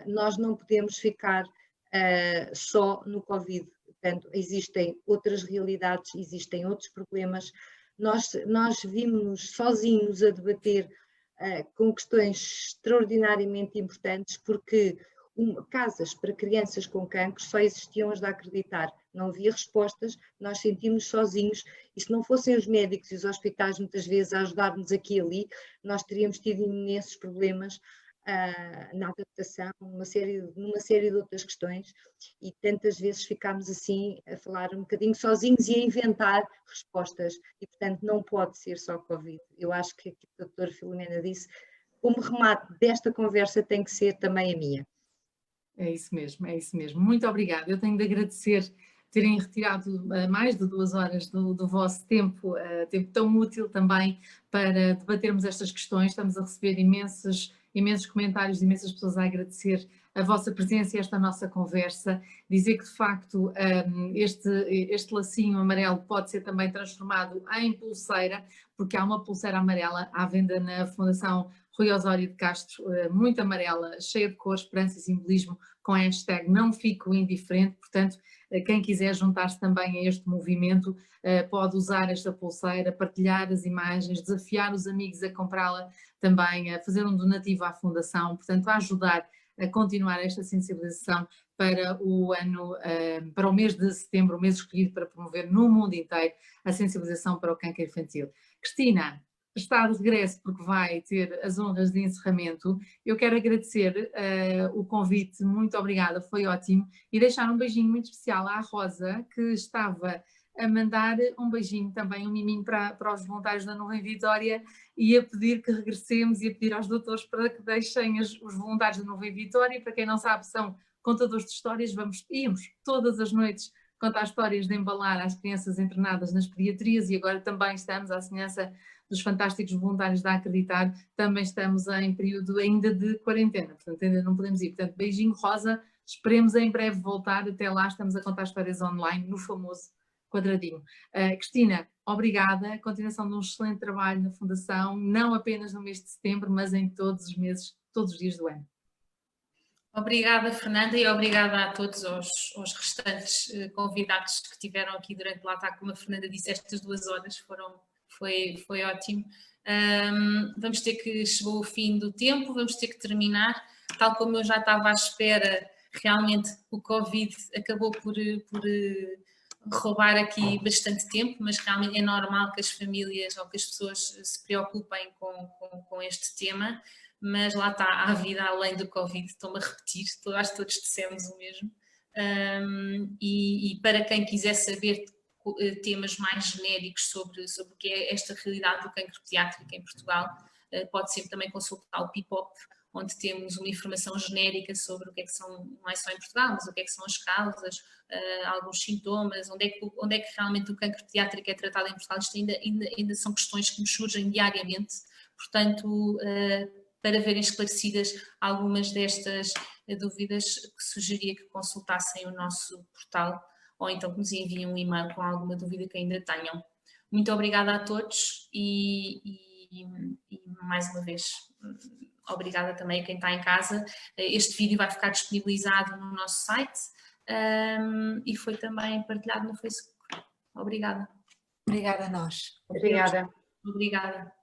Nós não podemos ficar só no Covid. Portanto, existem outras realidades, existem outros problemas. Nós vimos-nos sozinhos a debater com questões extraordinariamente importantes, porque casas para crianças com cancro só existiam as de Acreditar, não havia respostas, nós sentimos sozinhos, e se não fossem os médicos e os hospitais muitas vezes a ajudar-nos aqui e ali, nós teríamos tido imensos problemas na adaptação, numa série de outras questões, e tantas vezes ficámos assim a falar um bocadinho sozinhos e a inventar respostas, e portanto não pode ser só Covid. Eu acho que aquilo que a doutora Filomena disse, como remate desta conversa, tem que ser também a minha. É isso mesmo, é isso mesmo. Muito obrigada. Eu tenho de agradecer terem retirado mais de 2 horas do vosso tempo, tempo tão útil também para debatermos estas questões. Estamos a receber imensos comentários, imensas pessoas a agradecer a vossa presença e esta nossa conversa. Dizer que, de facto, este lacinho amarelo pode ser também transformado em pulseira, porque há uma pulseira amarela à venda na Fundação Rui Osório de Castro, muito amarela, cheia de cor, esperança e simbolismo, com a hashtag Não Fico Indiferente. Portanto, quem quiser juntar-se também a este movimento pode usar esta pulseira, partilhar as imagens, desafiar os amigos a comprá-la também, a fazer um donativo à Fundação, portanto, a ajudar a continuar esta sensibilização para para o mês de setembro, o mês escolhido para promover no mundo inteiro a sensibilização para o cancro infantil. Cristina está de regresso porque vai ter as honras de encerramento. Eu quero agradecer o convite, muito obrigada, foi ótimo, e deixar um beijinho muito especial à Rosa, que estava a mandar um beijinho também, um miminho para os voluntários da Nuvem Vitória, e a pedir que regressemos e a pedir aos doutores para que deixem os voluntários da Nuvem Vitória. Para quem não sabe, são contadores de histórias. Íamos todas as noites contar histórias de embalar às crianças internadas nas pediatrias, e agora também estamos, à semelhança dos fantásticos voluntários da Acreditar, também estamos em período ainda de quarentena, portanto ainda não podemos ir. Portanto, beijinho, Rosa, esperemos em breve voltar. Até lá estamos a contar histórias online no famoso quadradinho. Cristina, obrigada, continuação de um excelente trabalho na Fundação, não apenas no mês de setembro, mas em todos os meses, todos os dias do ano. Obrigada, Fernanda, e obrigada a todos os restantes convidados que tiveram aqui durante, lá está, como a Fernanda disse, estas 2 horas foi ótimo. Vamos ter que, chegou o fim do tempo, vamos ter que terminar. Tal como eu já estava à espera, realmente o Covid acabou por roubar aqui bastante tempo, mas realmente é normal que as famílias ou que as pessoas se preocupem com este tema, mas lá está, há vida além do Covid, estou-me a repetir, acho que todos dissemos o mesmo. E para quem quiser saber temas mais genéricos sobre o que é esta realidade do cancro pediátrico em Portugal, pode sempre também consultar o PIPOP, onde temos uma informação genérica sobre o que é que são, não é só em Portugal, mas o que é que são as causas, alguns sintomas, onde é que realmente o cancro pediátrico é tratado em Portugal. Isto ainda são questões que nos surgem diariamente, portanto, para verem esclarecidas algumas destas dúvidas, sugeria que consultassem o nosso portal, ou então que nos enviem um e-mail com alguma dúvida que ainda tenham. Muito obrigada a todos e mais uma vez, obrigada também a quem está em casa. Este vídeo vai ficar disponibilizado no nosso site e foi também partilhado no Facebook. Obrigada. Obrigada a nós. Obrigada. Obrigada.